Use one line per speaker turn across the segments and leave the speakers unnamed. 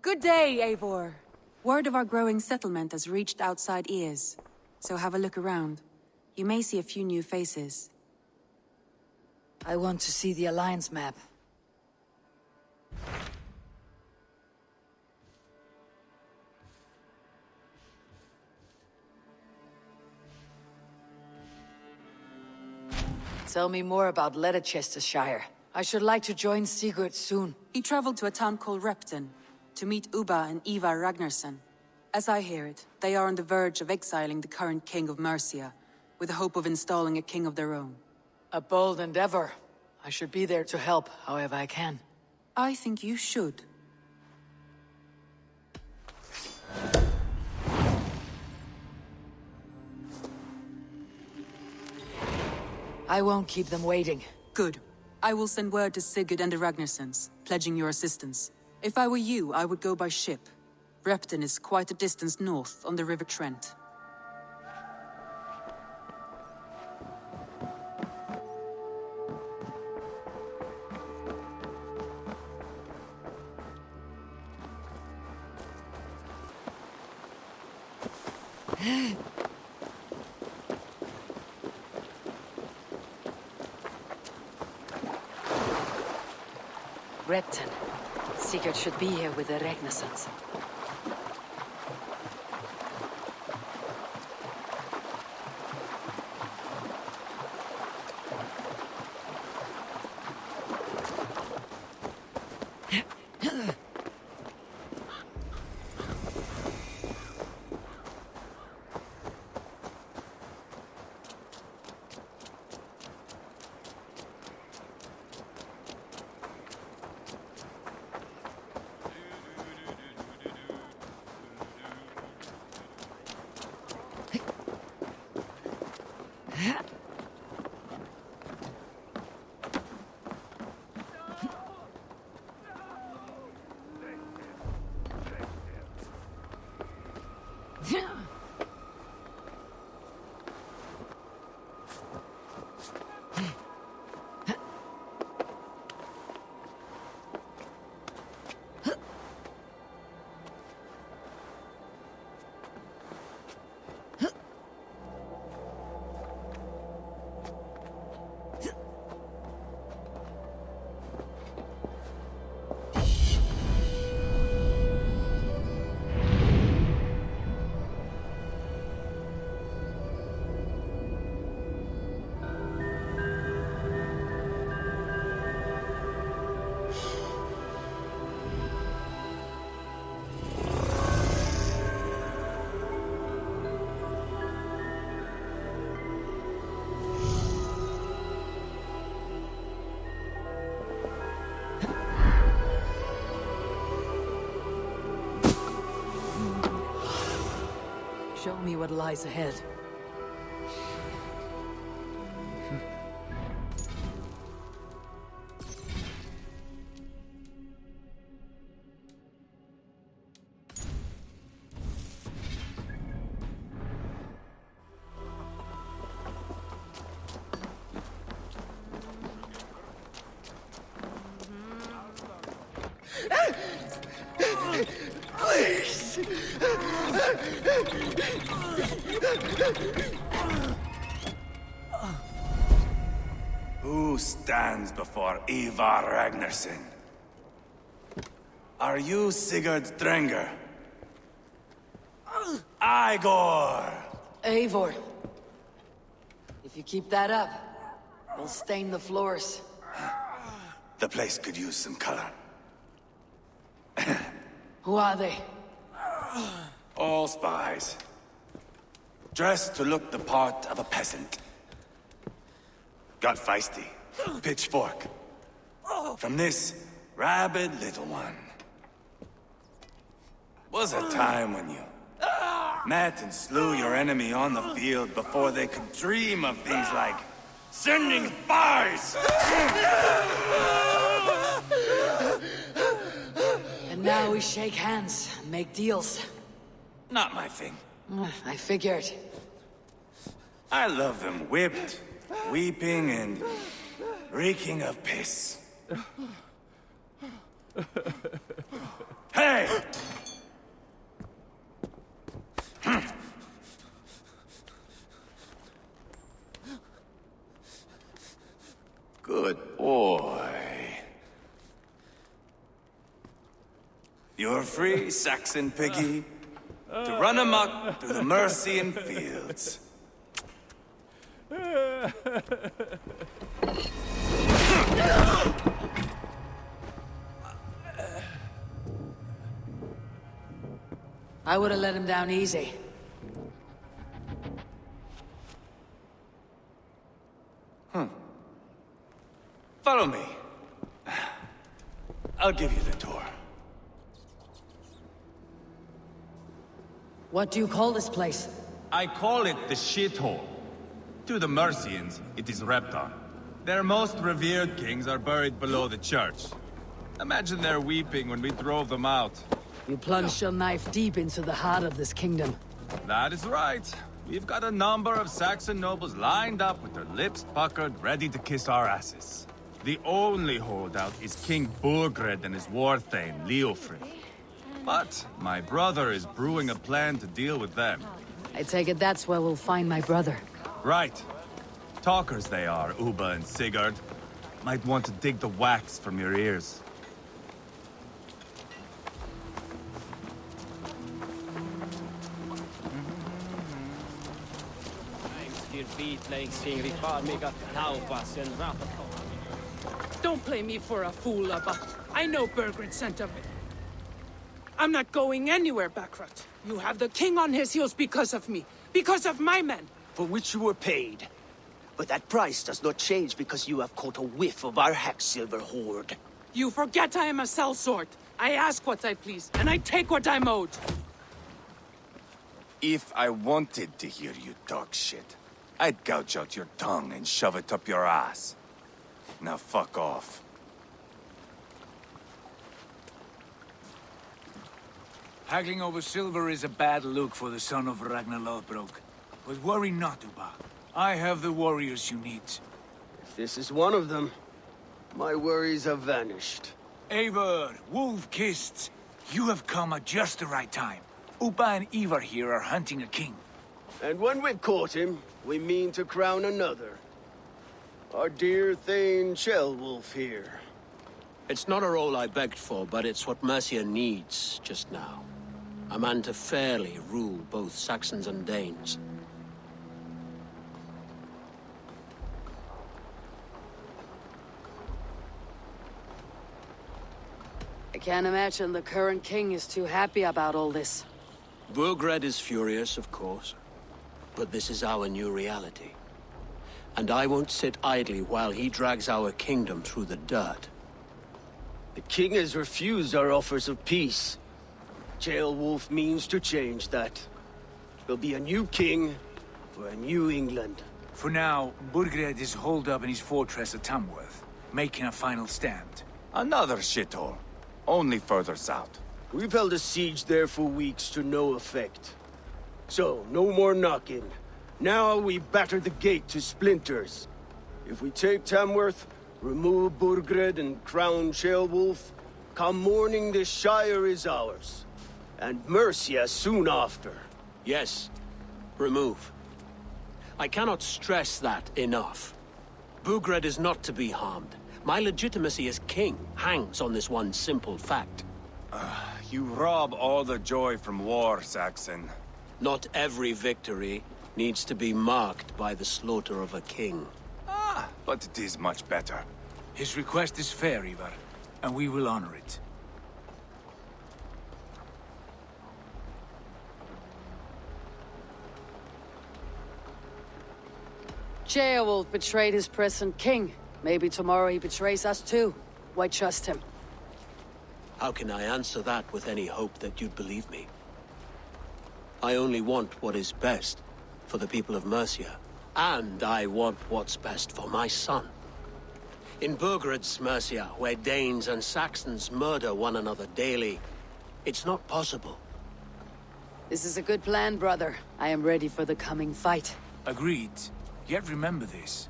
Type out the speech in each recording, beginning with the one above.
Good day, Eivor. Word of our growing settlement has reached outside ears, so have a look around. You may see a few new faces.
I want to see the Alliance map. Tell me more about Leicestershire. I should like to join Sigurd soon.
He traveled to a town called Repton to meet Ubba and Ivar Ragnarsson. As I hear it, they are on the verge of exiling the current king of Mercia, with the hope of installing a king of their own.
A bold endeavor. I should be there to help, however I can.
I think you should.
I won't keep them waiting.
Good. I will send word to Sigurd and the Ragnarssons, pledging your assistance. If I were you, I would go by ship. Repton is quite a distance north on the River Trent.
Repton. Sigurd should be here with the Ragnarssons. Show me what lies ahead.
Please!
Who stands before Ivar Ragnarsson? Are you Sigurd Drenger? Igor!
Eivor. If you keep that up, we'll stain the floors.
The place could use some color.
Who are they?
All spies. Dressed to look the part of a peasant. Got feisty. Pitchfork. From this rabid little one. Was a time when you met and slew your enemy on the field before they could dream of things like sending spies!
And now we shake hands and make deals.
Not my thing.
I figured.
I love them whipped, weeping, and reeking of piss. Hey! Good boy. You're free, Saxon piggy, to run amok through the Mercian fields.
I would have let him down easy.
Follow me. I'll give you the tour.
What do you call this place?
I call it the shithole. To the Mercians, it is Reptar. Their most revered kings are buried below the church. Imagine their weeping when we drove them out.
You plunged your knife deep into the heart of this kingdom.
That is right. We've got a number of Saxon nobles lined up with their lips puckered, ready to kiss our asses. The only holdout is King Burgred and his war thane, Leofric. But my brother is brewing a plan to deal with them.
I take it that's where we'll find my brother.
Right. Talkers they are, Uba and Sigurd. Might want to dig the wax from your ears.
Don't play me for a fool, Abba. I know Burgred sent him. I'm not going anywhere, Backrot. You have the king on his heels because of me. Because of my men.
For which you were paid. But that price does not change because you have caught a whiff of our Hacksilver hoard.
You forget I am a sellsword. I ask what I please, and I take what I'm owed.
If I wanted to hear you talk shit, I'd gouge out your tongue and shove it up your ass. Now fuck off.
Haggling over silver is a bad look for the son of Ragnar Lothbrok. But worry not, Uba. I have the warriors you need.
If this is one of them, my worries have vanished.
Eivor, Wolf-Kissed, you have come at just the right time. Uba and Ivar here are hunting a king.
And when we've caught him, we mean to crown another. Our dear Thane Ceolwulf here.
It's not a role I begged for, but it's what Mercia needs just now. A man to fairly rule both Saxons and Danes.
I can't imagine the current king is too happy about all this.
Burgred is furious, of course. But this is our new reality. And I won't sit idly while he drags our kingdom through the dirt.
The king has refused our offers of peace. Ceolwulf means to change that. There'll be a new king for a new England.
For now, Burgred is holed up in his fortress at Tamworth, making a final stand.
Another shithole. Only further south.
We've held a siege there for weeks to no effect. So, no more knocking. Now we batter the gate to splinters. If we take Tamworth, remove Burgred and crown Ceolwulf, come morning the Shire is ours. And Mercia soon after.
Yes, remove. I cannot stress that enough. Burgred is not to be harmed. My legitimacy as king hangs on this one simple fact.
You rob all the joy from war, Saxon.
Not every victory needs to be marked by the slaughter of a king.
But it is much better.
His request is fair, Ivar, and we will honor it.
Ceolwulf betrayed his present king. Maybe tomorrow he betrays us too. Why trust him?
How can I answer that with any hope that you'd believe me? I only want what is best for the people of Mercia. And I want what's best for my son. In Burgred's Mercia, where Danes and Saxons murder one another daily, it's not possible.
This is a good plan, brother. I am ready for the coming fight.
Agreed. Yet remember this.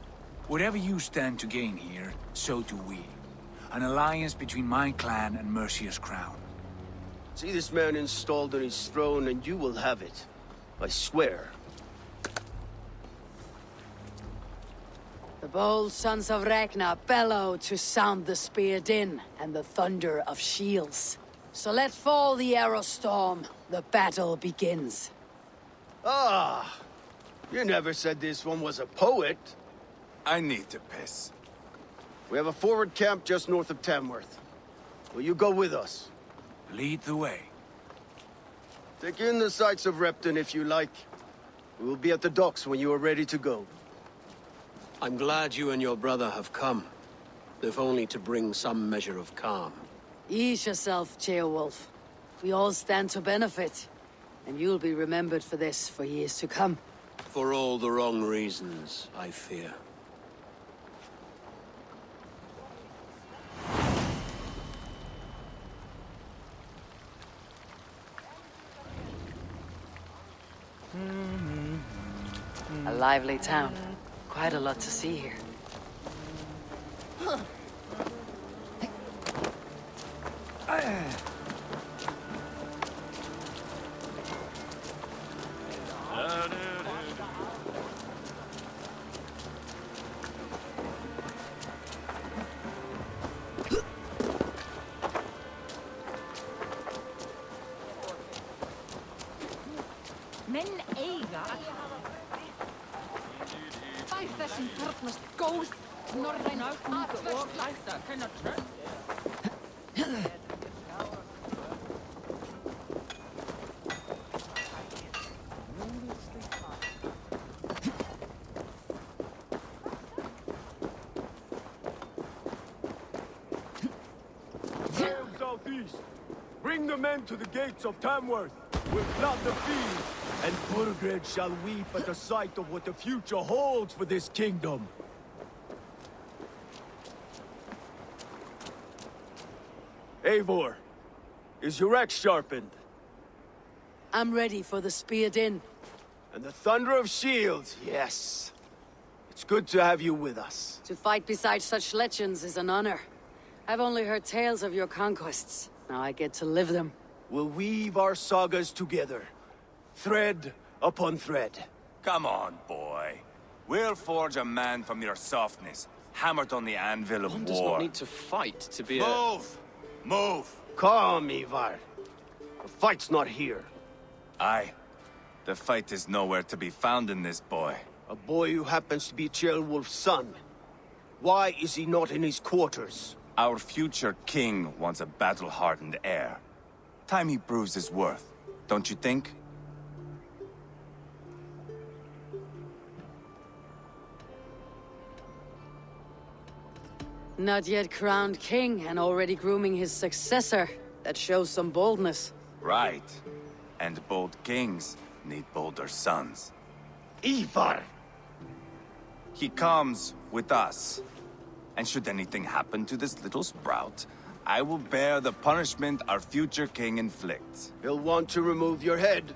Whatever you stand to gain here, so do we. An alliance between my clan and Mercia's crown.
See this man installed on his throne and you will have it. I swear.
The bold sons of Ragnar bellow to sound the spear din and the thunder of shields. So let fall the arrow storm. The battle begins.
Ah! You never said this one was a poet.
I need to piss.
We have a forward camp just north of Tamworth. Will you go with us?
Lead the way.
Take in the sights of Repton if you like. We will be at the docks when you are ready to go.
I'm glad you and your brother have come, if only to bring some measure of calm.
Ease yourself, Ceolwulf. We all stand to benefit. And you'll be remembered for this for years to come.
For all the wrong reasons, I fear.
A lively town. Quite a lot to see here.
Menn eiga fær þessum þarfnast góð norræna tungu og lært að kenna tröll.
Southeast. Bring the men to the gates of Tamworth. We'll plant the field, and Burgred shall weep at the sight of what the future holds for this kingdom. Eivor, is your axe sharpened?
I'm ready for the spear din.
And the thunder of shields, yes. It's good to have you with us.
To fight beside such legends is an honor. I've only heard tales of your conquests. Now I get to live them.
We'll weave our sagas together, thread upon thread.
Come on, boy. We'll forge a man from your softness, hammered on the anvil of
One
war.
does not need to fight to be
Move! Move!
Calm, Ivar. The fight's not here.
Aye. The fight is nowhere to be found in this boy.
A boy who happens to be Ceolwulf's son. Why is he not in his quarters?
Our future king wants a battle-hardened heir. Time he proves his worth, don't you think?
Not yet crowned king and already grooming his successor. That shows some boldness.
Right. And bold kings need bolder sons.
Ivar!
He comes with us. And should anything happen to this little sprout, I will bear the punishment our future king inflicts.
He'll want to remove your head.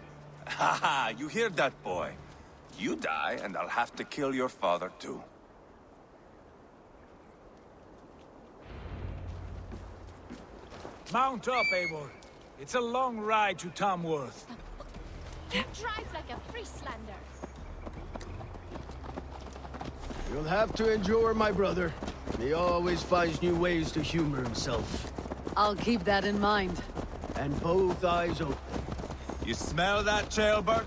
Haha, you hear that, boy? You die, and I'll have to kill your father, too.
Mount up, Eivor. It's a long ride to Tamworth.
You drive like a Frieslander.
You'll have to endure, my brother. He always finds new ways to humor himself.
I'll keep that in mind.
And both eyes open.
You smell that, Ceolbert?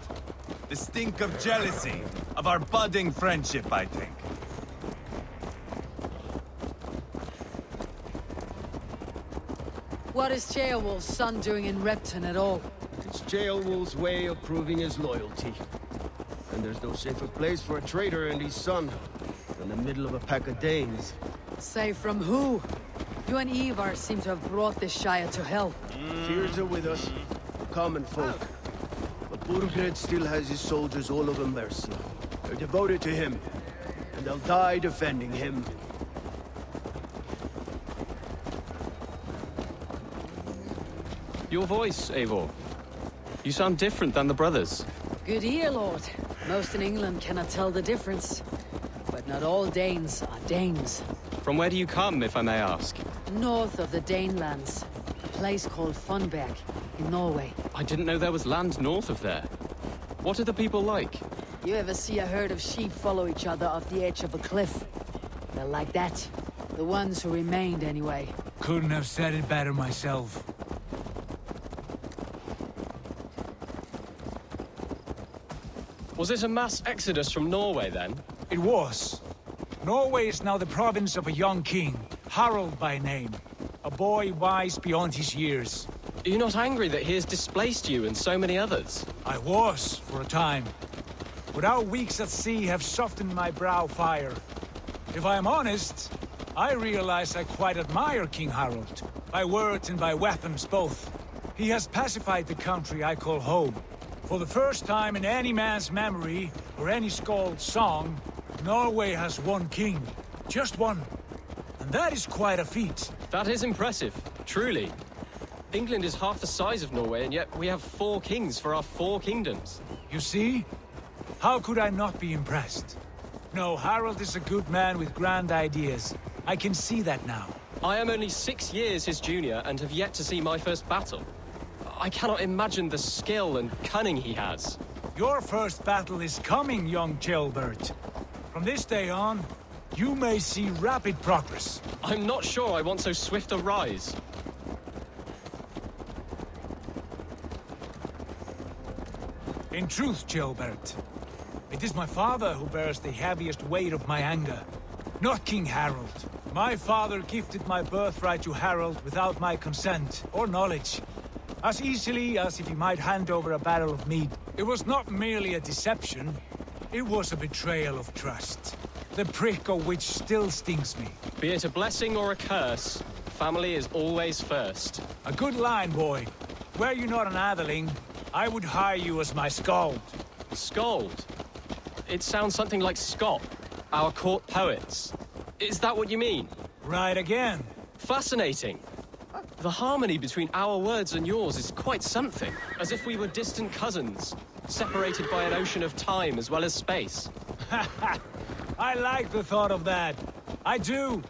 The stink of jealousy, of our budding friendship, I think.
What is Ceolwulf's son doing in Repton at all?
It's Ceolwulf's way of proving his loyalty. And there's no safer place for a traitor and his son than the middle of a pack of Danes.
Safe from who? You and Ivar seem to have brought this Shire to hell.
Fears are with us, common folk. But Burgred still has his soldiers all over Mercia. They're devoted to him, and they'll die defending him.
Your voice, Eivor. You sound different than the brothers.
Good ear, Lord. Most in England cannot tell the difference. But not all Danes are Danes.
From where do you come, if I may ask?
North of the Danelands, a place called Funberg. in Norway.
I didn't know there was land north of there. What are the people like?
You ever see a herd of sheep follow each other off the edge of a cliff? They're like that. The ones who remained, anyway.
Couldn't have said it better myself.
Was it a mass exodus from Norway, then?
It was. Norway is now the province of a young king, Harald by name. A boy wise beyond his years.
Are you not angry that he has displaced you and so many others?
I was, for a time. But our weeks at sea have softened my brow fire. If I am honest, I realize I quite admire King Harald. By words and by weapons both. He has pacified the country I call home. For the first time in any man's memory, or any skald's song, Norway has one king. Just one. And that is quite a feat.
That is impressive, truly. England is half the size of Norway, and yet we have 4 kings for our 4 kingdoms.
You see? How could I not be impressed? No, Harald is a good man with grand ideas. I can see that now.
I am only 6 years his junior and have yet to see my first battle. I cannot imagine the skill and cunning he has.
Your first battle is coming, young jailbird. From this day on, you may see rapid progress.
I'm not sure I want so swift a rise.
In truth, Gilbert, it is my father who bears the heaviest weight of my anger, not King Harald. My father gifted my birthright to Harald without my consent or knowledge, as easily as if he might hand over a barrel of mead. It was not merely a deception, it was a betrayal of trust, the prick of which still stings me.
Be it a blessing or a curse, family is always first.
A good line, boy. Were you not an atheling, I would hire you as my skald.
Skald? It sounds something like Scott, our court poets. Is that what you mean?
Right again.
Fascinating. The harmony between our words and yours is quite something. As if we were distant cousins, separated by an ocean of time as well as space.
I like the thought of that. I do.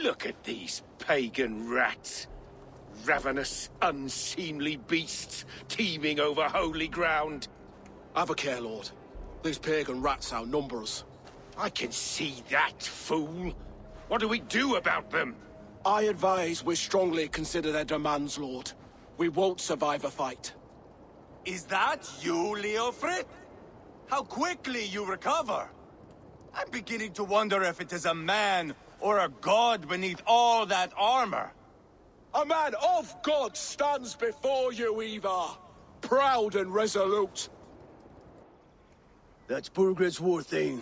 Look at these pagan rats. Ravenous, unseemly beasts teeming over holy ground.
Have a care, Lord. These pagan rats outnumber us.
I can see that, fool. What do we do about them?
I advise we strongly consider their demands, Lord. We won't survive a fight.
Is that you, Leofrid? How quickly you recover! I'm beginning to wonder if it is a man or a god beneath all that armor.
A man of God stands before you, Ivar. Proud and resolute.
That's Burgred's Warthane.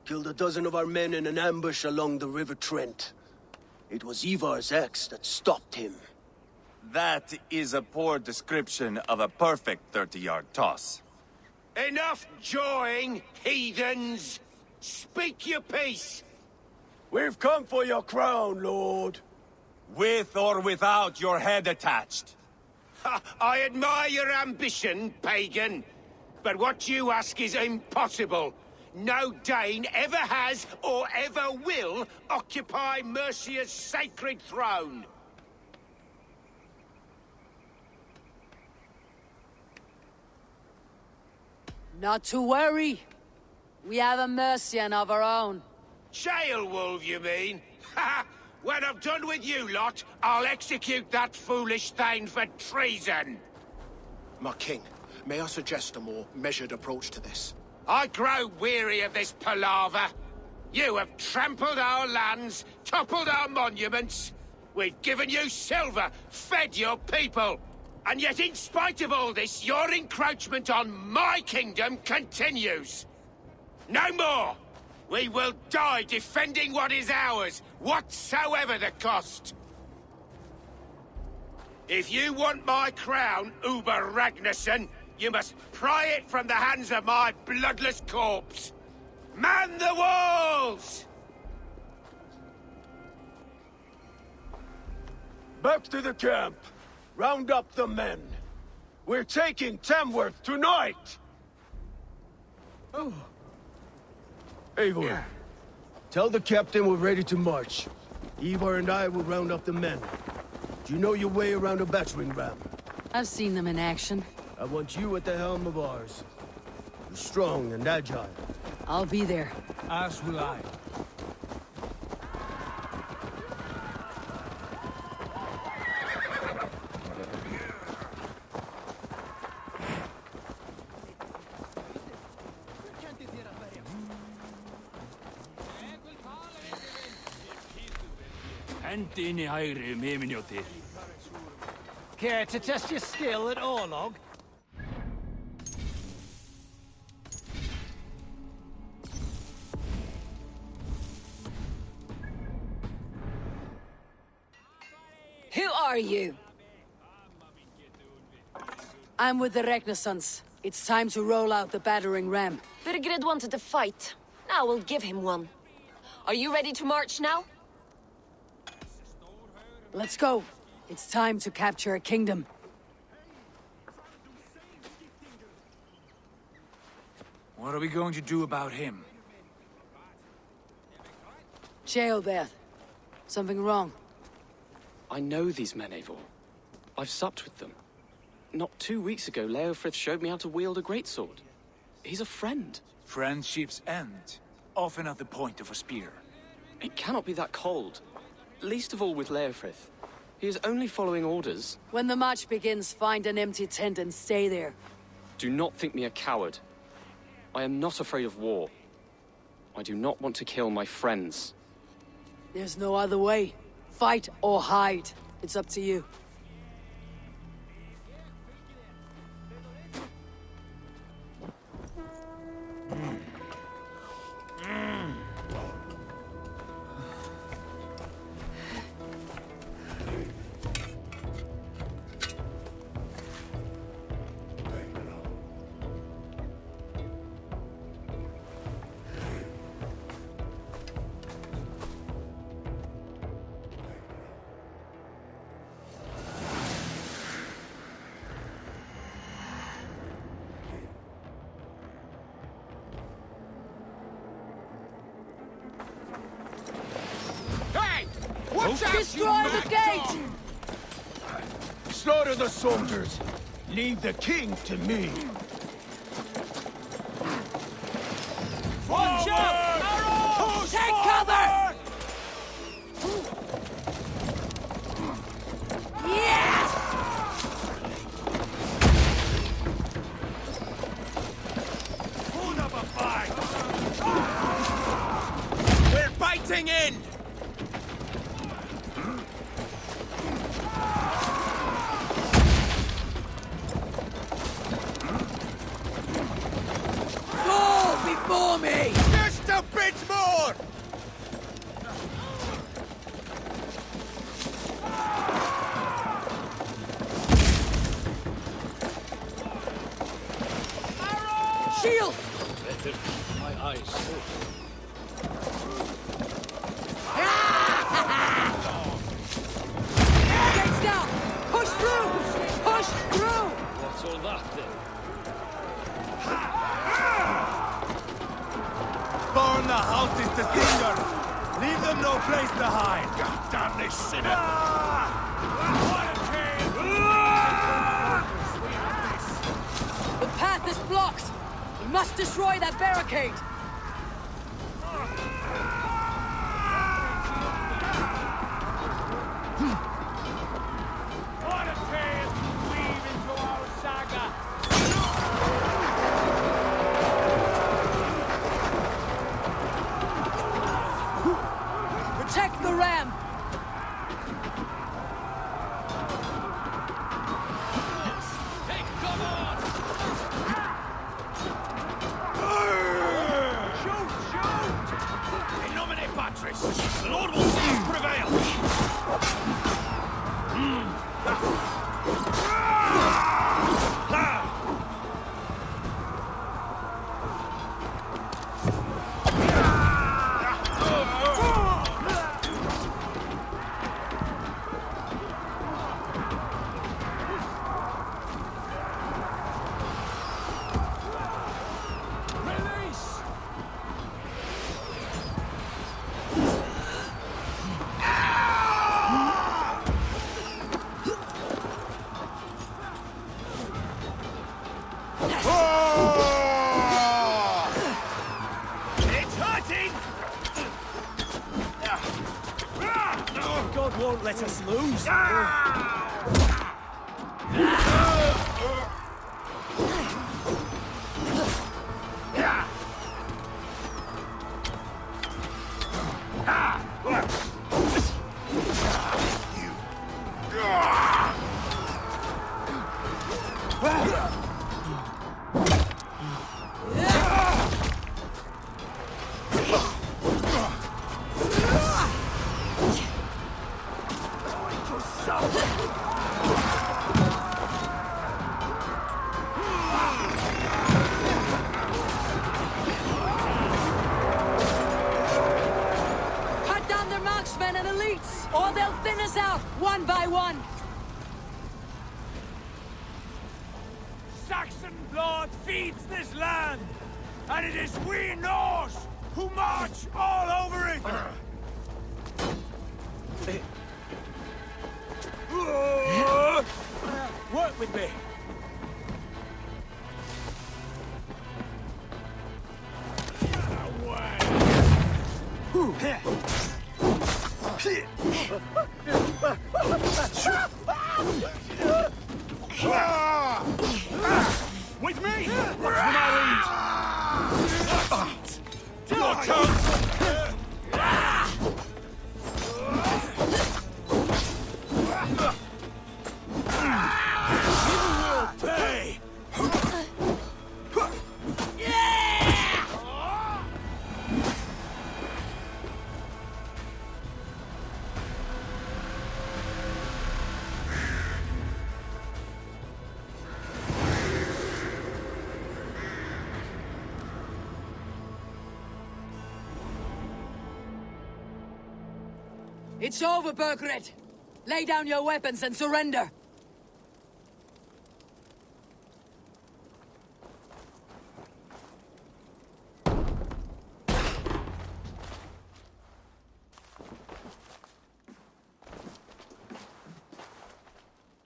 Killed a dozen of our men in an ambush along the River Trent. It was Ivar's axe that stopped him.
That is a poor description of a perfect 30-yard toss.
Enough jawing, heathens! Speak your piece! We've come for your crown, Lord.
With or without your head attached.
Ha, I admire your ambition, pagan. But what you ask is impossible.
no Dane ever has or ever will occupy Mercia's sacred throne.
Not to worry. We have a Mercian of our own.
Jailwolf, you mean? Ha! When I'm done with you lot, I'll execute that foolish thing for treason.
My king, may I suggest a more measured approach to this?
I grow weary of this palaver. You have trampled our lands, toppled our monuments. We've given you silver, fed your people. And yet in spite of all this, your encroachment on my kingdom continues. No more! We will die defending what is ours, whatsoever the cost. If you want my crown, Uber Ragnarsson, you must pry it from the hands of my bloodless corpse. Man the walls!
Back to the camp. Round up the men. We're taking Tamworth tonight! Oh. Eivor, tell the captain we're ready to march. Ivar and I will round up the men. Do you know your way around a battering ram?
I've seen them in action.
I want you at the helm of ours. You're strong and agile.
I'll be there.
As will I.
Hendi inn í hægri miðminjóti.
Care to test your skill at Orlog?
Who are you? I'm with the Ragnarsons. It's time to roll out the battering ram.
Birgrid wanted to fight. Now we'll give him one. Are you ready to march now?
Let's go. It's time to capture a kingdom.
What are we going to do about him?
Jailbirth. Something wrong?
I know these men, Eivor. I've supped with them. Not 2 weeks ago, Leofrith showed me how to wield a greatsword. He's a friend.
Friendships end, often at the point of a spear.
It cannot be that cold. Least of all with Leofrith. He is only following orders.
When the march begins, find an empty tent and stay there.
Do not think me a coward. I am not afraid of war. I do not want to kill my friends.
There's no other way. Fight or hide. It's up to you. Destroy the gate!
Slaughter the soldiers. Leave the king to me.
Watch out! Arrows!
Take cover! Yes!
Hold up a fight! We're biting in!
For me!
Just a bit more!
Shield!
My eyes.
Gates down! Push through! Push through!
What's all that then?
to Cinder! Leave them no place to hide! God damn this sinner!
The path is blocked! We must destroy that barricade!
What a tale to weave into our saga!
Protect the ram!
Hey, come on!
Shoot! Shoot!
In nomine Patris, the Lord will see us prevail!
Release!
It's hurting!
God won't let us lose.
Cut down their marksmen and elites, or they'll thin us out, one by one!
Saxon blood feeds this land, and it is we Norse who march all over it! Work with me! With me! Watch for my lead! Your tongue! You will pay!
It's over, Burgred! Lay down your weapons and surrender!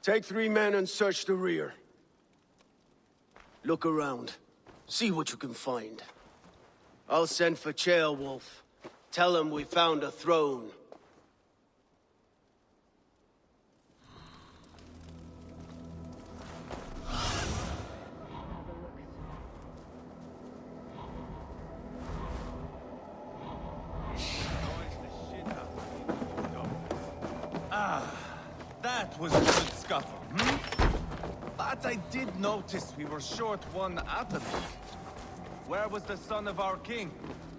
Take 3 men and search the rear. Look around. See what you can find. I'll send for Ceolwulf. Tell him we found a throne.
That was a good scuffle, But I did notice we were short one athlete. Where was the son of our king?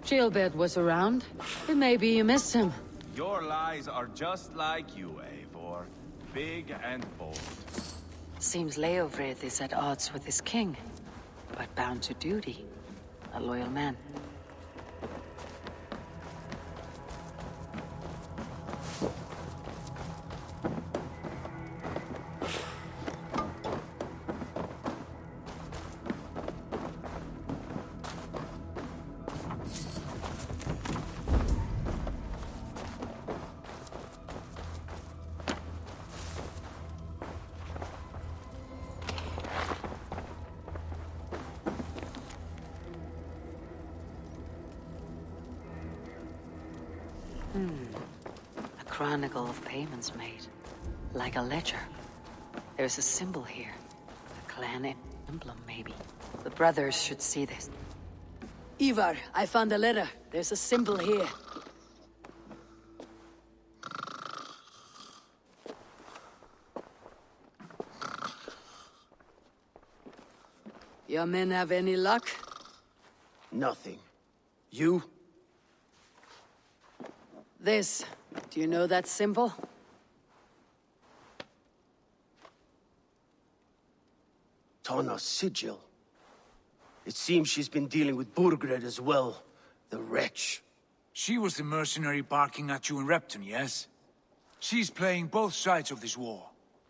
Gilbert was around. Maybe you missed him.
Your lies are just like you, Eivor. Big and bold.
Seems Leofrith is at odds with his king, but bound to duty. A loyal man.
chronicle of payments made. Like a ledger. There's a symbol here. A clan emblem, maybe. The brothers should see this. Ivar, I found a letter. There's a symbol here. Your men have any luck?
Nothing. You?
This. Do you know that symbol?
Tana's sigil. It seems she's been dealing with Burgred as well. The wretch.
She was the mercenary barking at you in Repton, yes? She's playing both sides of this war.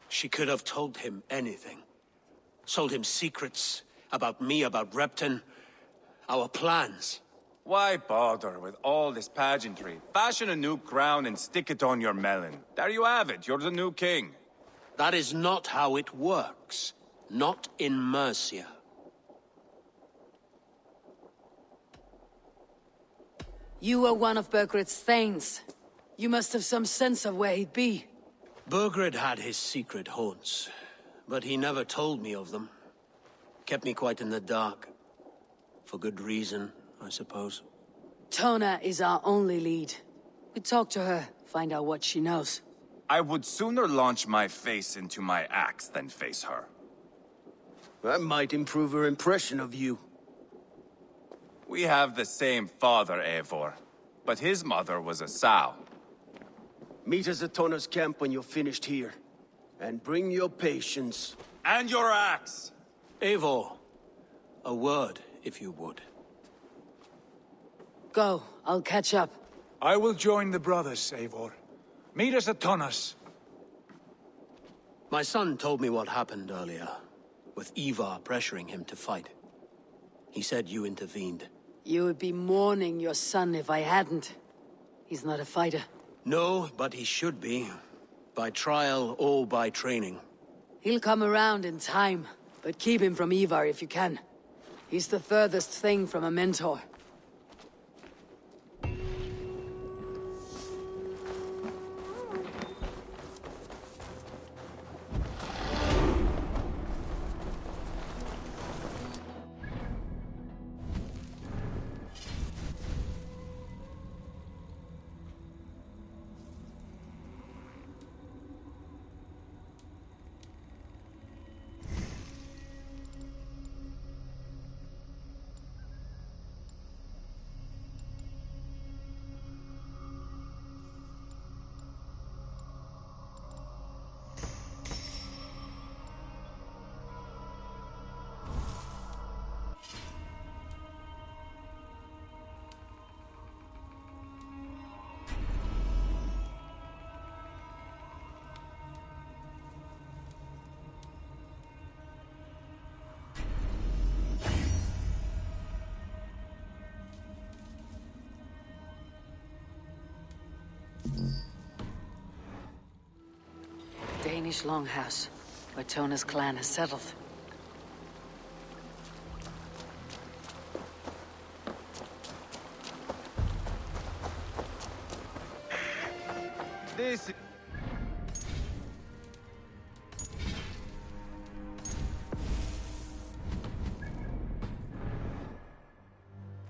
She could have told him anything. Sold him secrets about me, about Repton, our plans.
Why bother with all this pageantry? Fashion a new crown and stick it on your melon. There you have it, you're the new king.
That is not how it works. Not in Mercia.
You were one of Burgred's thanes. You must have some sense of where he'd be.
Burgred had his secret haunts, but he never told me of them. Kept me quite in the dark. For good reason, I suppose.
Tona is our only lead. We talk to her, find out what she knows.
I would sooner launch my face into my axe than face her.
That might improve her impression of you.
We have the same father, Eivor, but his mother was a sow.
Meet us at Tona's camp when you're finished here. And bring your patience.
And your axe!
Eivor, a word, if you would.
Go, I'll catch up.
I will join the brothers, Eivor. Meet us at Tonas.
My son told me what happened earlier, with Ivar pressuring him to fight. He said you intervened.
You would be mourning your son if I hadn't. He's not a fighter.
No, but he should be. By trial or by training.
He'll come around in time, but keep him from Ivar if you can. He's the furthest thing from a mentor. Danish longhouse, where Tona's clan has settled.
This...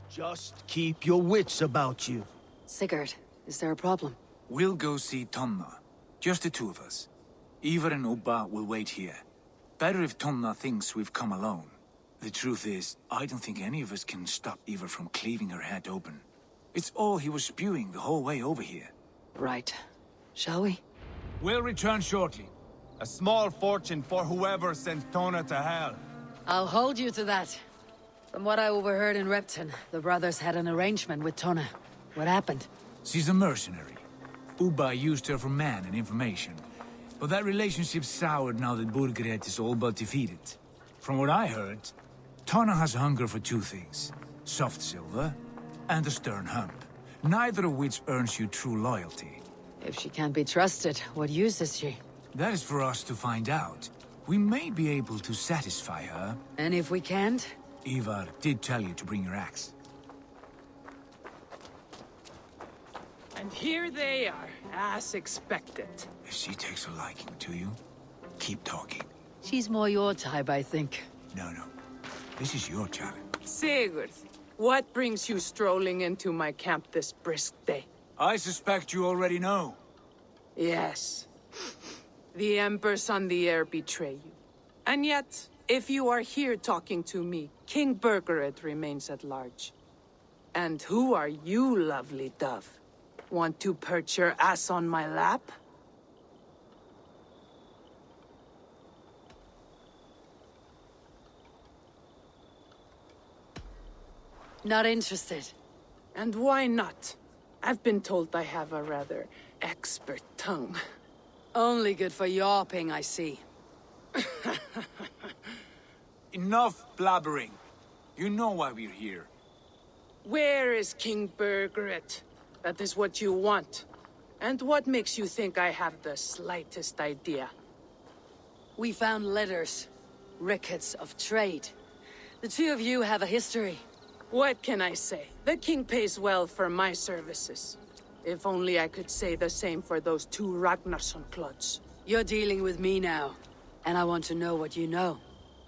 Just keep your wits about you.
Sigurd, is there a problem?
We'll go see Tonna. Just the two of us. Ivar and Ubba will wait here. Better if Tonna thinks we've come alone. The truth is, I don't think any of us can stop Ivar from cleaving her head open. It's all he was spewing the whole way over here.
Right. Shall we?
We'll return shortly.
A small fortune for whoever sent Tona to hell.
I'll hold you to that. From what I overheard in Repton, the brothers had an arrangement with Tona. What happened?
She's a mercenary. Ubba used her for man and information. But that relationship soured now that Burgred is all but defeated. From what I heard, Tonna has hunger for two things. Soft silver and a stern hump. Neither of which earns you true loyalty.
If she can't be trusted, what use is she?
That is for us to find out. We may be able to satisfy her.
And if we can't?
Ivar did tell you to bring your axe.
I
And here they are, as expected.
If she takes a liking to you, keep talking.
She's more your type, I think.
No. This is your challenge.
Sigurd, what brings you strolling into my camp this brisk day?
I suspect you already know.
Yes. The Embers on the air betray you. And yet, if you are here talking to me, King Burgered remains at large. And who are you, lovely dove? Want to perch your ass on my lap?
Not interested.
And why not? I've been told I have a rather expert tongue.
Only good for yawping, I see.
Enough blabbering. You know why we're here.
Where is King Burgered? That is what you want. And what makes you think I have the slightest idea?
We found letters. Records of trade. The two of you have a history.
What can I say? The king pays well for my services. If only I could say the same for those two Ragnarsson clods.
You're dealing with me now. And I want to know what you know.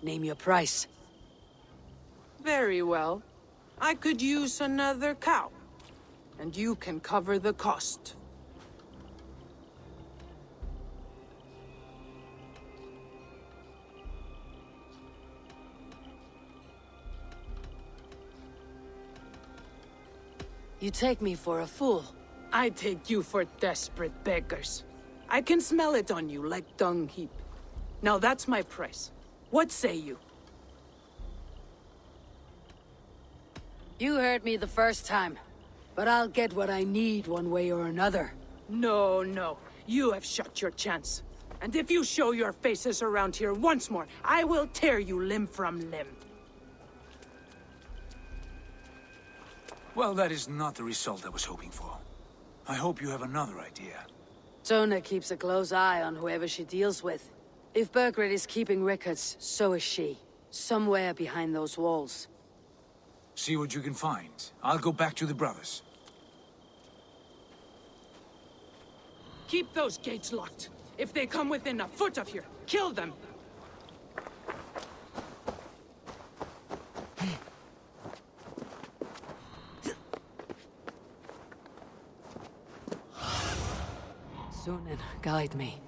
Name your price.
Very well. I could use another cow. And you can cover the cost.
You take me for a fool.
I take you for desperate beggars. I can smell it on you like dung heap. Now that's my price. What say you?
You heard me the first time. But I'll get what I need one way or another.
No. You have shot your chance. And if you show your faces around here once more, I will tear you limb from limb.
Well, that is not the result I was hoping for. I hope you have another idea.
Tona keeps a close eye on whoever she deals with. If Burgred is keeping records, so is she. Somewhere behind those walls.
See what you can find. I'll go back to the brothers.
Keep those gates locked. If they come within a foot of here, kill them.
Sunan, guide me.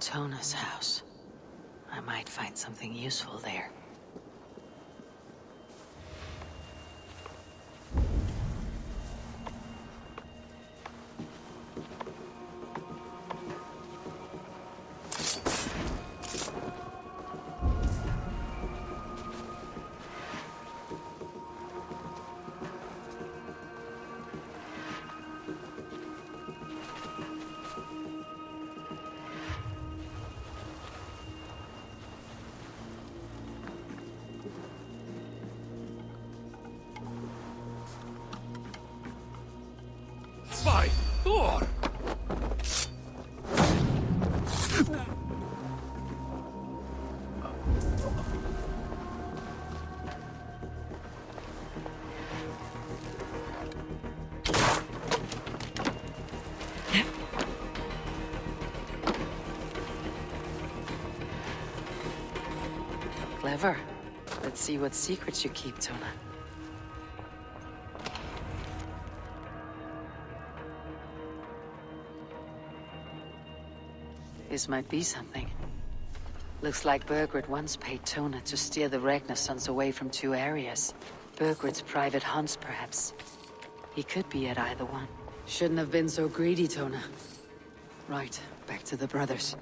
Tona's house. I might find something useful there.
By Thor!
Clever. Let's see what secrets you keep, Tona. This might be something. Looks like Burgred once paid Tona to steer the Ragnarsons away from two areas. Burgred's private hunts, perhaps. He could be at either one. Shouldn't have been so greedy, Tona. Right, back to the brothers.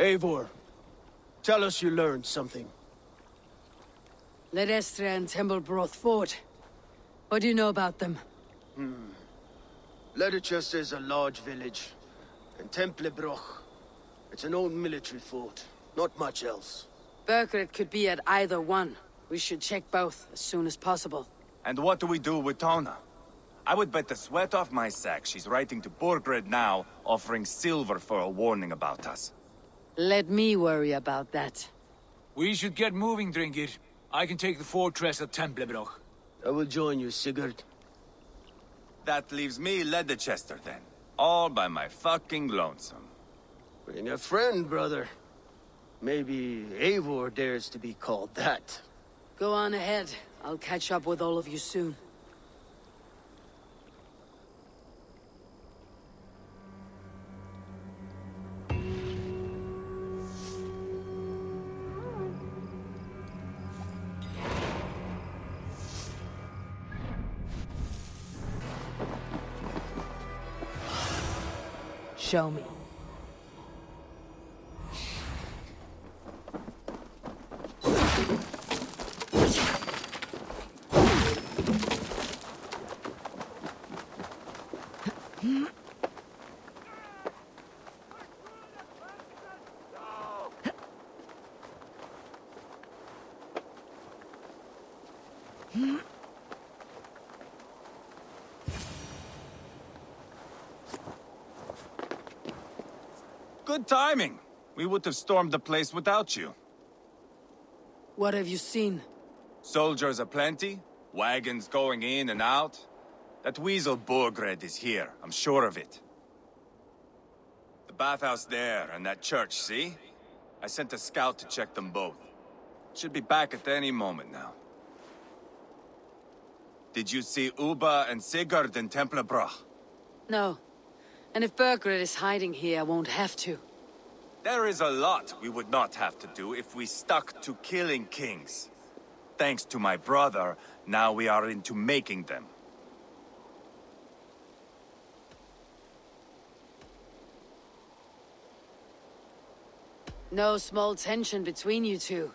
Eivor, tell us you learned something.
Ledestra and Templebroth fought. What do you know about them?
Leicester is a large village, and Templebroch, it's an old military fort. Not much else.
Burgred could be at either one. We should check both as soon as possible.
And what do we do with Tona? I would bet the sweat off my sack she's writing to Burgred now, offering silver for a warning about us.
Let me worry about that.
We should get moving, Dringir. I can take the fortress at Templebroch.
I will join you, Sigurd.
That leaves me Leicester then. All by my fucking lonesome.
Bring a friend, brother. Maybe Eivor dares to be called that.
Go on ahead. I'll catch up with all of you soon. Show me.
Good timing. We would have stormed the place without you.
What have you seen?
Soldiers aplenty, wagons going in and out. That weasel Burgred is here, I'm sure of it. The bathhouse there and that church, see? I sent a scout to check them both. Should be back at any moment now. Did you see Uba and Sigurd in Templebroch?
No. And if Burgred is hiding here, I won't have to.
There is a lot we would not have to do if we stuck to killing kings. Thanks to my brother, now we are into making them.
No small tension between you two.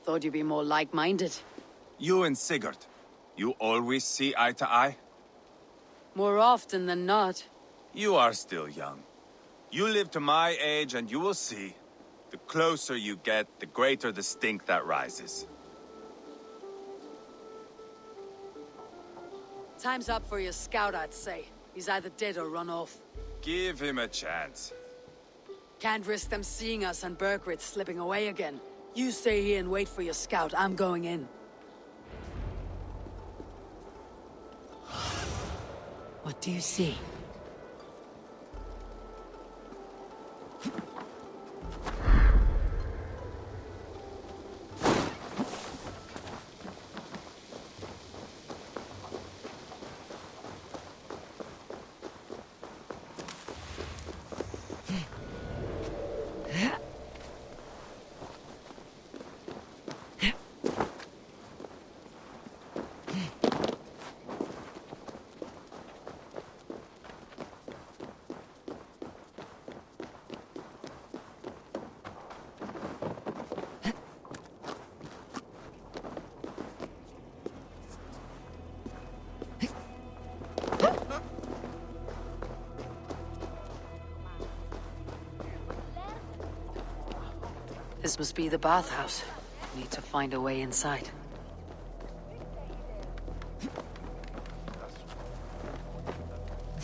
Thought you'd be more like-minded.
You and Sigurd, you always see eye to eye?
More often than not.
You are still young. You live to my age and you will see. The closer you get, the greater the stink that rises.
Time's up for your scout, I'd say. He's either dead or run off.
Give him a chance.
Can't risk them seeing us and Burgred slipping away again. You stay here and wait for your scout. I'm going in. What do you see? This must be the bathhouse. Need to find a way inside.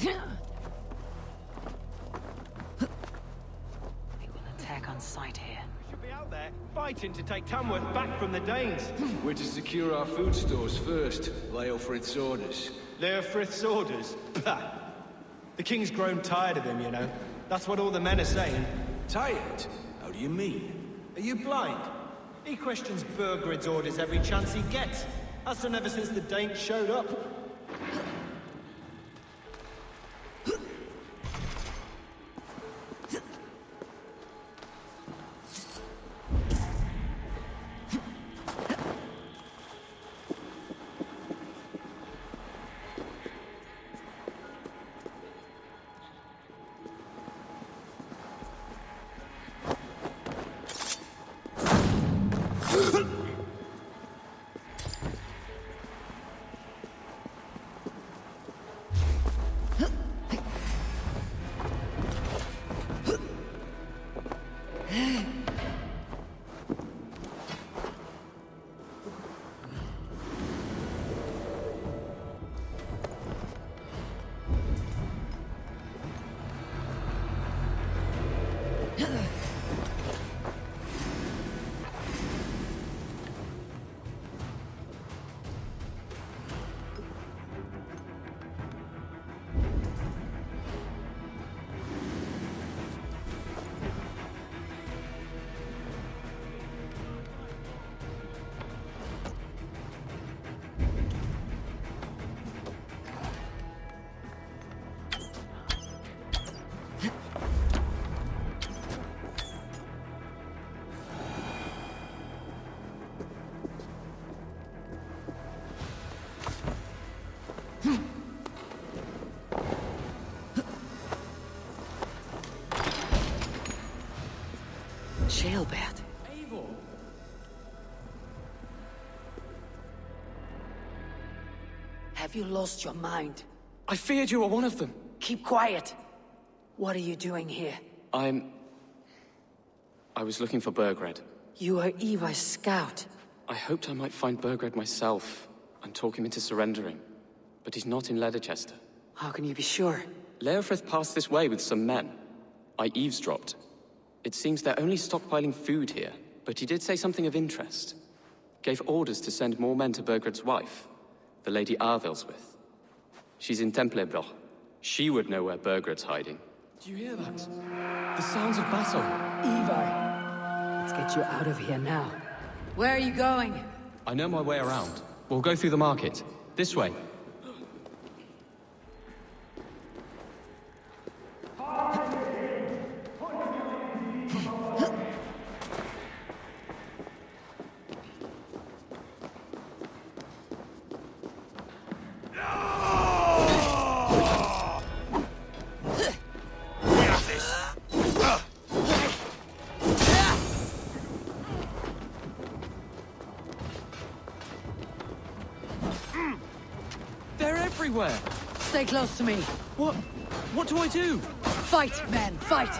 We will attack on sight here.
We should be out there, fighting to take Tamworth back from the Danes.
We're to secure our food stores first. Leofrid's orders.
Leofrid's orders? Bah! The king's grown tired of him, you know. That's what all the men are saying.
Tired? How do you mean?
Are you blind? He questions Burgred's orders every chance he gets. Has done ever since the Danes showed up.
Have you lost your mind?
I feared you were one of them.
Keep quiet. What are you doing here?
I was looking for Burgred.
You are Eva's scout.
I hoped I might find Burgred myself and talk him into surrendering. But he's not in Leatherchester.
How can you be sure?
Leofrith passed this way with some men. I eavesdropped. It seems they're only stockpiling food here, but he did say something of interest. Gave orders to send more men to Burgred's wife, the Lady Arvelswith. She's in Templebroch. She would know where Burgred's hiding. Do you hear that? The sounds of battle.
Ivar, let's get you out of here now. Where are you going?
I know my way around. We'll go through the market. This way. Everywhere.
Stay close to me.
What do I do?
Fight, man, fight!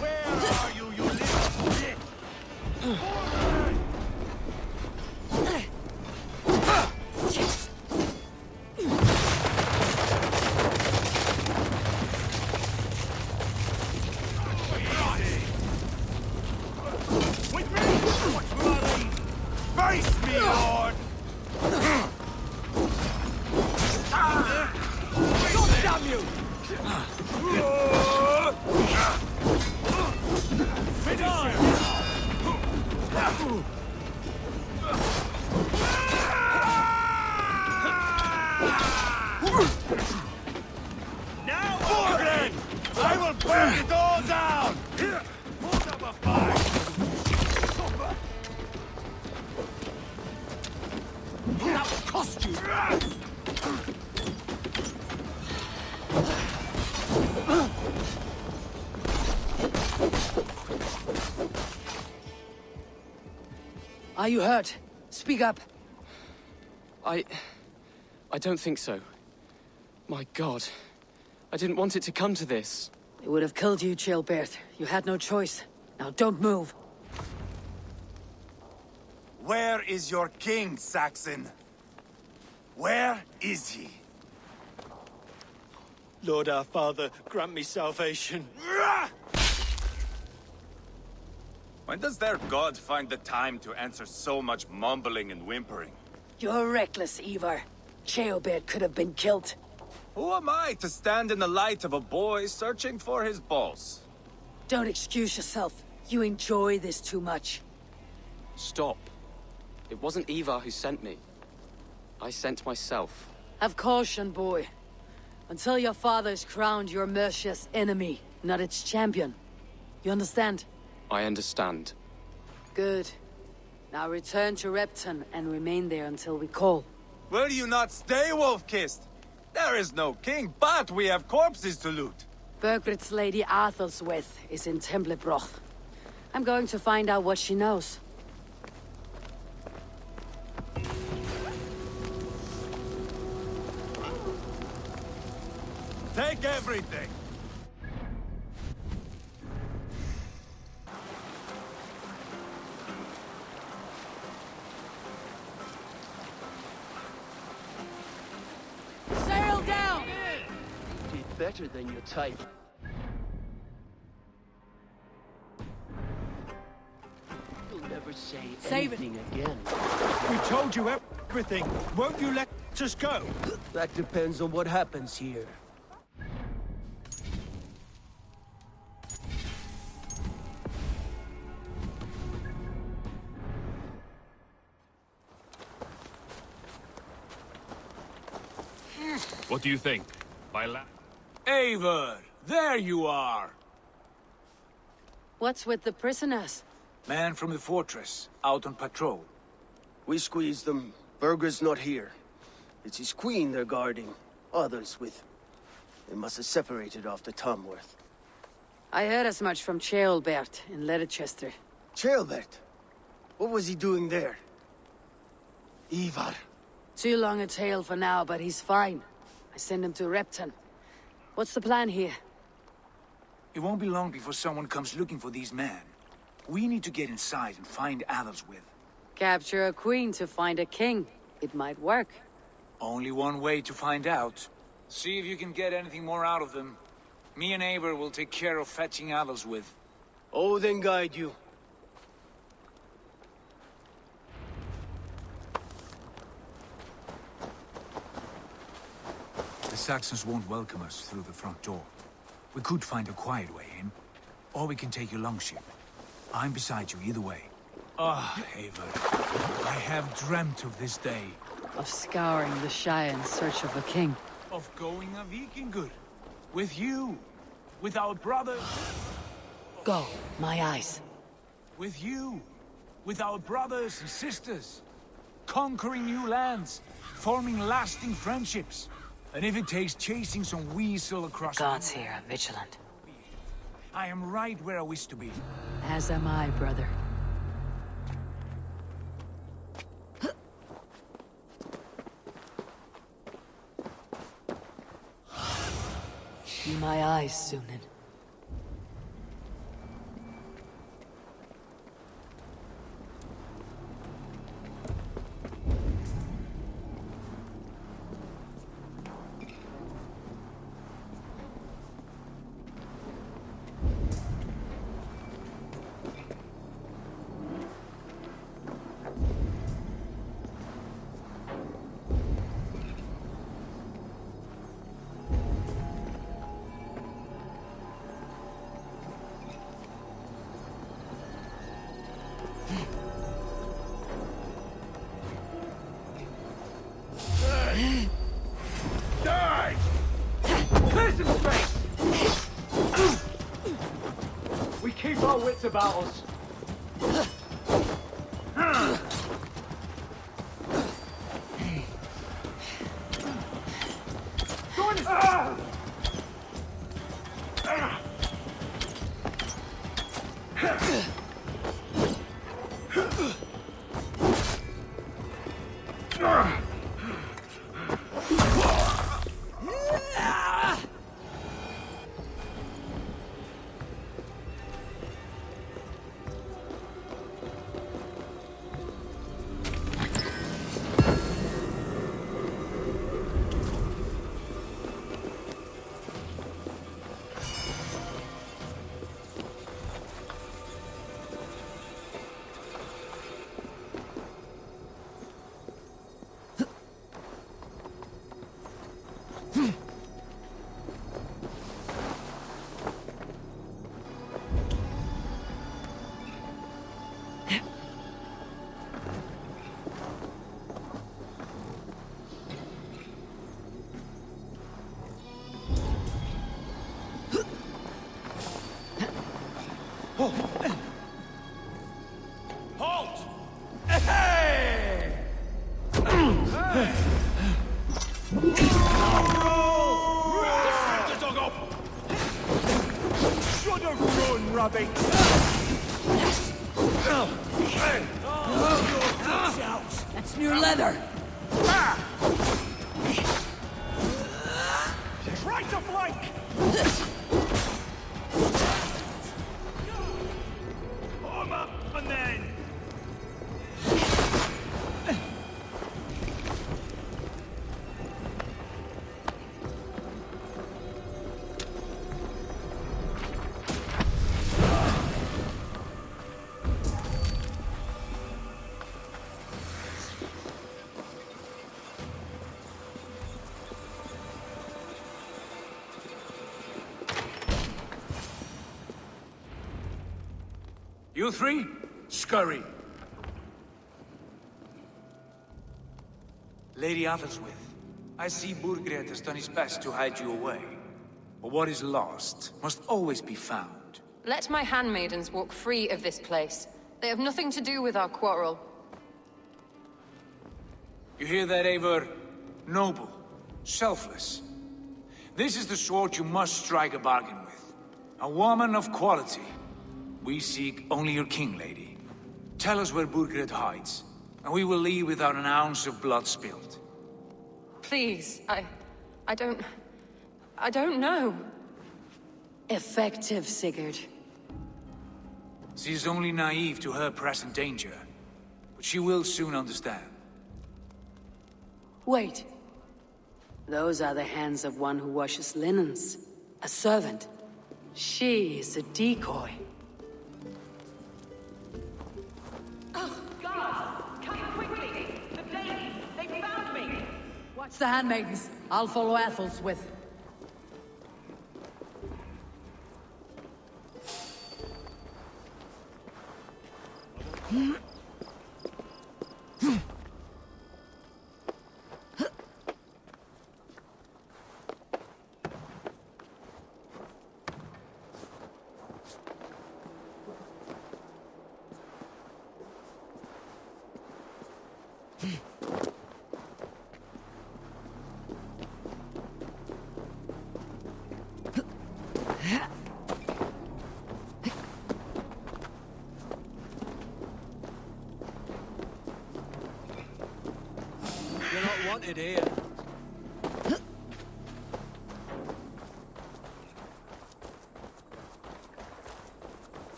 Where are you, you little shit? Face me, Lord! Damn you! Now, Borgren! I will burn it all down! Hold up a fight! That will cost you!
Are you hurt? Speak up.
I don't think so. My God. I didn't want it to come to this.
They would have killed you, Chilbert. You had no choice. Now don't move.
Where is your king, Saxon? Where is he?
Lord our Father, grant me salvation.
When does their god find the time to answer so much mumbling and whimpering?
You're reckless, Ivar. Chilbert could have been killed.
Who am I to stand in the light of a boy searching for his balls?
Don't excuse yourself. You enjoy this too much.
Stop. It wasn't Ivar who sent me. I sent myself.
Have caution, boy. Until your father is crowned your Mercia's enemy, not its champion. You understand?
I understand.
Good. Now return to Repton and remain there until we call.
Will you not stay, Wolf-Kissed? There is no king, but we have corpses to loot.
Burgred's Lady Arthelswith is in Templebroch. I'm going to find out what she knows.
Take everything!
Sail down!
You did better than your type. You'll never say
Save
anything again.
We told you everything. Won't you let us go?
That depends on what happens here.
What do you think?
Eivor, there you are.
What's with the prisoners?
Man from the fortress, out on patrol.
We squeezed them. Burger's not here. It's his queen they're guarding. Others with... They must have separated after Tamworth.
I heard as much from Chilbert in Leatherchester.
Chilbert? What was he doing there? Ivar.
Too long a tale for now, but he's fine. I send him to Repton. What's the plan here?
It won't be long before someone comes looking for these men. We need to get inside and find Adelswith.
Capture a queen to find a king. It might work.
Only one way to find out. See if you can get anything more out of them. Me and Eivor will take care of fetching Adelswith.
Odin guide you.
The Saxons won't welcome us through the front door. We could find a quiet way in, or we can take your longship. I'm beside you either way. Ah, Eivor, I have dreamt of this day.
Of scouring the Shire in search of a king.
Of going a Vikingur. With you. With our brothers.
Go, my eyes.
With you. With our brothers and sisters. Conquering new lands. Forming lasting friendships. And if it takes chasing some weasel across...
Gods here are vigilant.
I am right where I wish to be.
As am I, brother. Be my eyes, Sunan.
Die! Clear some space! We keep our wits about us. Halt! Hey! Dog up! Should have run, Robbie!
That's new leather!
Try to flank! Arm up, and then...
You three, scurry. Lady Adelswith, I see Burgred has done his best to hide you away. But what is lost must always be found.
Let my handmaidens walk free of this place. They have nothing to do with our quarrel.
You hear that, Eivor? Noble, selfless. This is the sort you must strike a bargain with. A woman of quality. We seek only your king, lady. Tell us where Burgred hides, and we will leave without an ounce of blood spilled.
Please, I don't know.
Effective, Sigurd.
She is only naive to her present danger, but she will soon understand.
Wait. Those are the hands of one who washes linens. A servant. She is a decoy.
Oh, God! Come quickly! The ladies, they found me!
Watch the handmaidens. I'll follow Athelswith.
You're not wanted here.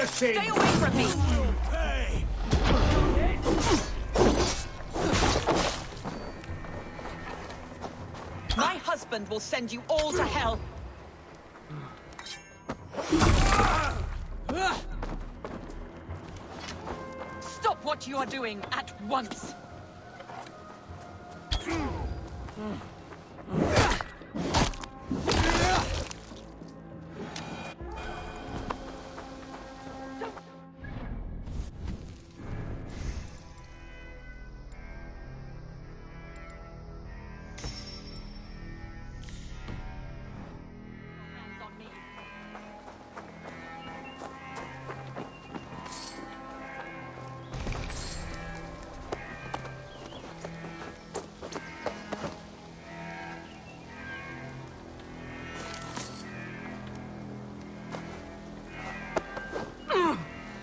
Stay away from me! My husband will send you all to hell! Stop what you are doing at once!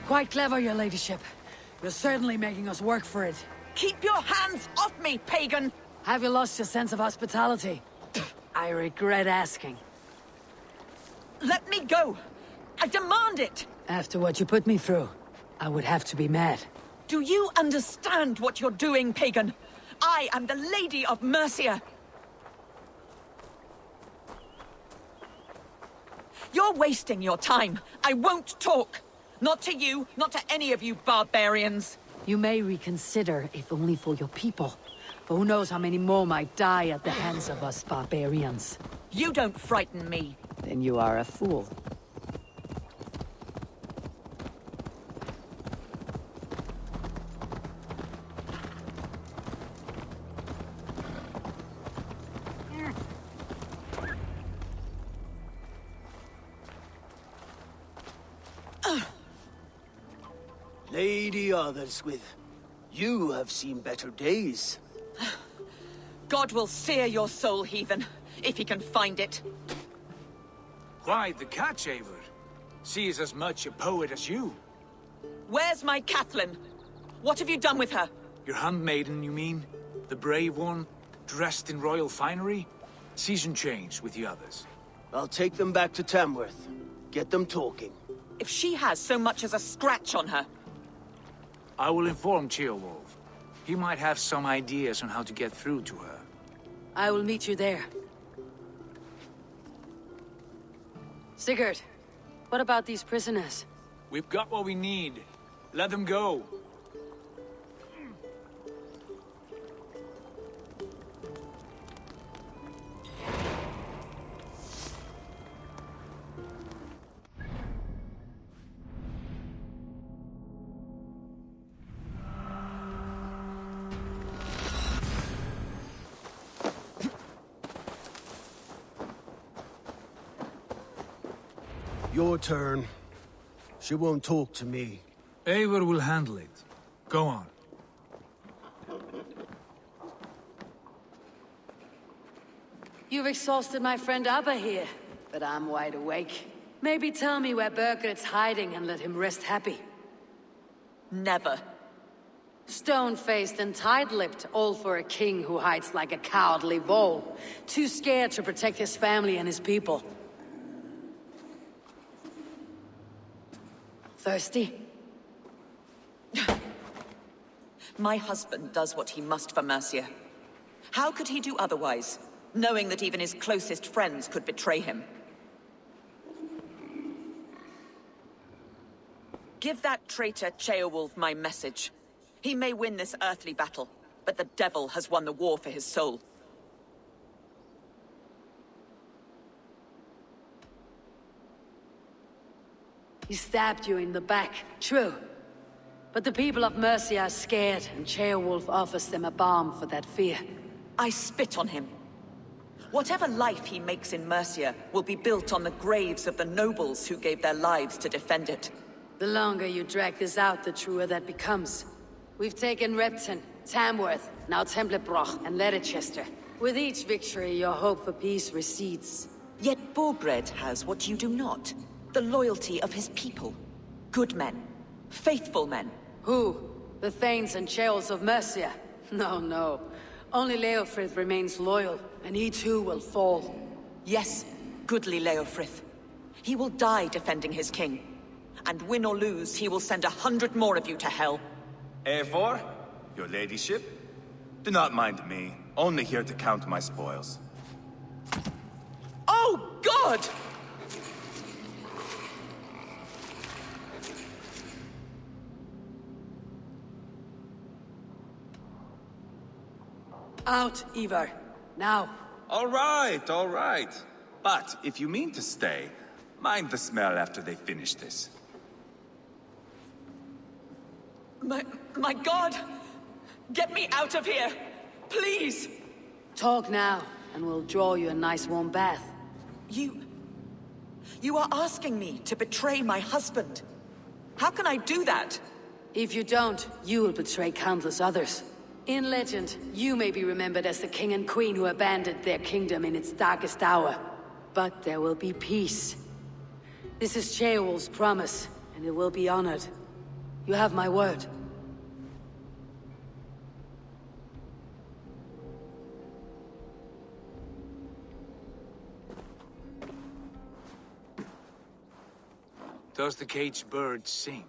Quite clever, your ladyship. You're certainly making us work for it.
Keep your hands off me, pagan!
Have you lost your sense of hospitality? I regret asking.
Let me go! I demand it!
After what you put me through, I would have to be mad.
Do you understand what you're doing, pagan? I am the Lady of Mercia. You're wasting your time. I won't talk. Not to you, not to any of you barbarians.
You may reconsider, if only for your people. For who knows how many more might die at the hands of us barbarians.
You don't frighten me.
Then you are a fool.
Lady Otherswith, you have seen better days.
God will sear your soul, heathen, if he can find it.
Quite the catch, Eivor. She is as much a poet as you.
Where's my Cathlin? What have you done with her?
Your handmaiden, you mean? The brave one, dressed in royal finery? Season change with the others.
I'll take them back to Tamworth. Get them talking.
If she has so much as a scratch on her...
I will inform Ceolwulf. He might have some ideas on how to get through to her.
I will meet you there. Sigurd, What about these prisoners?
We've got what we need. Let them go.
Your turn. She won't talk to me.
Eivor will handle it. Go on.
You've exhausted my friend Abba here, but I'm wide awake. Maybe tell me where Birgit's hiding and let him rest happy.
Never.
Stone-faced and tight-lipped, all for a king who hides like a cowardly vole. Too scared to protect his family and his people. Thirsty?
My husband does what he must for Mercia. How could he do otherwise, knowing that even his closest friends could betray him? Give that traitor Ceolwulf my message. He may win this earthly battle, but the devil has won the war for his soul.
He stabbed you in the back, true. But the people of Mercia are scared, and Ceolwulf offers them a balm for that fear.
I spit on him. Whatever life he makes in Mercia will be built on the graves of the nobles who gave their lives to defend it.
The longer you drag this out, the truer that becomes. We've taken Repton, Tamworth, now Templebroch, and Leicester. With each victory, your hope for peace recedes.
Yet Borgred has what you do not. The loyalty of his people. Good men. Faithful men.
Who? The Thanes and Ceolls of Mercia? No, no. Only Leofrith remains loyal, and he too will fall.
Yes, goodly Leofrith. He will die defending his king. And win or lose, he will send 100 more of you to hell.
Eivor, your ladyship? Do not mind me. Only here to count my spoils.
Oh, God!
Out, Ivar. Now.
All right. But if you mean to stay, mind the smell after they finish this.
My God! Get me out of here! Please!
Talk now, and we'll draw you a nice warm bath.
You are asking me to betray my husband. How can I do that?
If you don't, you will betray countless others. In legend, you may be remembered as the king and queen who abandoned their kingdom in its darkest hour. But there will be peace. This is Ceolwulf's promise, and it will be honored. You have my word.
Does the caged bird sing?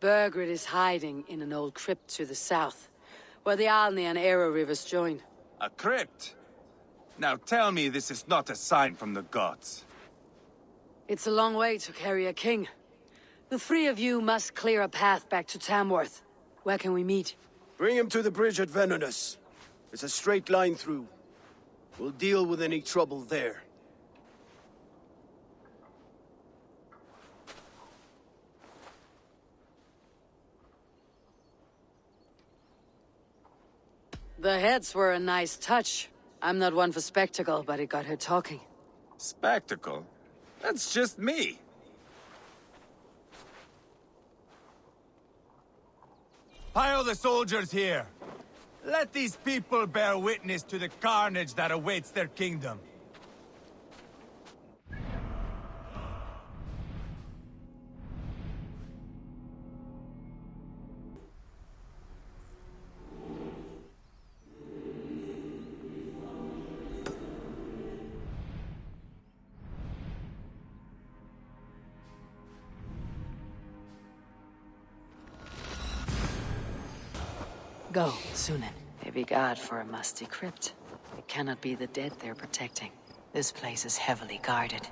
Birgit is hiding in an old crypt to the south, where the Alni and Arrow rivers join.
A crypt? Now tell me this is not a sign from the gods.
It's a long way to carry a king. The three of you must clear a path back to Tamworth. Where can we meet?
Bring him to the bridge at Venonus. It's a straight line through. We'll deal with any trouble there.
The heads were a nice touch. I'm not one for spectacle, but it got her talking.
Spectacle? That's just me. Pile the soldiers here. Let these people bear witness to the carnage that awaits their kingdom.
Go, Sunan. Maybe God for a musty crypt. It cannot be the dead they're protecting. This place is heavily guarded.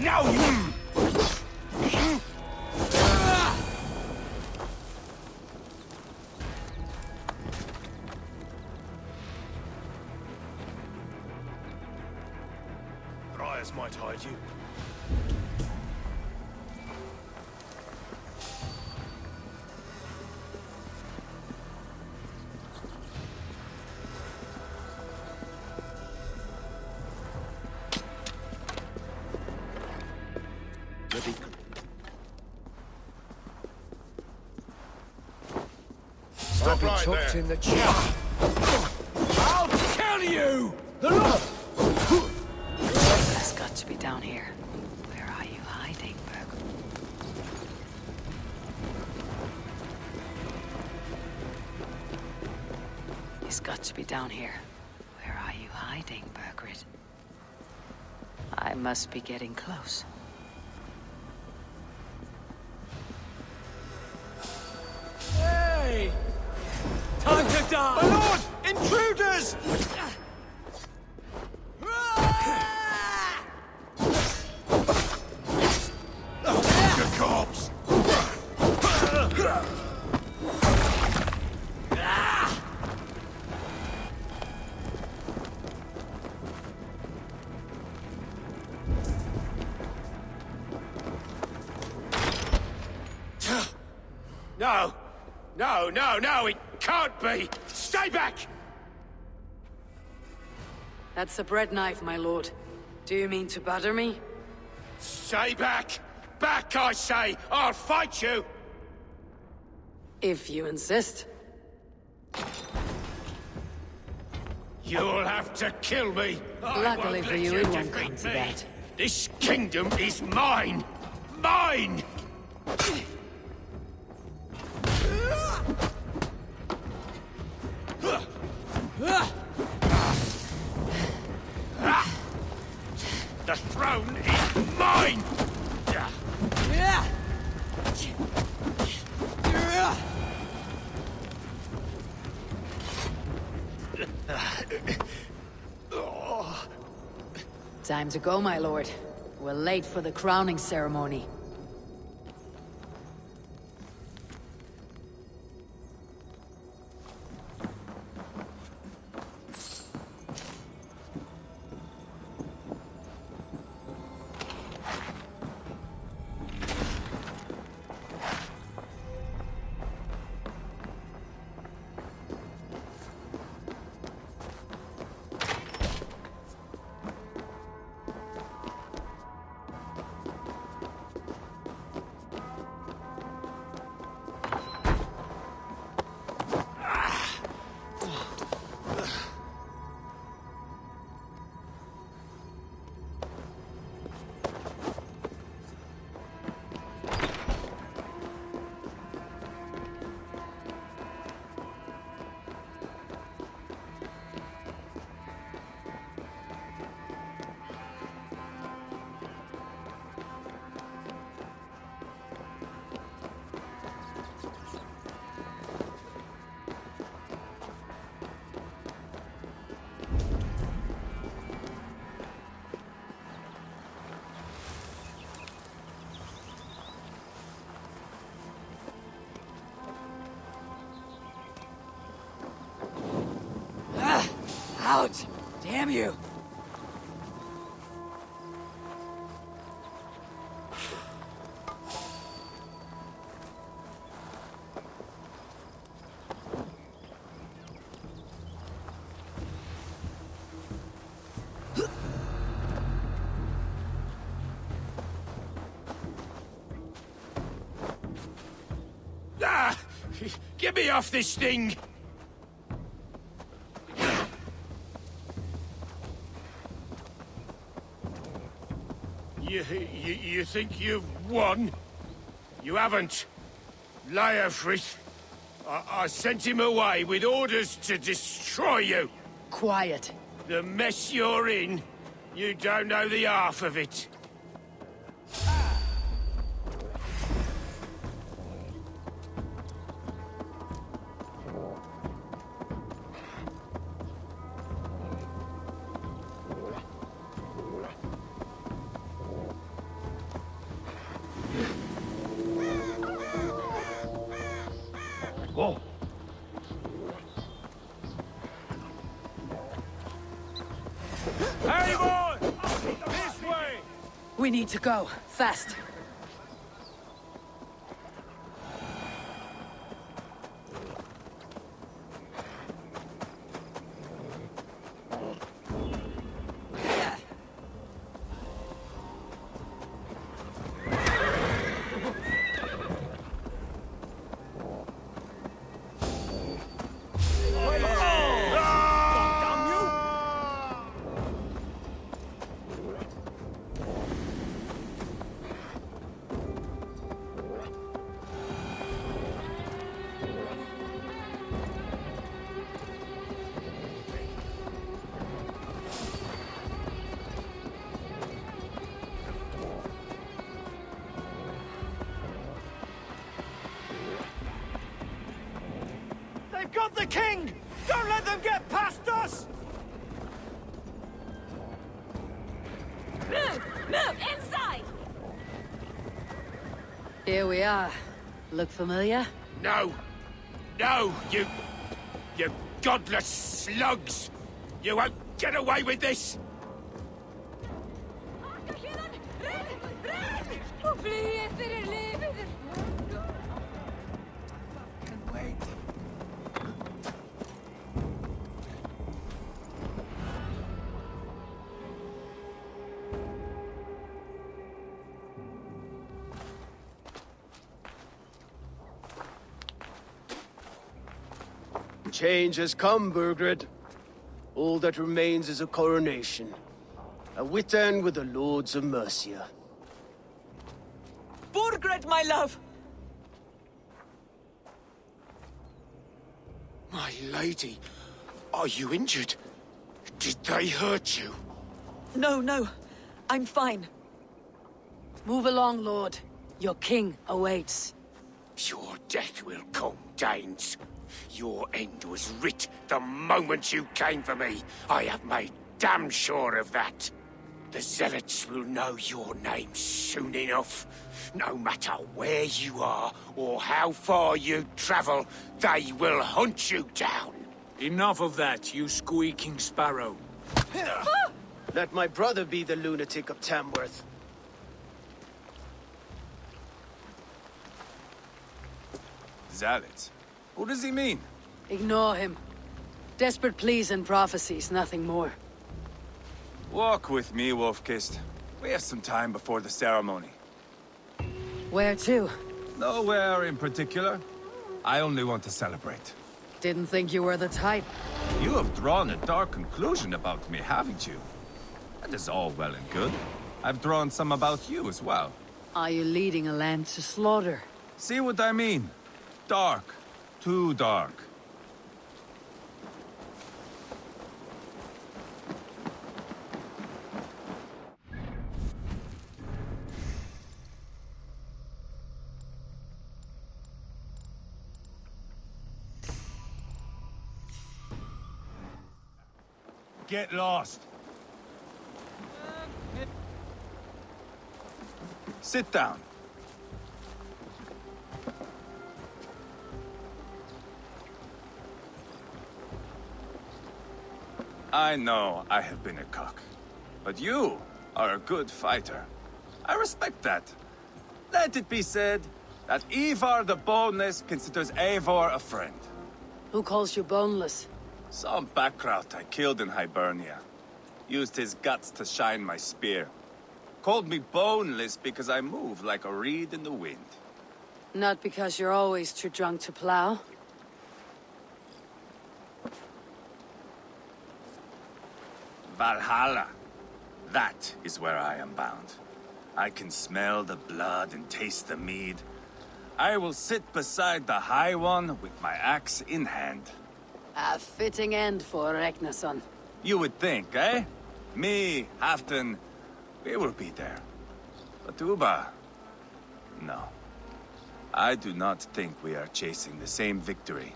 Now you...
Briars might hide you. Stop right
tucked
there.
in the chat.
I'll kill you!
That's got to be down here. Where are you hiding, Berg? He's got to be down here. Where are you hiding, Bergrid? I must be getting close.
Hey! Time to die!
My lord! Intruders!
The corpse! No! No, no, no! It can't be! Stay back!
That's a bread knife, my lord. Do you mean to butter me?
Stay back! Back, I say! I'll fight you!
If you insist.
You'll have to kill me!
Luckily for you, it won't come
defeat
to
me.
that.
This kingdom is mine! Mine! The throne is mine!
Time to go, my lord. We're late for the crowning ceremony. Out! Damn you!
Ah! Get me off this thing! You think you've won? You haven't. Leofrith. I sent him away with orders to destroy you.
Quiet.
The mess you're in, you don't know the half of it.
We need to go. Fast.
They've got the king! Don't let them get past us!
Move! Move! Inside!
Here we are. Look familiar?
No! No, you godless slugs! You won't get away with this!
Change has come, Burgred. All that remains is a coronation. A witan with the Lords of Mercia.
Burgred, my love!
My lady, are you injured? Did they hurt you?
No, no. I'm fine.
Move along, Lord. Your king awaits.
Your death will come, Danes. Your end was writ the moment you came for me. I have made damn sure of that. The Zealots will know your name soon enough. No matter where you are or how far you travel, they will hunt you down.
Enough of that, you squeaking sparrow.
Let my brother be the lunatic of Tamworth.
Zealots? Who does he mean?
Ignore him. Desperate pleas and prophecies, nothing more.
Walk with me, Wolf-Kissed. We have some time before the ceremony.
Where to?
Nowhere in particular. I only want to celebrate.
Didn't think you were the type.
You have drawn a dark conclusion about me, haven't you? That is all well and good. I've drawn some about you as well.
Are you leading a land to slaughter?
See what I mean? Dark. Too dark. Get lost. Sit down. I know I have been a cock, but you are a good fighter. I respect that. Let it be said that Ivar the Boneless considers Eivor a friend.
Who calls you boneless?
Some backrout I killed in Hibernia. Used his guts to shine my spear. Called me boneless because I move like a reed in the wind.
Not because you're always too drunk to plow?
Valhalla. That is where I am bound. I can smell the blood and taste the mead. I will sit beside the High One with my axe in hand.
A fitting end for Ragnar.
You would think, eh? Me, Halfdan, we will be there. But Uba... no. I do not think we are chasing the same victory.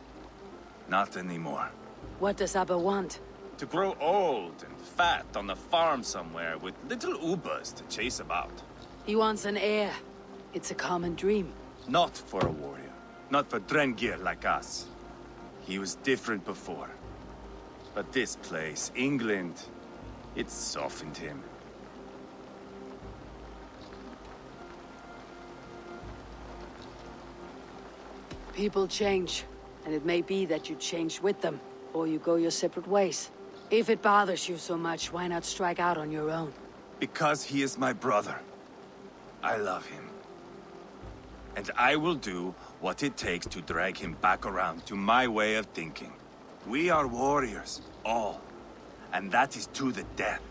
Not anymore.
What does Abba want?
To grow old and fat on a farm somewhere with little Ubas to chase about.
He wants an heir. It's a common dream.
Not for a warrior. Not for Drengir like us. He was different before. But this place, England, it softened him.
People change, and it may be that you change with them, or you go your separate ways. If it bothers you so much, why not strike out on your own?
Because he is my brother. I love him. And I will do what it takes to drag him back around to my way of thinking. We are warriors, all. And that is to the death.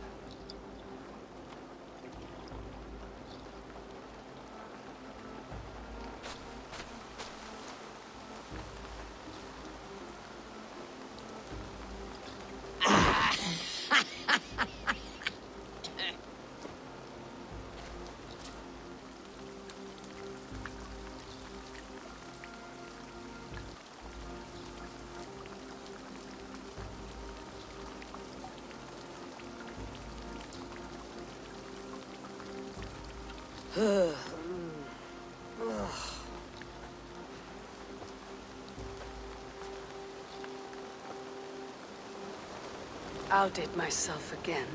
Outdid myself again.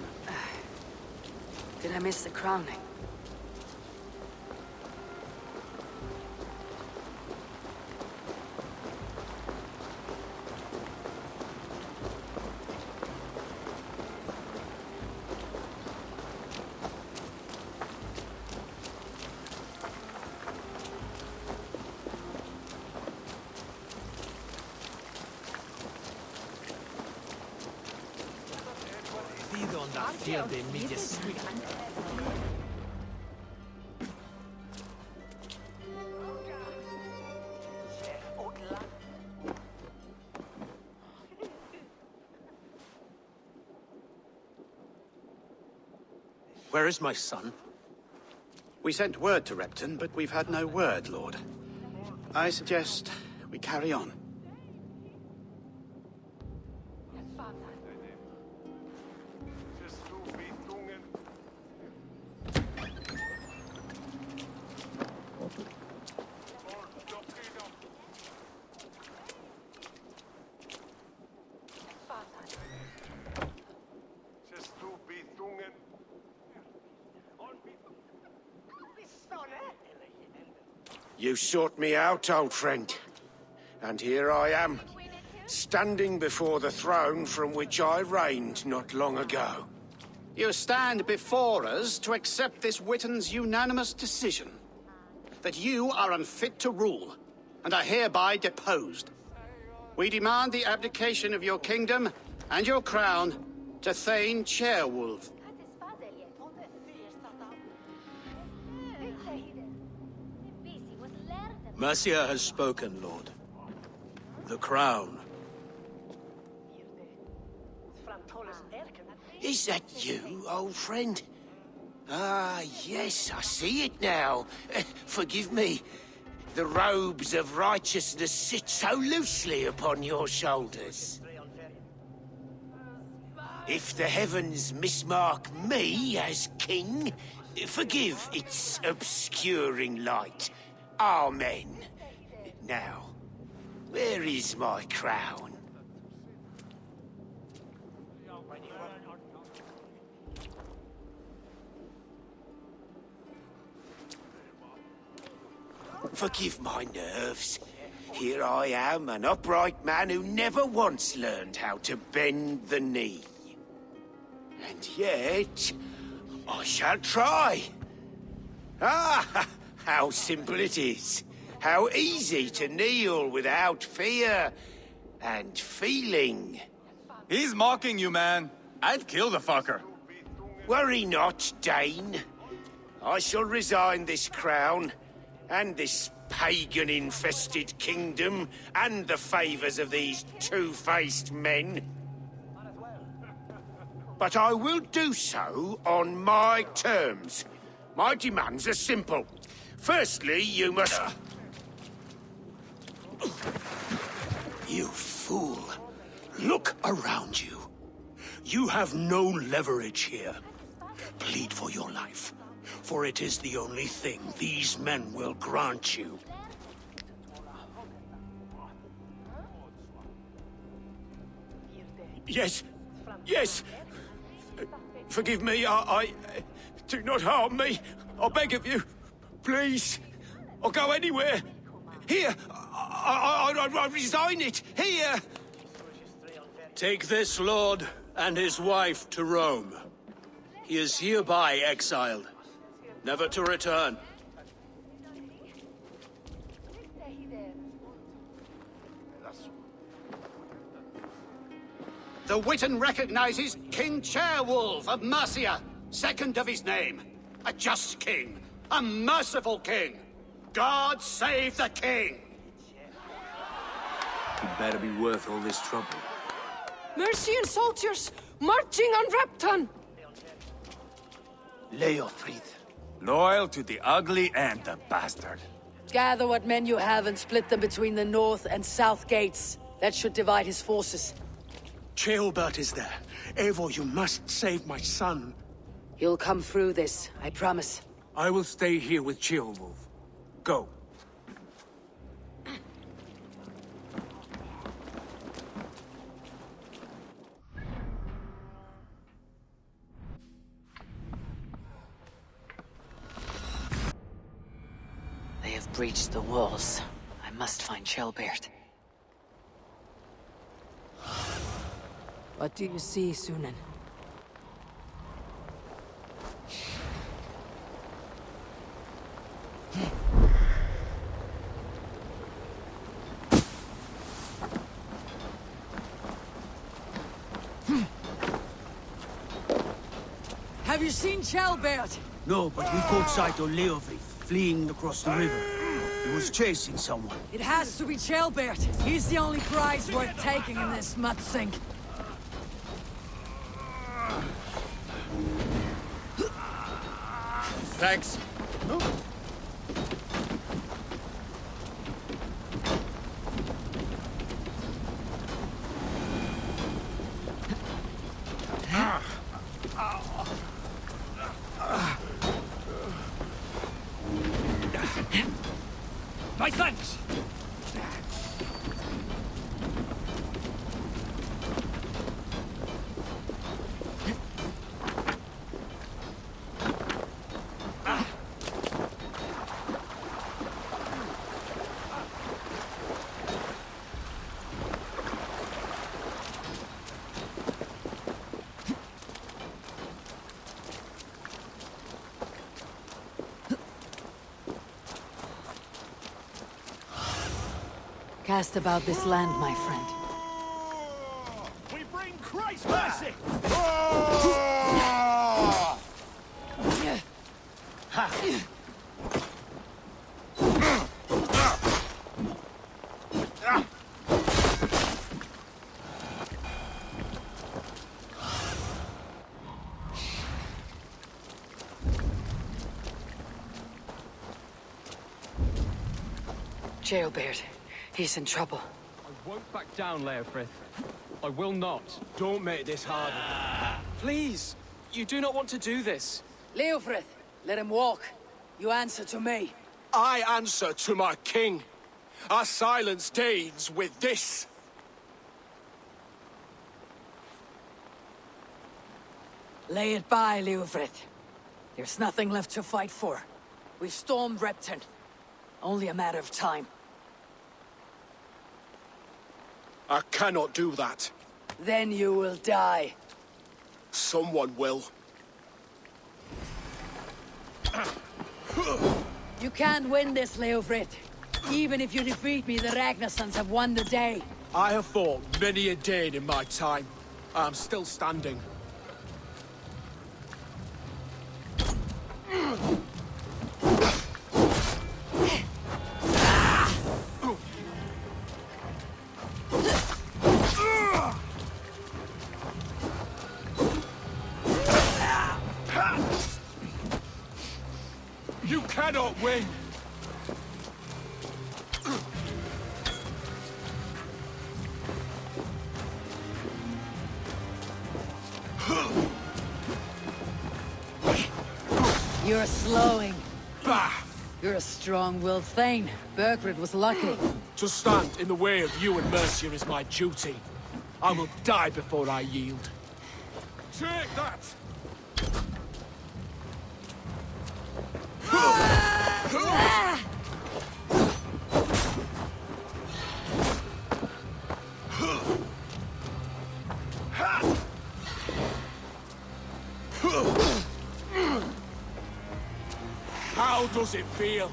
Did I miss the crowning?
Where is my son?
We sent word to Repton, but we've had no word, Lord. I suggest we carry on.
You sought me out, old friend. And here I am, standing before the throne from which I reigned not long ago.
You stand before us to accept this Witten's unanimous decision. That you are unfit to rule, and are hereby deposed. We demand the abdication of your kingdom and your crown to Thane Chairwolf.
Mercia has spoken, Lord. The crown.
Is that you, old friend? Ah, yes, I see it now. Forgive me. The robes of righteousness sit so loosely upon your shoulders. If the heavens mismark me as king, forgive its obscuring light. Amen. Now, where is my crown? Forgive my nerves. Here I am, an upright man who never once learned how to bend the knee. And yet, I shall try. Ah, how simple it is. How easy to kneel without fear and feeling.
He's mocking you, man. I'd kill the fucker.
Worry not, Dane. I shall resign this crown, and this pagan-infested kingdom, and the favors of these two-faced men. But I will do so on my terms. My demands are simple. Firstly, you must...
You fool. Look around you. You have no leverage here. Plead for your life, for it is the only thing these men will grant you.
Yes. Yes. Forgive me, I... Do not harm me. I beg of you. Please. I'll go anywhere. Here, I resign it here.
Take this lord and his wife to Rome. He is hereby exiled, never to return.
The Witan recognizes King Chairwolf of Mercia, second of his name. A just king, a merciful king. God save the king!
It better be worth all this trouble.
Mercian soldiers marching on Repton!
Leofrid.
Loyal to the ugly and the bastard.
Gather what men you have and split them between the north and south gates. That should divide his forces.
Ceolbert is there. Eivor, you must save my son.
You'll come through this, I promise.
I will stay here with Ceolwulf. Go.
They have breached the walls. I must find Ceolbert. What do you see, Sunan? Have you seen Ceolbert?
No, but we caught sight of Leofrid fleeing across the river. He was chasing someone.
It has to be Ceolbert. He's the only prize worth taking in this mud sink.
Thanks.
My thanks!
Cast about this land, my friend.
We bring Christ's mercy!
Ceolbert, he's in trouble.
I won't back down, Leofrith. I will not.
Don't make this harder.
Please! You do not want to do this.
Leofrith, let him walk. You answer to me.
I answer to my king. I silence Danes with this.
Lay it by, Leofrith. There's nothing left to fight for. We've stormed Repton. Only a matter of time.
I cannot do that.
Then you will die.
Someone will.
You can't win this, Leofrith. Even if you defeat me, the Ragnar sons have won the day.
I have fought many a Dane in my time. I am still standing. You cannot win!
You're slowing.
Bah!
You're a strong-willed Thane. Burgred was lucky.
To stand in the way of you and Mercia is my duty. I will die before I yield. Take that! How does it feel?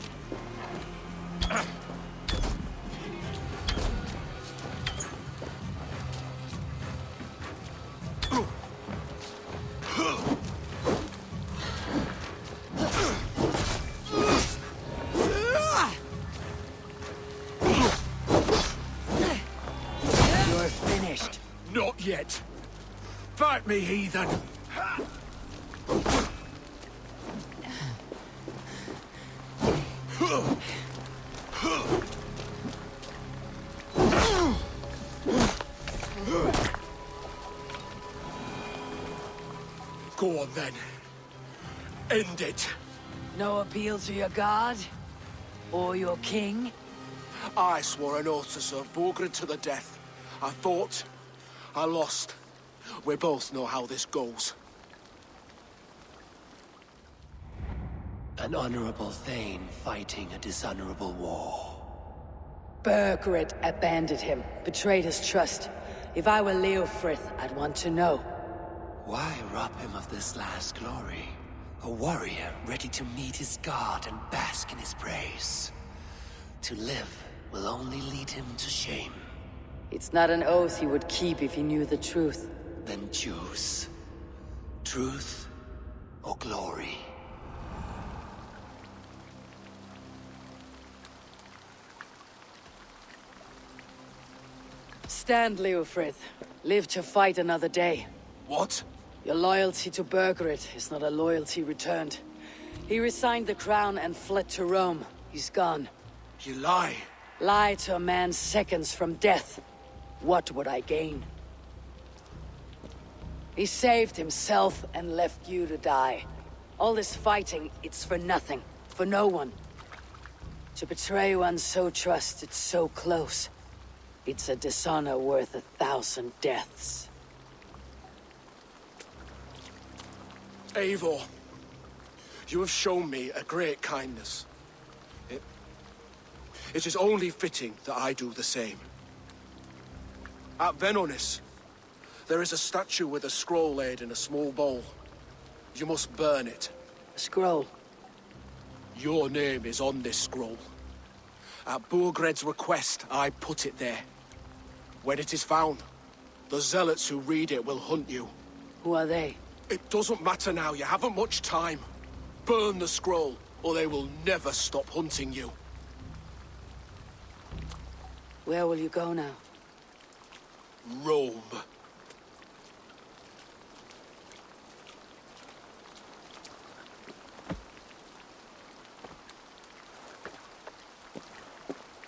You're finished.
Not yet. Fight me, heathen! Go on then. End it.
No appeal to your god? Or your king?
I swore an oath to serve Borgred to the death. I fought. I lost. We both know how this goes.
An honorable Thane fighting a dishonorable war.
Burgred abandoned him, betrayed his trust. If I were Leofrith, I'd want to know.
Why rob him of this last glory? A warrior ready to meet his god and bask in his praise. To live will only lead him to shame.
It's not an oath he would keep if he knew the truth.
Then choose. Truth or glory.
Stand, Leofrith. Live to fight another day.
What?
Your loyalty to Burgred is not a loyalty returned. He resigned the crown and fled to Rome. He's gone.
You lie.
Lie to a man seconds from death. What would I gain? He saved himself and left you to die. All this fighting, it's for nothing. For no one. To betray one so trusted, so close. It's a dishonor worth 1,000 deaths.
Eivor, you have shown me a great kindness. It is only fitting that I do the same. At Venonis, there is a statue with a scroll laid in a small bowl. You must burn it.
A scroll?
Your name is on this scroll. At Burgred's request, I put it there. When it is found, the zealots who read it will hunt you.
Who are they?
It doesn't matter now, you haven't much time. Burn the scroll, or they will never stop hunting you.
Where will you go now?
Rome.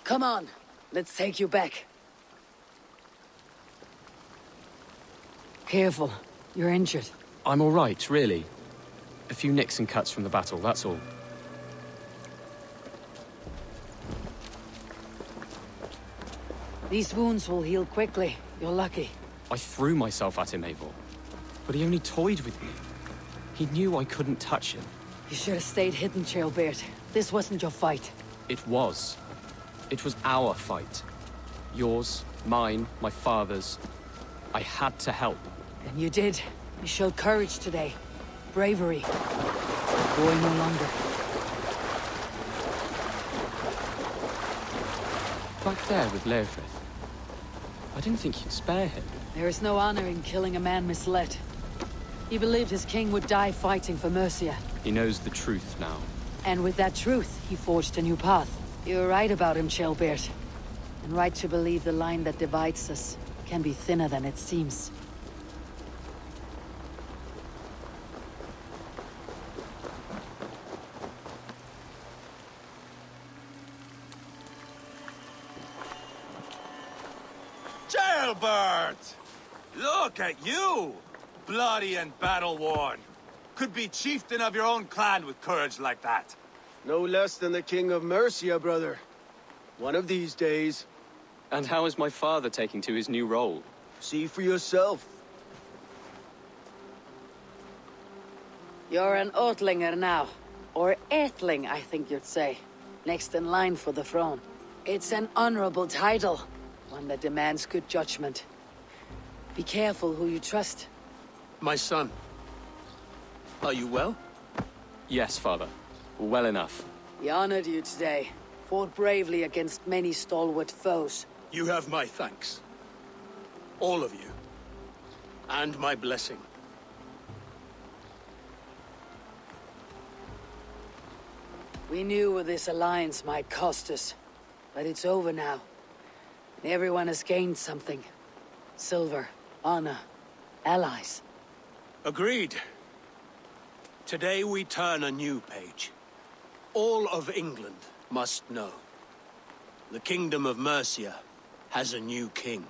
Come on, let's take you back. Careful, you're injured.
I'm all right, really. A few nicks and cuts from the battle, that's all.
These wounds will heal quickly. You're lucky.
I threw myself at him, Eivor. But he only toyed with me. He knew I couldn't touch him.
You should have stayed hidden, Chaelbert. This wasn't your fight.
It was. It was our fight. Yours, mine, my father's. I had to help.
And you did. You showed courage today. Bravery. A boy no longer.
Back there with Leofrith. I didn't think you'd spare him.
There is no honor in killing a man misled. He believed his king would die fighting for Mercia.
He knows the truth now.
And with that truth, he forged a new path. You're right about him, Chaelbert. And right to believe the line that divides us can be thinner than it seems.
Chaelbert! Look at you! Bloody and battle-worn. Could be chieftain of your own clan with courage like that.
No less than the king of Mercia, brother. One of these days.
And how is my father taking to his new role?
See for yourself.
You're an Oatlinger now. Or Aethling, I think you'd say. Next in line for the throne. It's an honorable title. One that demands good judgment. Be careful who you trust.
My son. Are you well?
Yes, father. Well enough.
He honored you today. Fought bravely against many stalwart foes.
You have my thanks. All of you. And my blessing.
We knew what this alliance might cost us, but it's over now. Everyone has gained something. Silver, honor, allies.
Agreed. Today we turn a new page. All of England must know. The Kingdom of Mercia has a new king.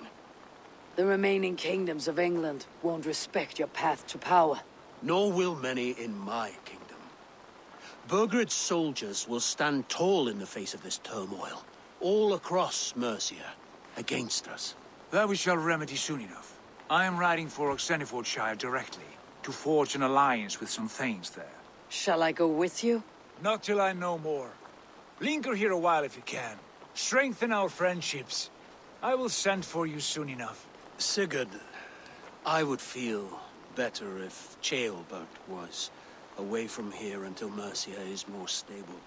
The remaining kingdoms of England won't respect your path to power.
Nor will many in my kingdom. Burgred's soldiers will stand tall in the face of this turmoil, all across Mercia, against us.
That we shall remedy soon enough. I am riding for Oxenfordshire directly, to forge an alliance with some thanes there.
Shall I go with you?
Not till I know more. Linger here a while if you can. Strengthen our friendships. I will send for you soon enough.
Sigurd, I would feel better if Ceolbert was away from here until Mercia is more stable.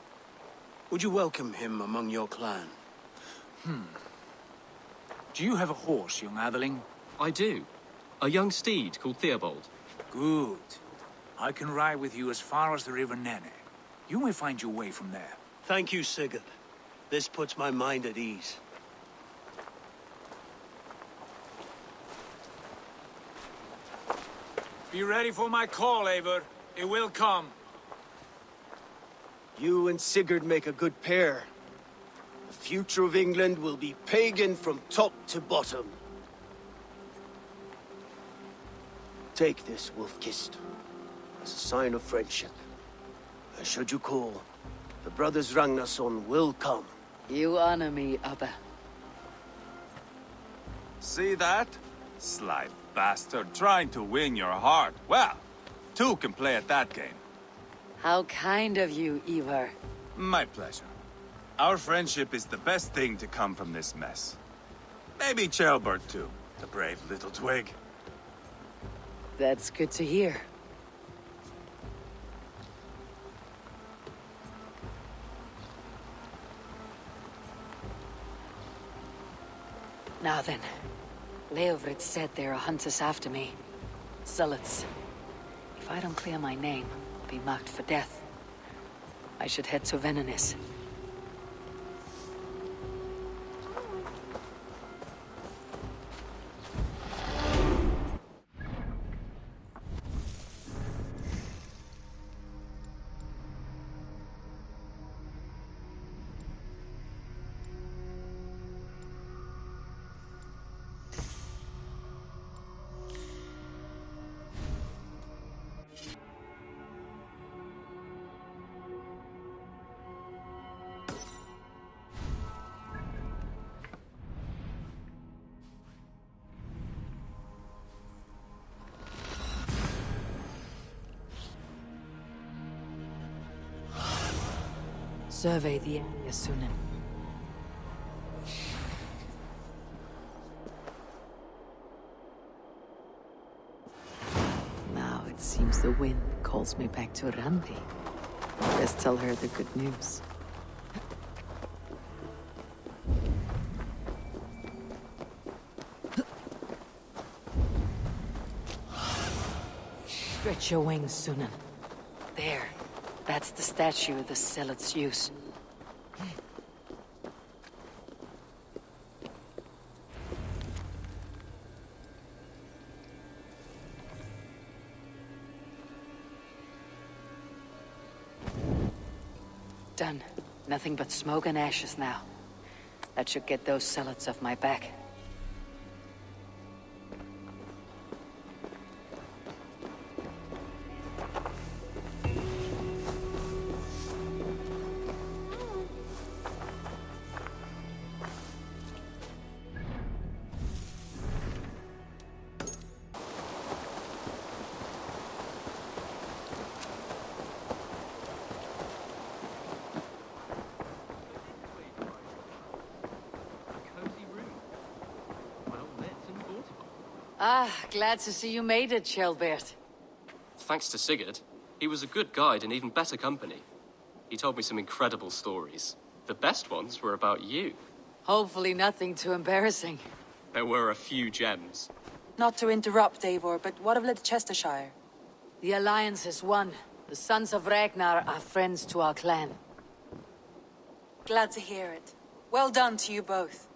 Would you welcome him among your clan?
Do you have a horse, young Atheling?
I do. A young steed called Theobald.
Good. I can ride with you as far as the River Nene. You may find your way from there.
Thank you, Sigurd. This puts my mind at ease.
Be ready for my call, Eivor. It will come.
You and Sigurd make a good pair. The future of England will be pagan from top to bottom. Take this, Wolf-Kissed, as a sign of friendship. And should you call, the brothers Ragnarsson will come.
You honor me, Abba.
See that? Sly bastard, trying to win your heart. Well, two can play at that game.
How kind of you, Ivar.
My pleasure. Our friendship is the best thing to come from this mess. Maybe Ceolbert too, the brave little twig.
That's good to hear. Now then, Leofrid said there are hunters after me. Zealots. If I don't clear my name, I'll be marked for death. I should head to Venenis. Survey the area, Sunan. Now it seems the wind calls me back to Randvi. Best tell her the good news. Stretch your wings, Sunan. There. That's the statue the zealots use. Done. Nothing but smoke and ashes now. That should get those zealots off my back. Ah, glad to see you made it, Ceolbert.
Thanks to Sigurd. He was a good guide and even better company. He told me some incredible stories. The best ones were about you.
Hopefully nothing too embarrassing.
There were a few gems.
Not to interrupt, Eivor, but what of Leicestershire?
The Alliance is won. The Sons of Ragnar are friends to our clan.
Glad to hear it. Well done to you both.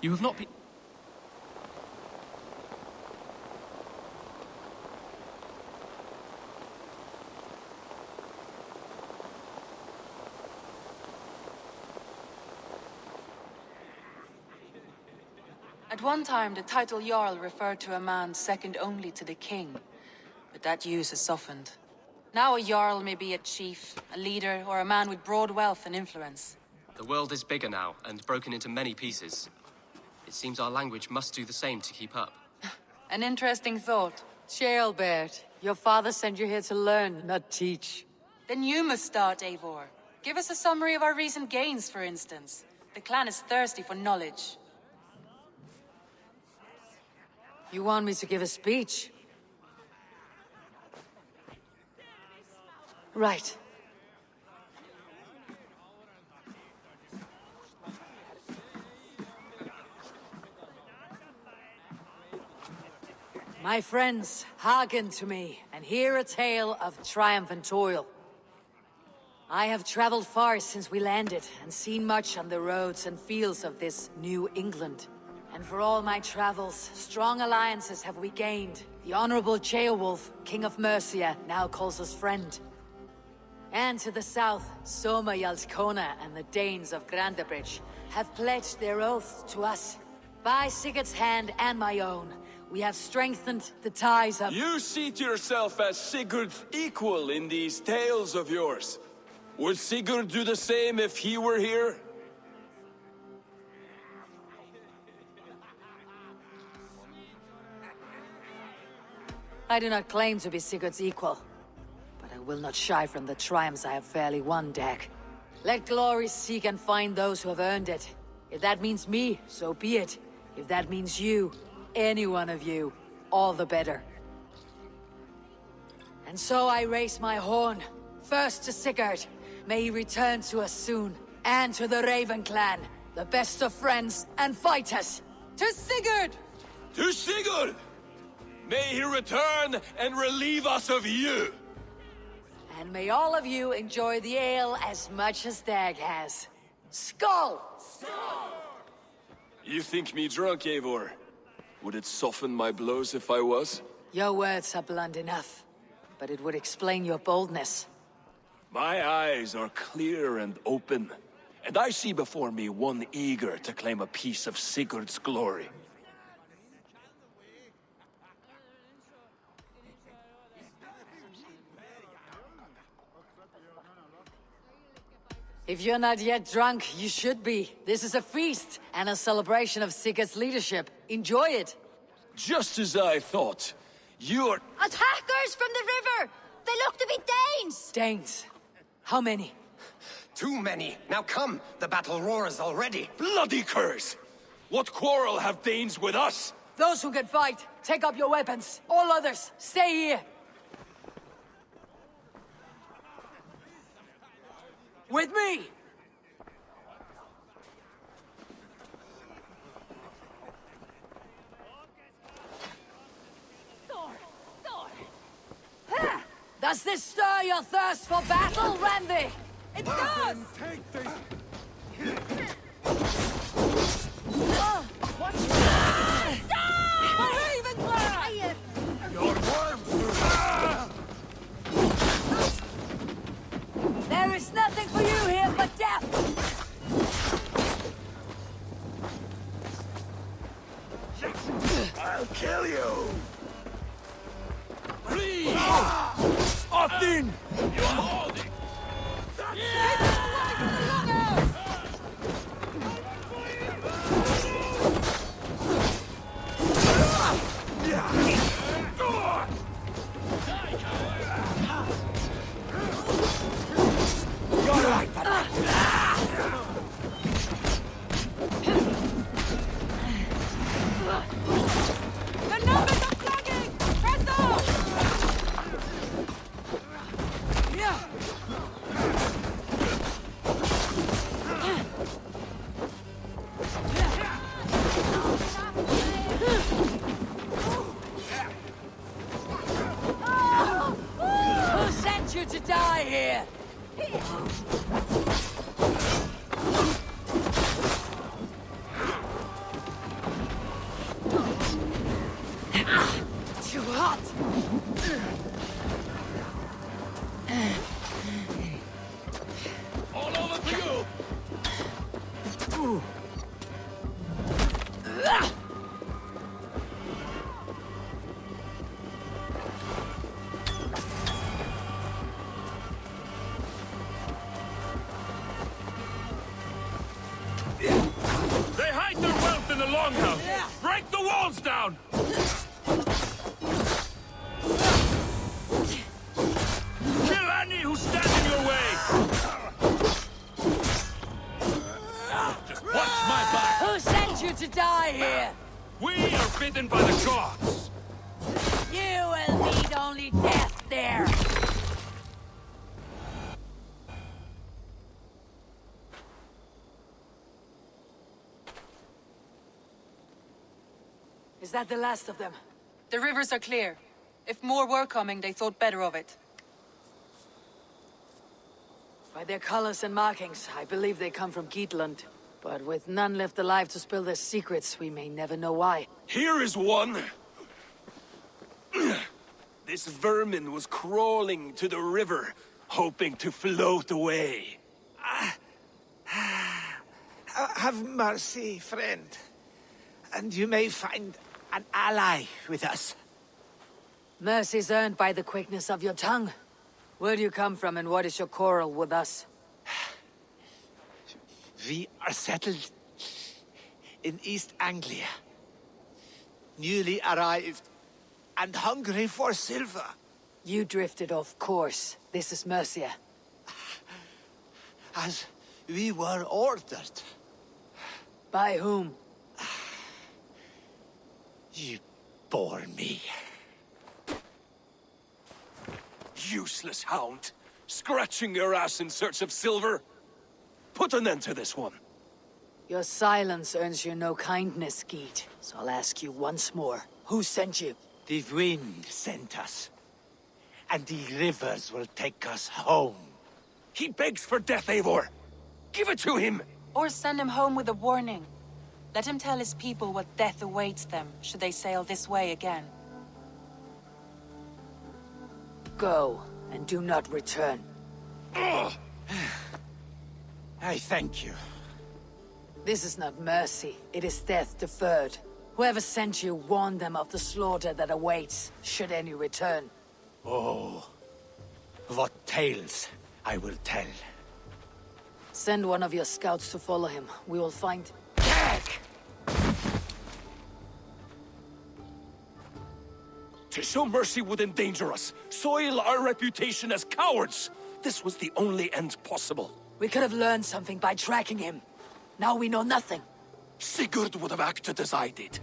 You have not been...
At one time, the title Jarl referred to a man second only to the king, but that use has softened. Now a Jarl may be a chief, a leader, or a man with broad wealth and influence.
The world is bigger now, and broken into many pieces. It seems our language must do the same to keep up.
An interesting thought.
Ceolbert, your father sent you here to learn, not teach.
Then you must start, Eivor. Give us a summary of our recent gains, for instance. The clan is thirsty for knowledge.
You want me to give a speech? Right. My friends, hearken to me, and hear a tale of triumph and toil. I have traveled far since we landed, and seen much on the roads and fields of this New England. And for all my travels, strong alliances have we gained. The Honorable Ceolwulf, King of Mercia, now calls us friend. And to the south, Soma Jarlskona and the Danes of Grandabridge have pledged their oaths to us. By Sigurd's hand and my own, we have strengthened the ties of—
You seat yourself as Sigurd's equal in these tales of yours. Would Sigurd do the same if he were here?
I do not claim to be Sigurd's equal, but I will not shy from the triumphs I have fairly won, Dag. Let glory seek and find those who have earned it. If that means me, so be it. If that means you, any one of you, all the better. And so I raise my horn, first to Sigurd. May he return to us soon. And to the Raven clan, the best of friends and fighters. To Sigurd!
To Sigurd! May he return and relieve us of you!
And may all of you enjoy the ale as much as Dag has. Skull!
You think me drunk, Eivor? Would it soften my blows if I was?
Your words are blunt enough, but it would explain your boldness.
My eyes are clear and open, and I see before me one eager to claim a piece of Sigurd's glory.
If you're not yet drunk, you should be. This is a feast and a celebration of Sigurd's leadership. Enjoy it.
Just as I thought. You're...
Attackers from the river! They look to be Danes!
Danes? How many?
Too many. Now come, the battle roars already.
Bloody curse! What quarrel have Danes with us?
Those who can fight, take up your weapons. All others, stay here. With me! Does this stir your thirst for battle, Randvi? It does!
Take this!
Watch Raven!
Your worms!
There is nothing for you here but death!
I'll kill you!
Please! Often! You are holding!
You're right,
They hide their wealth in the longhouse! Break the walls down! Kill any who stand in your way! Just watch my back!
Who sent you to die here?
We are bidden by the gods!
You will meet only death there! Is that the last of them?
The rivers are clear. If more were coming, they thought better of it.
By their colors and markings, I believe they come from Geatland. But with none left alive to spill their secrets, we may never know why.
Here is one! This vermin was crawling to the river, hoping to float away.
Have mercy, friend. And you may find an ally with us.
Mercy's earned by the quickness of your tongue. Where do you come from and what is your quarrel with us?
We are settled in East Anglia. Newly arrived and hungry for silver.
You drifted off course. This is Mercia.
As we were ordered.
By whom?
You bore me.
Useless hound! Scratching your ass in search of silver! Put an end to this one!
Your silence earns you no kindness, Geet. So I'll ask you once more. Who sent you?
The wind sent us. And the rivers will take us home.
He begs for death, Eivor! Give it to him!
Or send him home with a warning. Let him tell his people what death awaits them, should they sail this way again.
Go, and do not return.
I thank you.
This is not mercy, it is death deferred. Whoever sent you warned them of the slaughter that awaits, should any return.
Oh, what tales I will tell.
Send one of your scouts to follow him. We will find...
To show mercy would endanger us, soil our reputation as cowards. This was the only end possible.
We could have learned something by tracking him. Now we know nothing.
Sigurd would have acted as I did.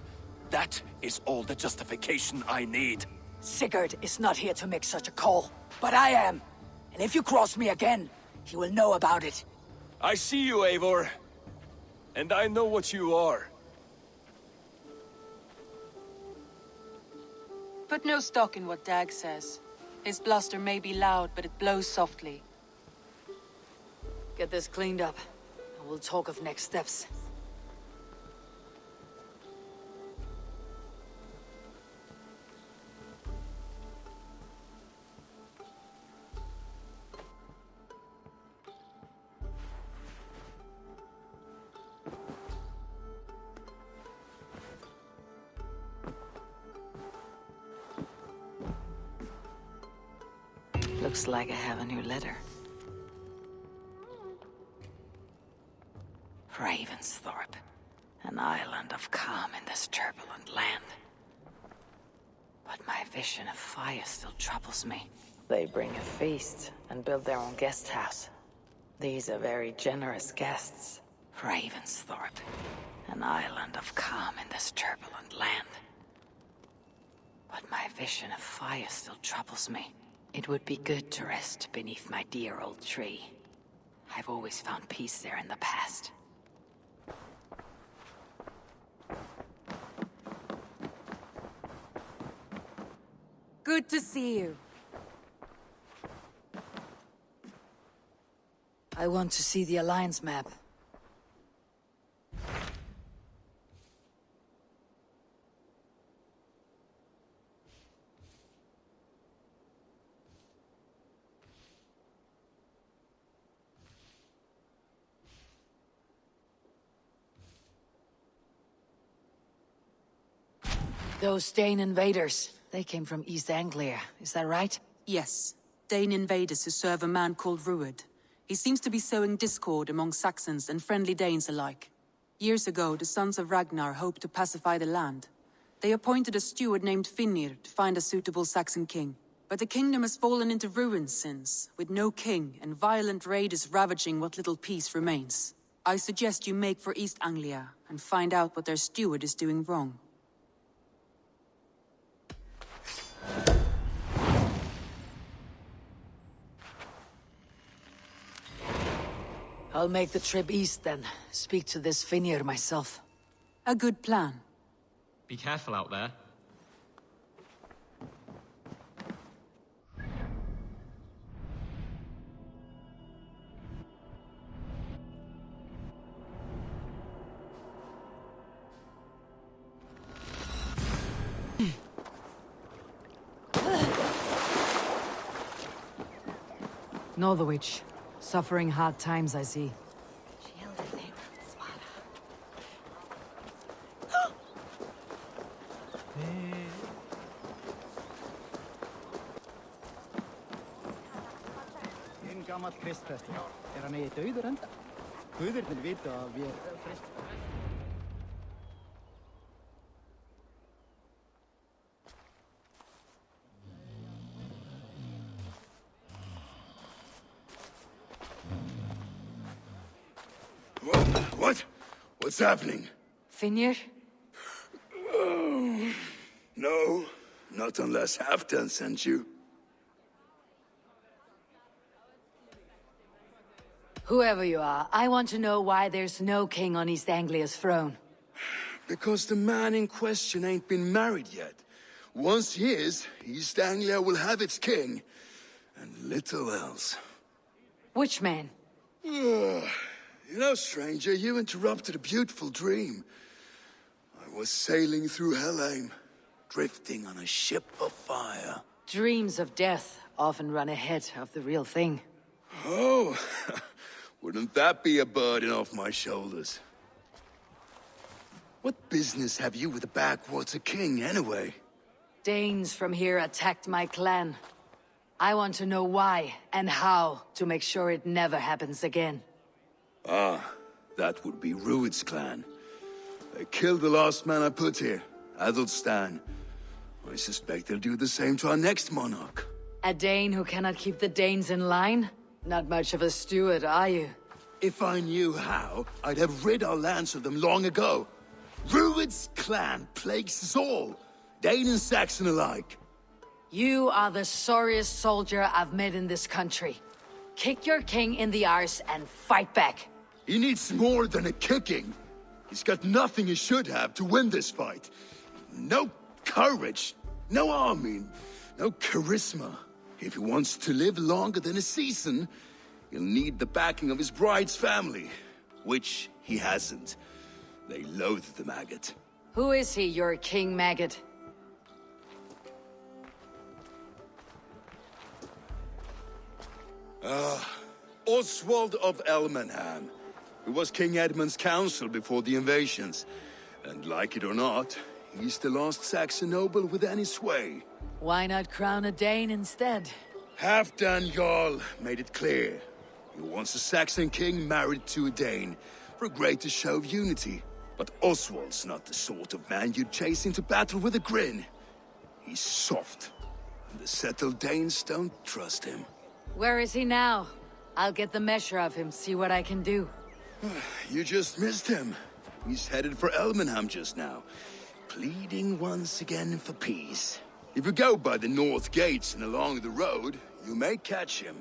That is all the justification I need.
Sigurd is not here to make such a call, but I am. And if you cross me again, he will know about it.
I see you, Eivor. And I know what you are.
Put no stock in what Dag says. His bluster may be loud, but it blows softly.
Get this cleaned up, and we'll talk of next steps. Looks like I have a new letter. Ravensthorpe, an island of calm in this turbulent land. But my vision of fire still troubles me. They bring a feast and build their own guest house. These are very generous guests. Ravensthorpe, an island of calm in this turbulent land. But my vision of fire still troubles me. It would be good to rest beneath my dear old tree. I've always found peace there in the past.
Good to see you.
I want to see the Alliance map. Those Dane invaders, they came from East Anglia, is that right?
Yes. Dane invaders who serve a man called Ruud. He seems to be sowing discord among Saxons and friendly Danes alike. Years ago, the sons of Ragnar hoped to pacify the land. They appointed a steward named Finnir to find a suitable Saxon king. But the kingdom has fallen into ruins since, with no king and violent raiders ravaging what little peace remains. I suggest you make for East Anglia and find out what their steward is doing wrong.
I'll make the trip east then. Speak to this Finnir myself.
A good plan.
Be careful out there.
Northwich. Suffering hard times, I see.
En gammal kristprestur. Hann eigi dauður enda? Guðirnir vita að við
What? What's happening?
Finnir?
Oh, no, not unless Halfdan sent you.
Whoever you are, I want to know why there's no king on East Anglia's throne.
Because the man in question ain't been married yet. Once he is, East Anglia will have its king, and little else.
Which man?
You know, stranger, you interrupted a beautiful dream. I was sailing through Helheim, drifting on a ship of fire.
Dreams of death often run ahead of the real thing.
Oh, wouldn't that be a burden off my shoulders? What business have you with the backwater king, anyway?
Danes from here attacked my clan. I want to know why and how to make sure it never happens again.
Ah, that would be Ruud's clan. They killed the last man I put here, Adelstan. I suspect they'll do the same to our next monarch.
A Dane who cannot keep the Danes in line? Not much of a steward, are you?
If I knew how, I'd have rid our lands of them long ago. Ruud's clan plagues us all, Dane and Saxon alike.
You are the sorriest soldier I've met in this country. Kick your king in the arse and fight back.
He needs more than a kicking. He's got nothing he should have to win this fight. No courage, no army, no charisma. If he wants to live longer than a season, he'll need the backing of his bride's family, which he hasn't. They loathe the maggot.
Who is he, your king maggot?
Oswald of Elmenham. He was King Edmund's counsel before the invasions. And like it or not, he's the last Saxon noble with any sway.
Why not crown a Dane instead?
Halfdan Jarl made it clear. He wants a Saxon king married to a Dane, for a greater show of unity. But Oswald's not the sort of man you'd chase into battle with a grin. He's soft, and the settled Danes don't trust him.
Where is he now? I'll get the measure of him, see what I can do.
You just missed him. He's headed for Elmenham just now, pleading once again for peace. If you go by the north gates and along the road, you may catch him.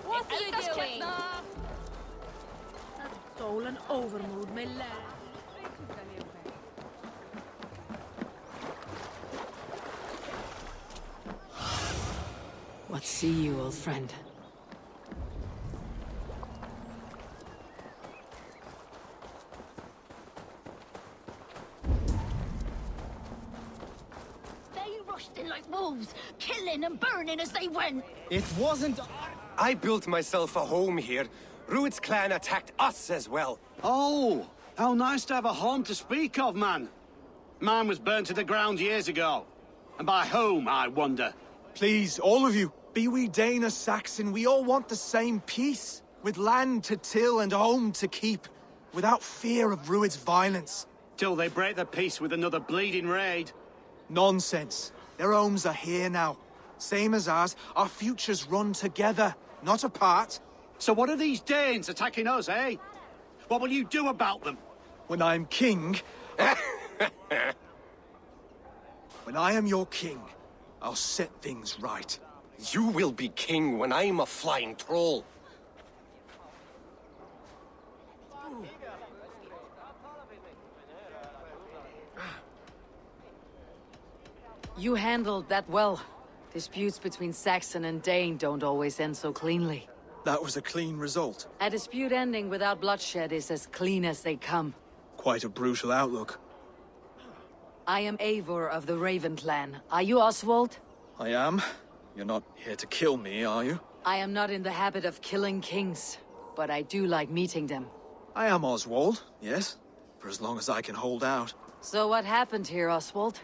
What are you doing?
Stolen overmoed, my lad.
What see you, old friend?
like wolves, killing and burning as they went.
It wasn't...
I built myself a home here. Rued's clan attacked us as well.
Oh, how nice to have a home to speak of, man. Mine was burnt to the ground years ago. And by whom, I wonder?
Please, all of you, be we Dane or Saxon, we all want the same peace. With land to till and home to keep. Without fear of Rued's violence.
Till they break the peace with another bleeding raid.
Nonsense. Their homes are here now. Same as ours, our futures run together, not apart.
So what are these Danes attacking us, eh? What will you do about them?
When I am king... When I am your king, I'll set things right.
You will be king when I'm a flying troll.
You handled that well. Disputes between Saxon and Dane don't always end so cleanly.
That was a clean result.
A dispute ending without bloodshed is as clean as they come.
Quite a brutal outlook.
I am Eivor of the Raven clan. Are you Oswald?
I am. You're not here to kill me, are you?
I am not in the habit of killing kings, but I do like meeting them.
I am Oswald, yes. For as long as I can hold out.
So what happened here, Oswald?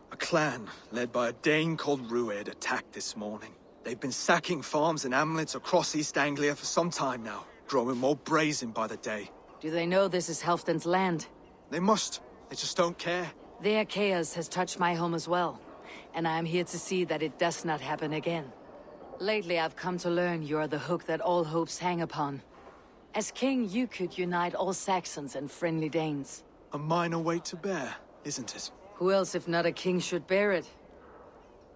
A clan, led by a Dane called Rued, attacked this morning. They've been sacking farms and hamlets across East Anglia for some time now, growing more brazen by the day.
Do they know this is Halfdan's land?
They must. They just don't care.
Their chaos has touched my home as well, and I am here to see that it does not happen again. Lately, I've come to learn you are the hook that all hopes hang upon. As king, you could unite all Saxons and friendly Danes.
A minor weight to bear, isn't it?
Who else, if not a king, should bear it?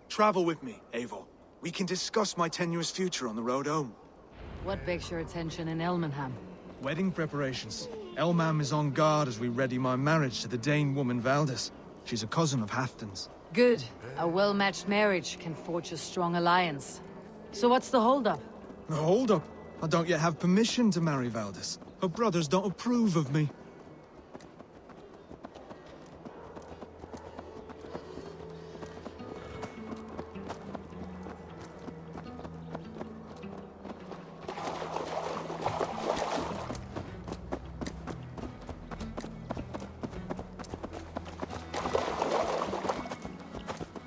Travel with me, Eivor. We can discuss my tenuous future on the road home.
What begs your attention in Elmenham?
Wedding preparations. Elmam is on guard as we ready my marriage to the Dane woman Valdis. She's a cousin of Halfdan's.
Good. A well-matched marriage can forge a strong alliance. So what's the holdup?
The holdup? I don't yet have permission to marry Valdis. Her brothers don't approve of me.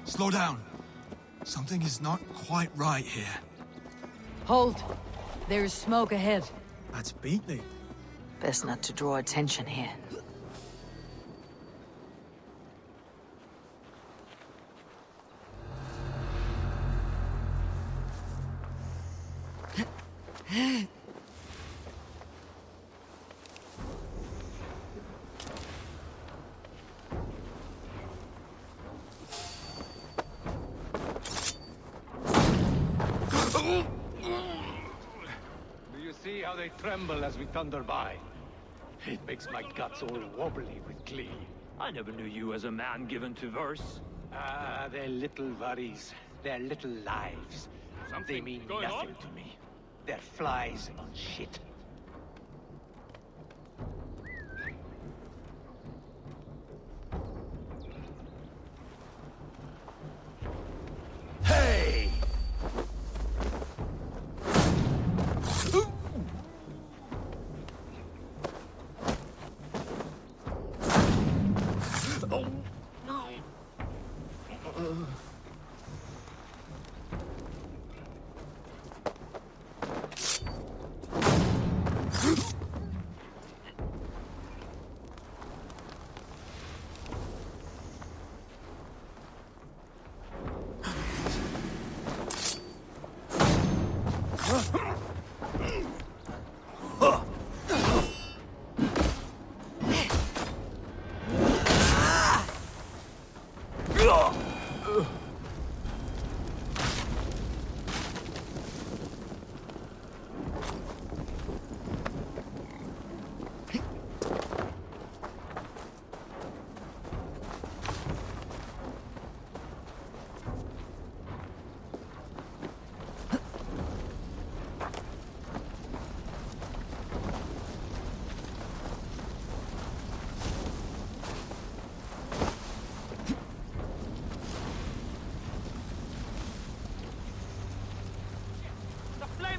Slow down. Something is not quite right here.
Hold. There is smoke ahead.
That's Beatley.
Best not to draw attention here.
See how they tremble as we thunder by. It makes my guts all wobbly with glee. I never knew you as a man given to verse. Ah, their little worries, their little lives. They mean nothing to me. They're flies on shit.
Hey!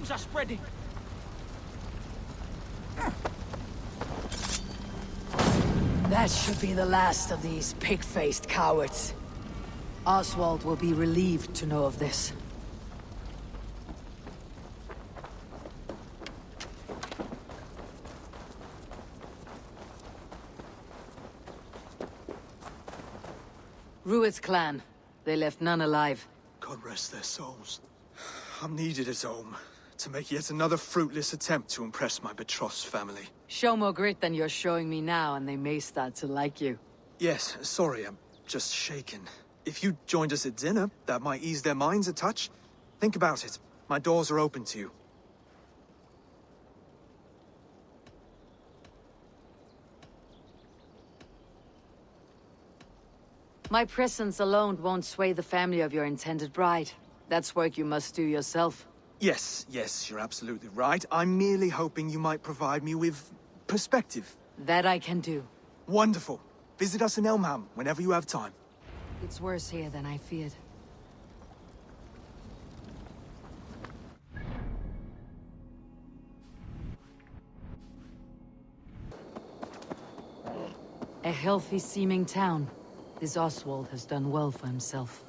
flames are spreading.
That should be the last of these pig-faced cowards. Oswald will be relieved to know of this. Rued's clan. They left none alive.
God rest their souls. I'm needed at home to make yet another fruitless attempt to impress my betrothed family.
Show more grit than you're showing me now, and they may start to like you.
Yes, sorry, I'm just shaken. If you joined us at dinner, that might ease their minds a touch. Think about it. My doors are open to you.
My presence alone won't sway the family of your intended bride. That's work you must do yourself.
Yes, you're absolutely right. I'm merely hoping you might provide me with perspective.
That I can do.
Wonderful. Visit us in Elmham whenever you have time.
It's worse here than I feared. A healthy-seeming town. This Oswald has done well for himself.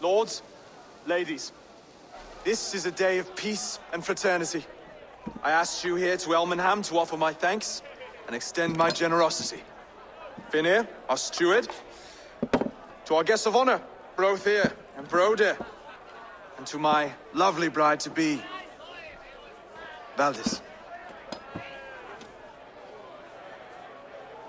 Lords, ladies, this is a day of peace and fraternity. I asked you here to Elmenham to offer my thanks and extend my generosity. Finir, our steward, to our guests of honor, Brothir and Broder, and to my lovely bride-to-be, Valdis.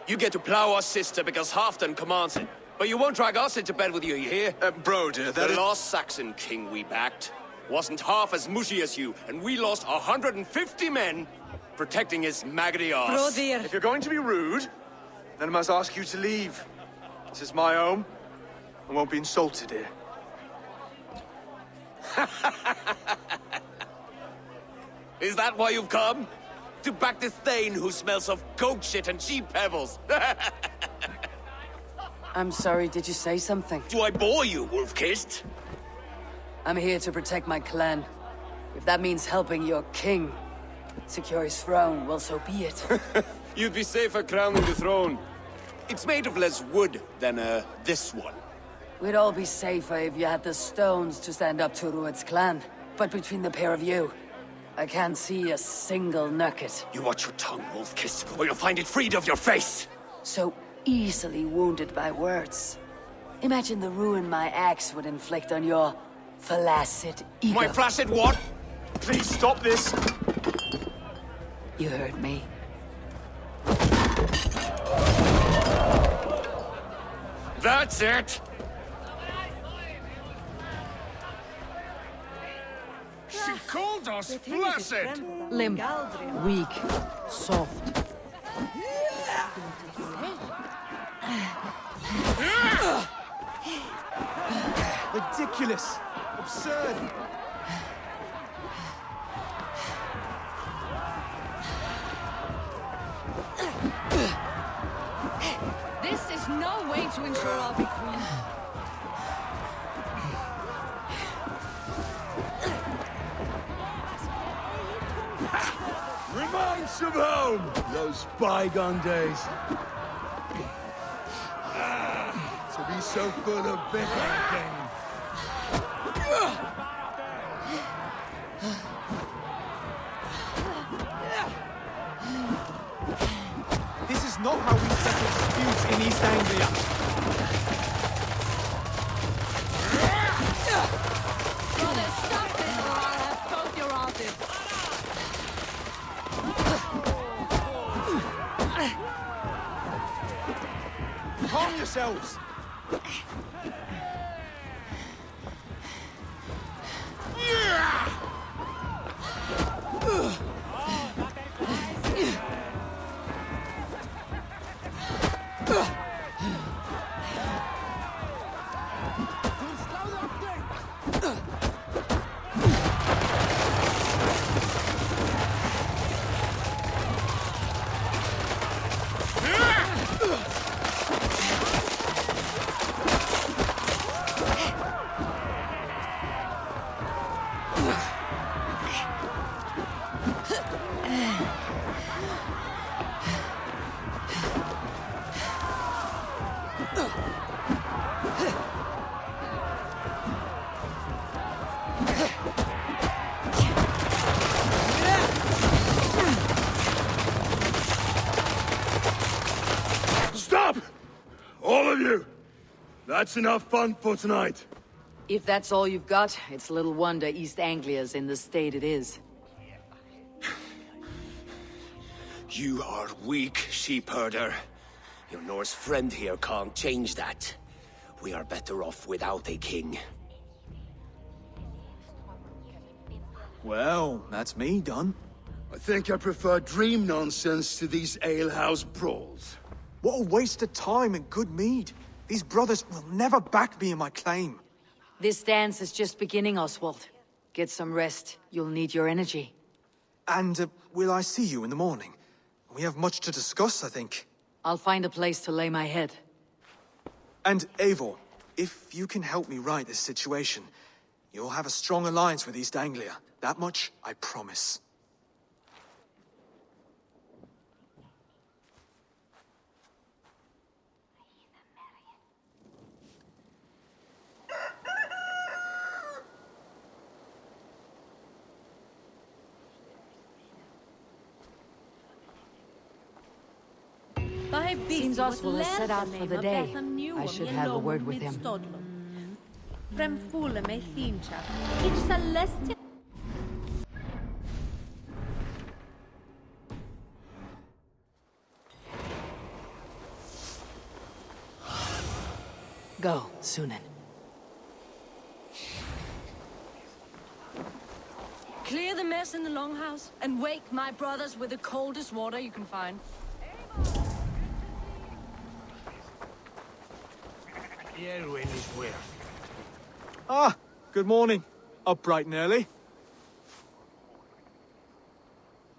You get to plow our sister because Halfdan commands it. But you won't drag us into bed with you hear?
Broder,
the last Saxon king we backed wasn't half as mushy as you, and we lost 150 men protecting his maggoty arse.
Brodir.
If you're going to be rude, then I must ask you to leave. This is my home. I won't be insulted here.
Is that why you've come? To back this Thane who smells of goat shit and cheap pebbles?
I'm sorry, did you say something?
Do I bore you, wolf-kissed?
I'm here to protect my clan. If that means helping your king secure his throne, well, so be it.
You'd be safer crowning the throne. It's made of less wood than, this one.
We'd all be safer if you had the stones to stand up to Rued's clan. But between the pair of you, I can't see a single nugget.
You watch your tongue, wolf-kissed, or you'll find it freed of your face!
So easily wounded by words. Imagine the ruin my axe would inflict on your flaccid ego.
My flaccid what?
Please stop this!
You heard me.
That's it!
She called us flaccid!
Limp, weak, soft.
Ridiculous! Absurd!
This is no way to ensure I'll be queen.
Reminds of home! Those bygone days. To be so full of bitter again.
This is not how we settle disputes in East Anglia.
Brother, stop this or I'll have both your asses.
Calm yourselves!
of you! That's enough fun for tonight.
If that's all you've got, it's little wonder East Anglia's in the state it is.
You are weak, sheep herder. Your Norse friend here can't change that. We are better off without a king.
Well, that's me done.
I think I prefer dream nonsense to these alehouse brawls.
What a waste of time and good mead. These brothers will never back me in my claim.
This dance is just beginning, Oswald. Get some rest. You'll need your energy.
And will I see you in the morning? We have much to discuss, I think.
I'll find a place to lay my head.
And Eivor, if you can help me right this situation, you'll have a strong alliance with East Anglia. That much, I promise.
Seems Oswald is set out for the day. I should have a word with him. Go, Sunan.
Clear the mess in the longhouse and wake my brothers with the coldest water you can find.
Ah, good morning. Up bright and early.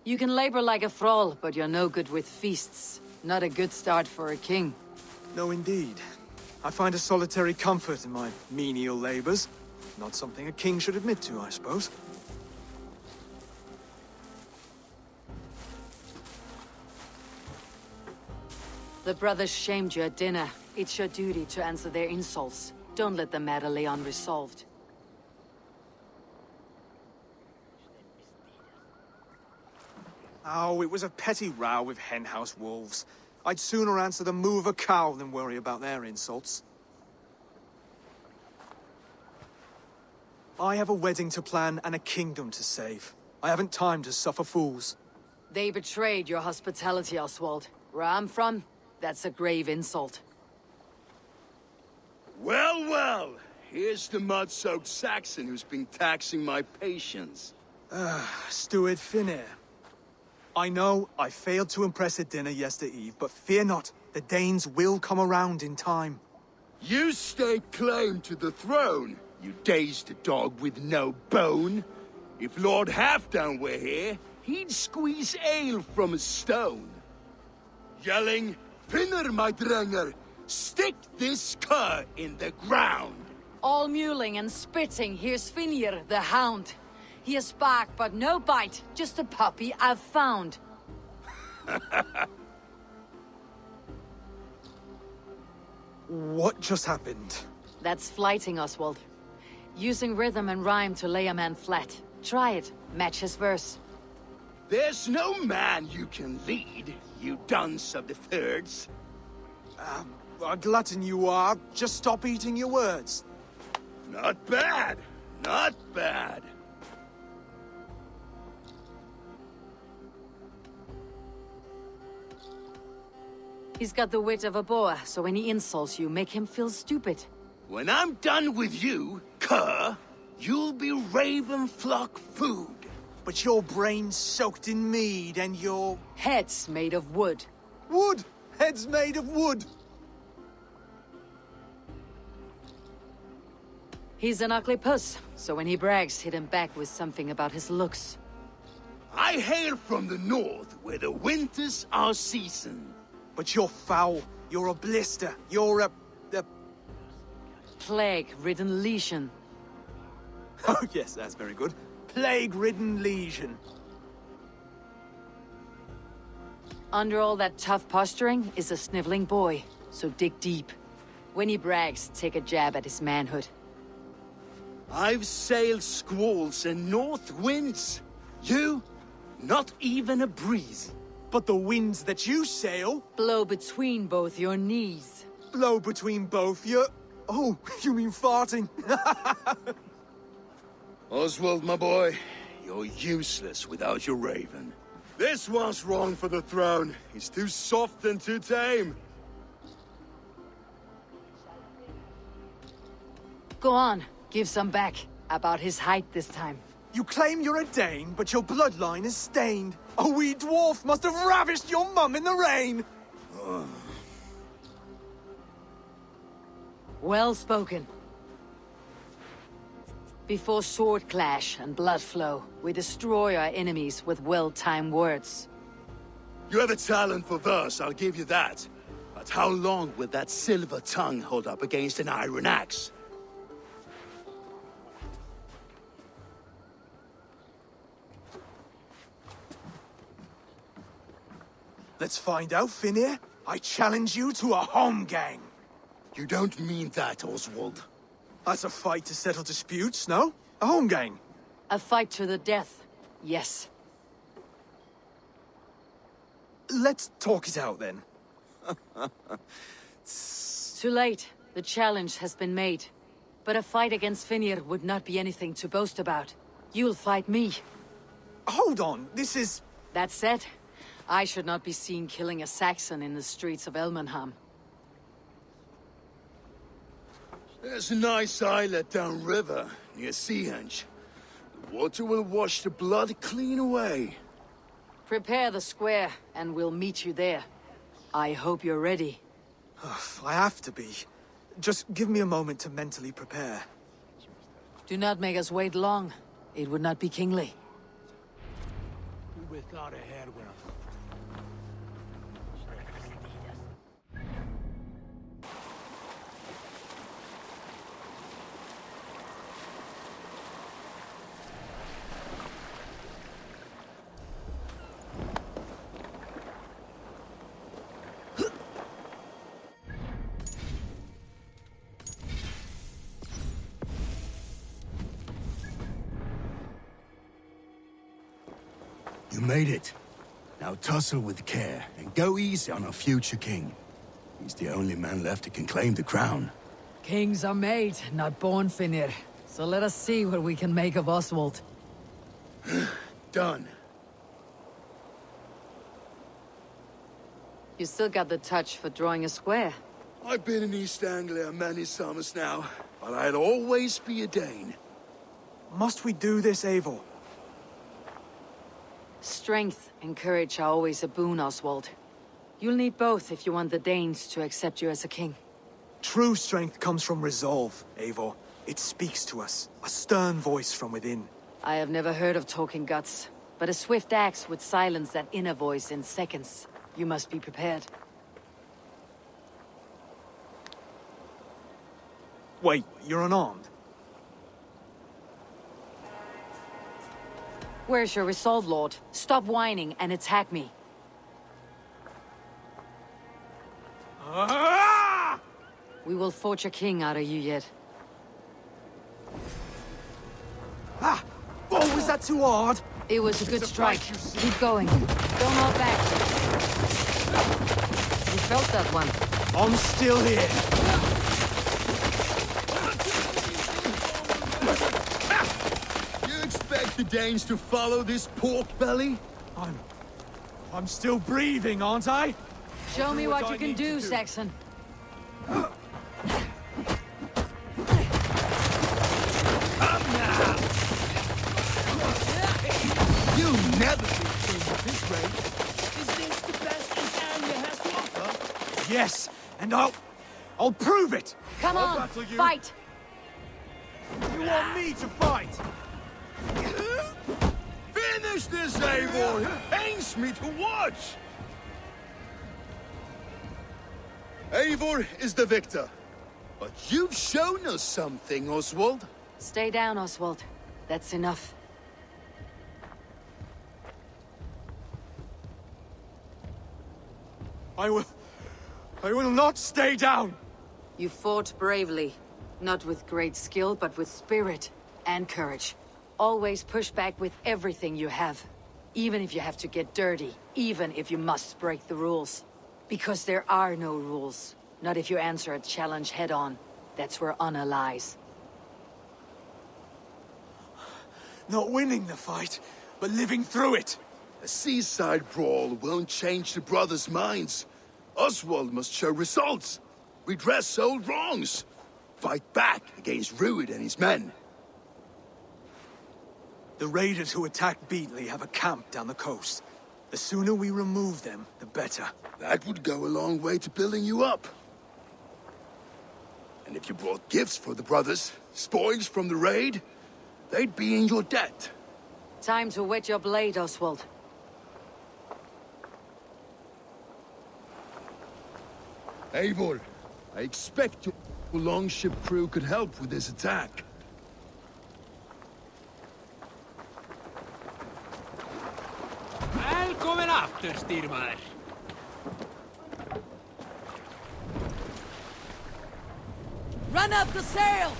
You can labor like a thrall, but you're no good with feasts. Not a good start for a king.
No, indeed. I find a solitary comfort in my menial labors. Not something a king should admit to, I suppose.
The brothers shamed you at dinner. It's your duty to answer their insults. Don't let the matter lay unresolved.
Oh, it was a petty row with henhouse wolves. I'd sooner answer the moo of a cow than worry about their insults. I have a wedding to plan and a kingdom to save. I haven't time to suffer fools.
They betrayed your hospitality, Oswald. Where I'm from, that's a grave insult.
Well, well! Here's the mud-soaked Saxon who's been taxing my patience.
Steward Finnair. I know I failed to impress at dinner yesterday eve, but fear not, the Danes will come around in time.
You stake claim to the throne, you dazed dog with no bone. If Lord Halfdan were here, he'd squeeze ale from a stone. Yelling, Finner, my drenger, stick this cur in the ground.
All mewling and spitting, here's Finir, the hound. He has bark, but no bite, just a puppy I've found.
What just happened?
That's flighting, Oswald. Using rhythm and rhyme to lay a man flat. Try it, match his verse.
There's no man you can lead, you dunce of the thirds.
A glutton you are. Just stop eating your words.
Not bad, not bad.
He's got the wit of a boa, so when he insults you, make him feel stupid.
When I'm done with you, cur, you'll be raven flock food.
But your brain's soaked in mead and your...
Head's made of wood.
Wood! Head's made of wood!
He's an ugly puss, so when he brags, hit him back with something about his looks.
I hail from the north, where the winters are seasoned.
But you're foul. You're a blister. You're a...
Plague-ridden legion.
Oh yes, that's very good. Plague-ridden legion.
Under all that tough posturing is a sniveling boy, so dig deep. When he brags, take a jab at his manhood.
I've sailed squalls and north winds. You, not even a breeze.
But the winds that you sail...
blow between both your knees.
blow between both you. Oh, you mean farting?
Oswald, my boy, you're useless without your raven. This one's wrong for the throne. He's too soft and too tame.
Go on, give some back. About his height this time.
You claim you're a Dane, but your bloodline is stained. A wee dwarf must have ravished your mum in the rain!
Well spoken. Before sword clash and blood flow, we destroy our enemies with well-timed words.
You have a talent for verse, I'll give you that. But how long will that silver tongue hold up against an iron axe?
Let's find out, Finir. I challenge you to a home gang.
You don't mean that, Oswald.
That's a fight to settle disputes, no? A home gang.
A fight to the death, yes.
Let's talk it out, then.
Too late. The challenge has been made. But a fight against Finir would not be anything to boast about. You'll fight me.
Hold on, this is...
That said, I should not be seen killing a Saxon in the streets of Elmenham.
There's a nice islet downriver, near Seahenge. The water will wash the blood clean away.
Prepare the square, and we'll meet you there. I hope you're ready.
I have to be. Just give me a moment to mentally prepare.
Do not make us wait long. It would not be kingly.
Who without a head when
You made it. Now tussle with care, and go easy on our future king. He's the only man left who can claim the crown.
Kings are made, not born, Finir. So let us see what we can make of Oswald.
Done.
You still got the touch for drawing a square.
I've been in East Anglia many summers now, but I'll always be a Dane.
Must we do this, Eivor?
Strength and courage are always a boon, Oswald. You'll need both if you want the Danes to accept you as a king.
True strength comes from resolve, Eivor. It speaks to us. A stern voice from within.
I have never heard of talking guts, but a swift axe would silence that inner voice in seconds. You must be prepared.
Wait, you're unarmed?
Where's your resolve, Lord? Stop whining and attack me. We will forge a king out of you yet.
Ah! Oh, was that too hard?
It was a good strike. Keep going. Don't hold back. You felt that one.
I'm still here.
You expect the Danes to follow this pork belly?
I'm still breathing, aren't I?
Show me what you can do, Saxon.
Come now! You'll never be king at this rate. Is this the best Anglia has to offer?
Yes, and I'll prove it!
Come
I'll
on,
battle you.
fight!
You want me to fight?
Finish this, Eivor! It pains me to watch! Eivor is the victor. But you've shown us something, Oswald.
Stay down, Oswald. That's enough.
I will not stay down!
You fought bravely. Not with great skill, but with spirit and courage. Always push back with everything you have. Even if you have to get dirty. Even if you must break the rules. Because there are no rules. Not if you answer a challenge head-on. That's where honor lies.
Not winning the fight, but living through it.
A seaside brawl won't change the brothers' minds. Oswald must show results. Redress old wrongs. Fight back against Rued and his men.
The raiders who attacked Beatley have a camp down the coast. The sooner we remove them, the better.
That would go a long way to building you up. And if you brought gifts for the brothers, spoils from the raid, they'd be in your debt.
Time to wet your blade, Oswald.
Eivor, I expect your longship crew could help with this attack.
Välkommen after, styrmaður.
Run up the sail!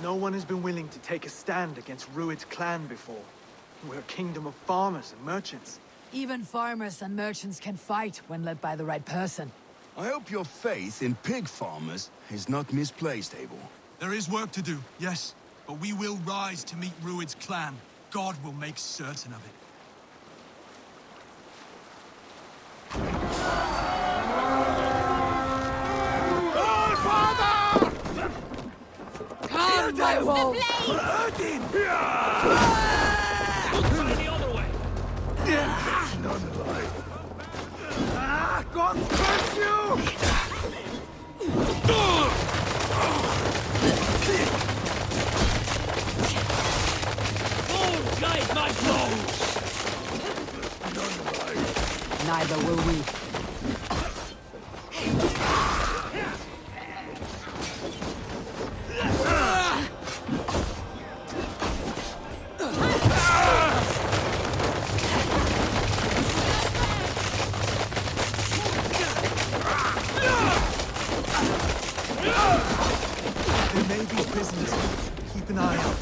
No one has been willing to take a stand against Rued's clan before. We're a kingdom of farmers and merchants.
Even farmers and merchants can fight when led by the right person.
I hope your faith in pig farmers is not misplaced, Eivor.
There is work to do, yes. But we will rise to meet Rued's clan. God will make certain of it.
Come, my wolf!
None alive.
God bless you!
Guide my blows!
Neither will we.
There may be prisoners. Keep an eye out.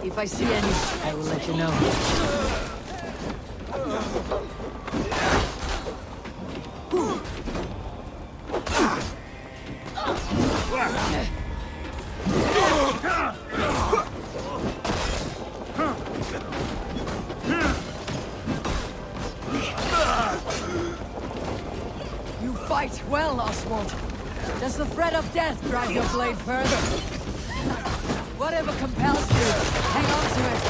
If I see any, I will let you know. You fight well, Oswald. Does the threat of death drive your blade further? Whatever compels you, hang on to it.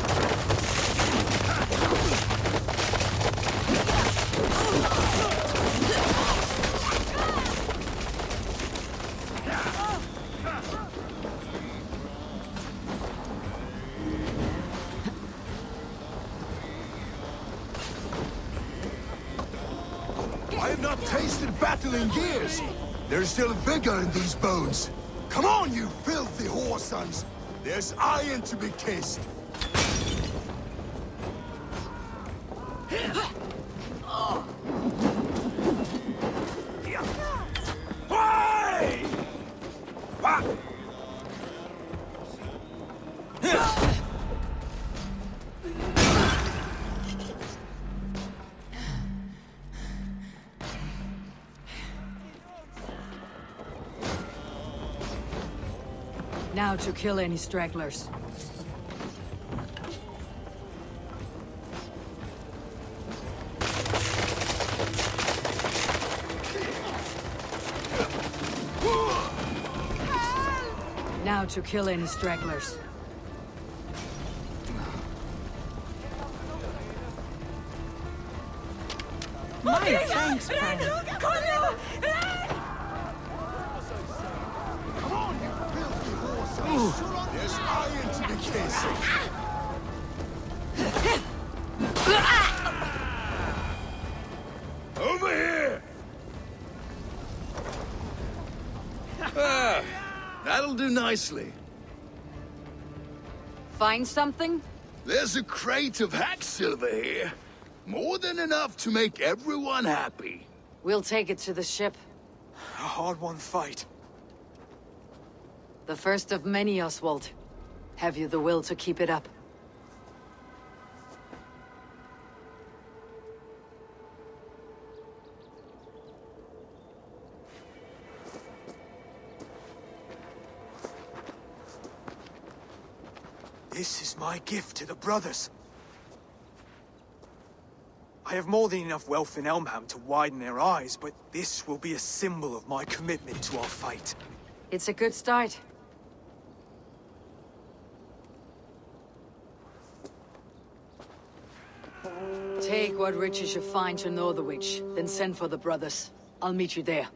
I have not tasted battle in years. There's still vigor in these bones. Come on, you filthy whoresons! There's iron to be kissed.
Now to kill any stragglers. Now to kill any stragglers.
My thanks, friend.
There's iron to be kissed. Over here! That'll do nicely.
Find something?
There's a crate of hack silver here. More than enough to make everyone happy.
We'll take it to the ship.
A hard-won fight.
The first of many, Oswald. Have you the will to keep it up?
This is my gift to the brothers. I have more than enough wealth in Elmham to widen their eyes, but this will be a symbol of my commitment to our fight.
It's a good start. Take what riches you find to know the witch, then send for the brothers. I'll meet you there.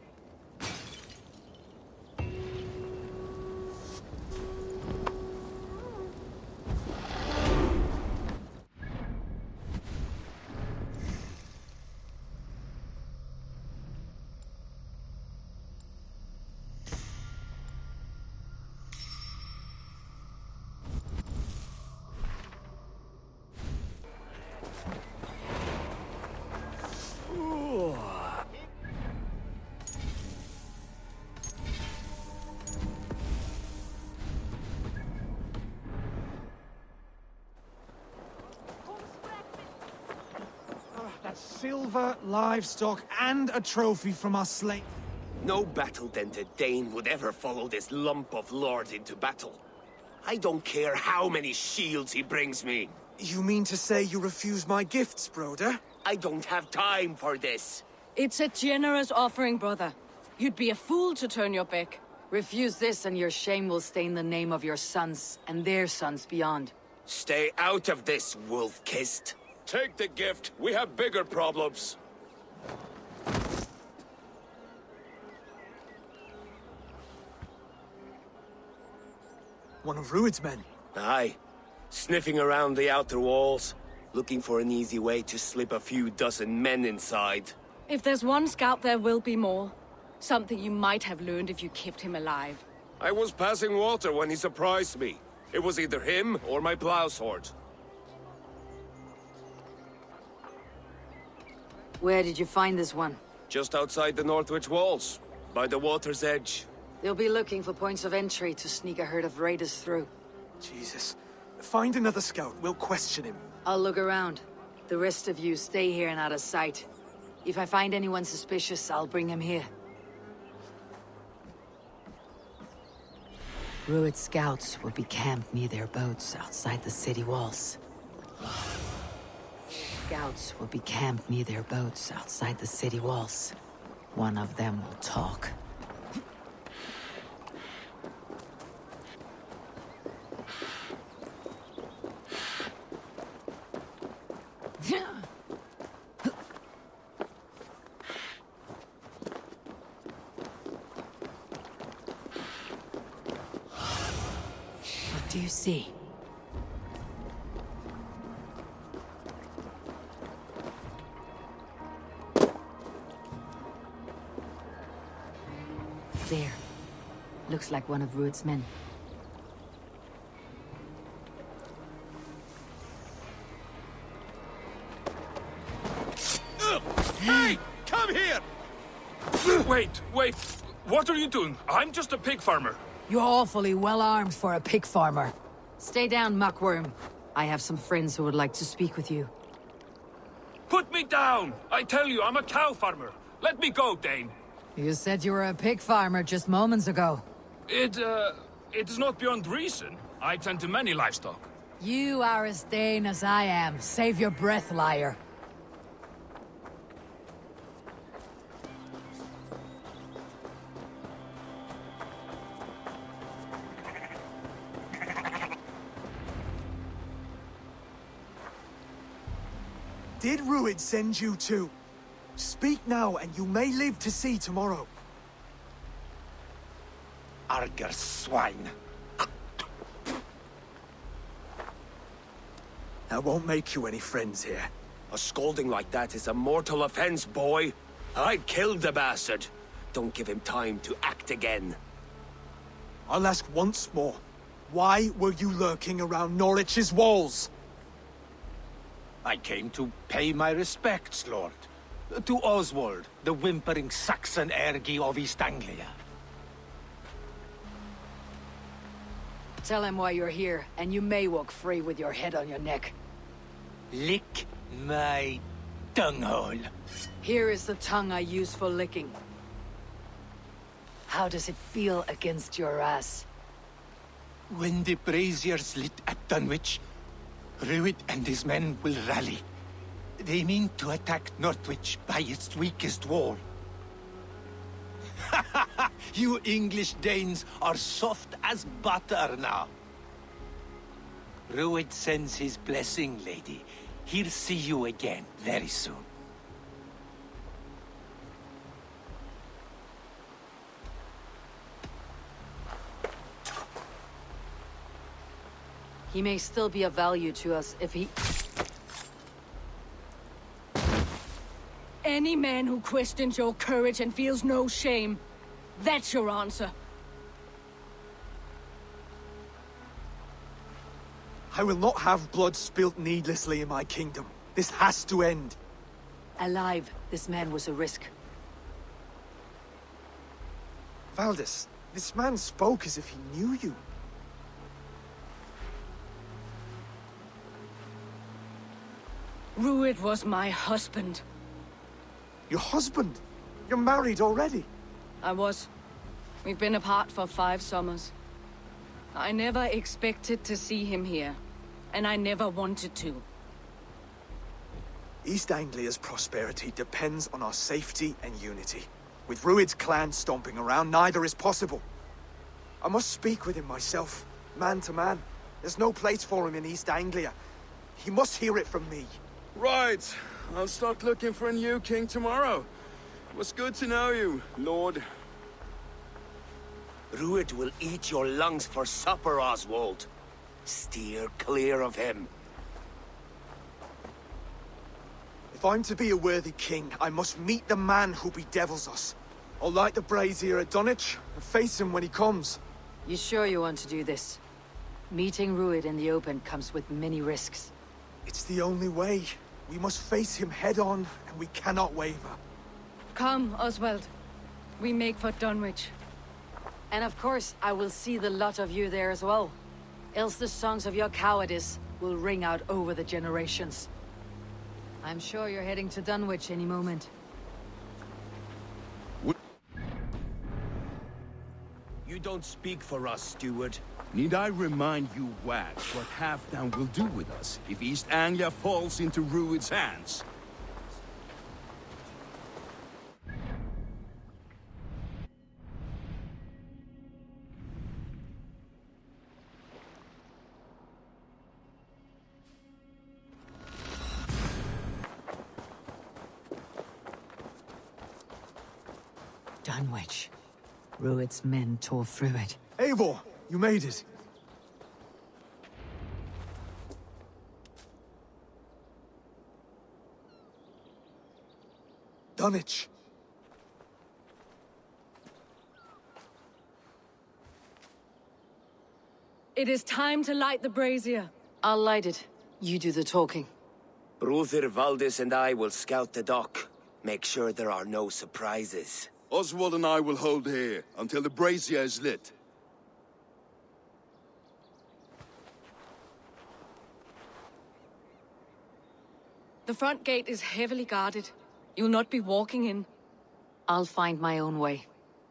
Silver, livestock, and a trophy from our slain.
No battle-dented Dane would ever follow this lump of lord into battle. I don't care how many shields he brings me.
You mean to say you refuse my gifts, broder?
I don't have time for this.
It's a generous offering, brother. You'd be a fool to turn your back.
Refuse this and your shame will stain the name of your sons and their sons beyond.
Stay out of this, wolf-kissed.
Take the gift. We have bigger problems.
One of Rued's men?
Aye. Sniffing around the outer walls, looking for an easy way to slip a few dozen men inside.
If there's one scout, there will be more. Something you might have learned if you kept him alive.
I was passing water when he surprised me. It was either him or my plow sword.
Where did you find this one?
Just outside the Northwich walls, by the water's edge.
They'll be looking for points of entry to sneak a herd of raiders through.
Jesus. Find another scout. We'll question him.
I'll look around. The rest of you stay here and out of sight. If I find anyone suspicious, I'll bring him here. Rued scouts will be camped near their boats outside the city walls. Scouts will be camped near their boats outside the city walls. One of them will talk. What do you see? There. Looks like one of Rued's men.
Hey! Come here! Wait. What are you doing? I'm just a pig farmer.
You're awfully well armed for a pig farmer. Stay down, muckworm. I have some friends who would like to speak with you.
Put me down! I tell you, I'm a cow farmer. Let me go, Dane.
You said you were a pig farmer just moments ago.
It is not beyond reason. I tend to many livestock.
You are as Dane as I am. Save your breath, liar.
Did Rued send you too? Speak now, and you may live to see tomorrow.
Arger swine.
That won't make you any friends here.
A scolding like that is a mortal offense, boy. I'd kill the bastard. Don't give him time to act again.
I'll ask once more. Why were you lurking around Norwich's walls?
I came to pay my respects, Lord. To Oswald, the whimpering Saxon ergi of East Anglia.
Tell him why you're here, and you may walk free with your head on your neck.
Lick my dunghole.
Here is the tongue I use for licking. How does it feel against your ass?
When the braziers lit at Dunwich, Rued and his men will rally. They mean to attack Northwich by its weakest wall. You English Danes are soft as butter now. Rued sends his blessing, lady. He'll see you again very soon.
He may still be of value to us if he...
Any man who questions your courage and feels no shame, that's your answer.
I will not have blood spilt needlessly in my kingdom. This has to end.
Alive, this man was a risk.
Valdis, this man spoke as if he knew you.
Rued was my husband.
Your husband? You're married already?
I was. We've been apart for 5 summers. I never expected to see him here, and I never wanted to.
East Anglia's prosperity depends on our safety and unity. With Rued's clan stomping around, neither is possible. I must speak with him myself, man to man. There's no place for him in East Anglia. He must hear it from me.
Right. I'll start looking for a new king tomorrow. It was good to know you, Lord.
Rued will eat your lungs for supper, Oswald. Steer clear of him.
If I'm to be a worthy king, I must meet the man who bedevils us. I'll light the brazier at Dunwich and face him when he comes.
You sure you want to do this? Meeting Rued in the open comes with many risks.
It's the only way. We must face him head-on, and we cannot waver.
Come, Oswald. We make for Dunwich.
And of course, I will see the lot of you there as well. Else the songs of your cowardice will ring out over the generations. I'm sure you're heading to Dunwich any moment.
You don't speak for us, steward.
Need I remind you, Wags, what Halfdown will do with us if East Anglia falls into Rued's hands?
Dunwich. Rued's men tore through it.
Eivor, you made it. Dunwich.
It is time to light the brazier.
I'll light it. You do the talking.
Brother Valdis and I will scout the dock. Make sure there are no surprises.
Oswald and I will hold here until the brazier is lit.
The front gate is heavily guarded. You'll not be walking in.
I'll find my own way.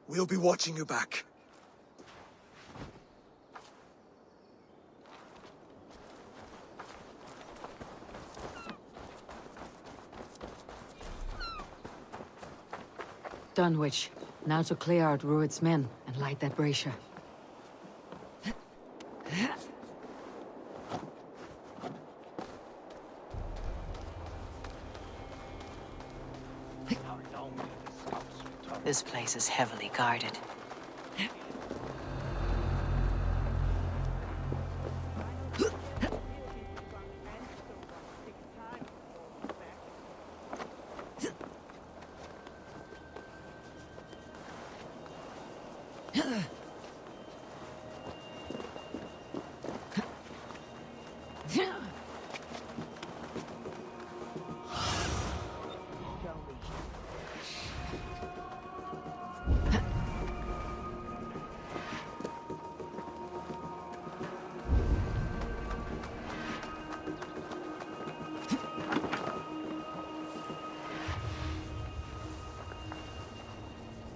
We'll be watching you back.
Dunwich. Now to clear out Rued's men and light that brazier. This place is heavily guarded.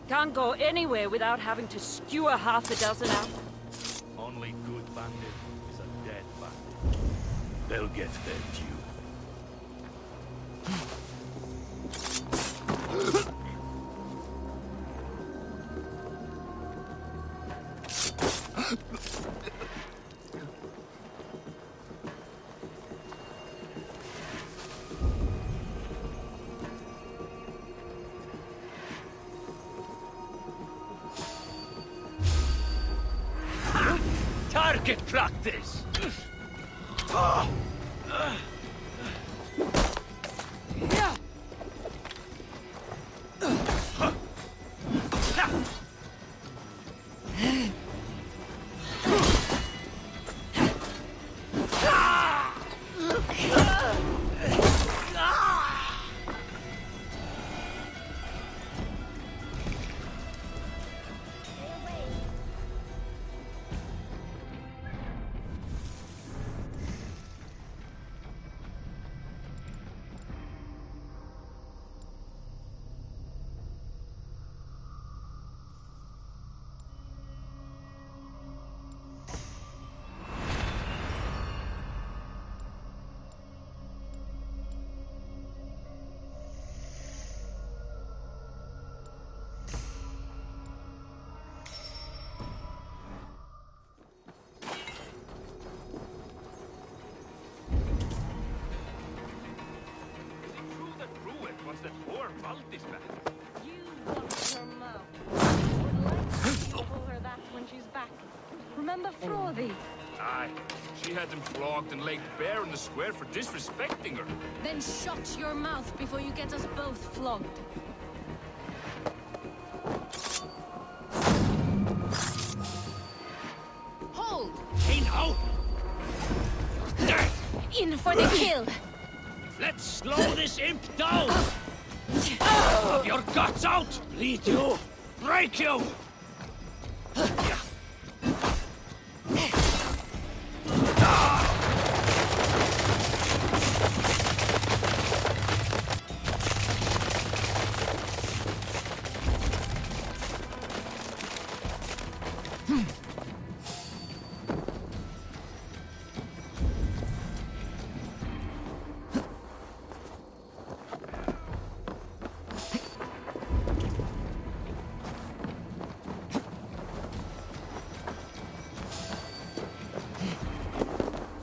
Can't go anywhere without having to skewer half a dozen out.
Only good
They'll get their due. Target practice! That poor Valtis back.
You watch your mouth. Would like to call her that when she's back. Remember Frothy?
Aye. She had him flogged and laid bare in the square for disrespecting her.
Then shut your mouth before you get us both flogged. Hold!
Hey now!
In for the kill!
Let's slow this imp down! Have your guts out! Bleed you! Break you!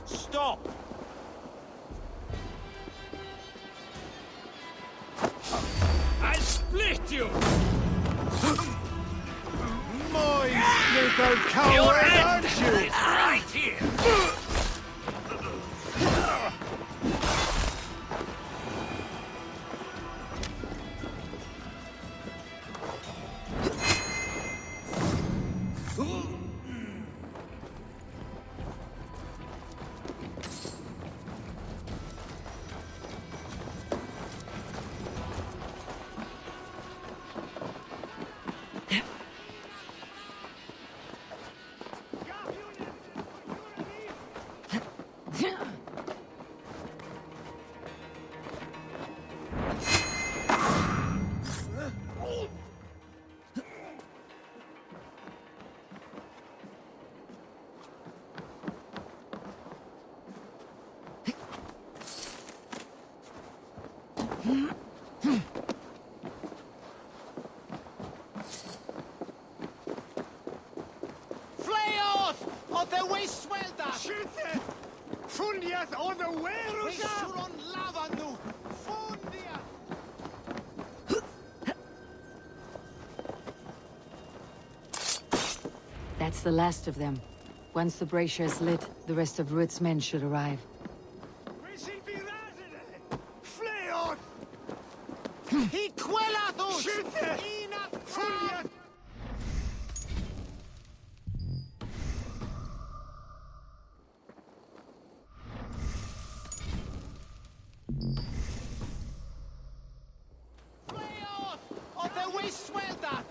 Stop! I'll split you!
Moist little coward,
Your end
aren't you?
is right here! Fleoth! Of the waste welder! Skytte! Fundiet on the werus! Suron lavanu! Fundiet!
That's the last of them. Once the brazier is lit, the rest of Rued's men should arrive.
Fleoth! He quellathus! Skytte! Inat fundiet! Fleoth! Of the waste welder!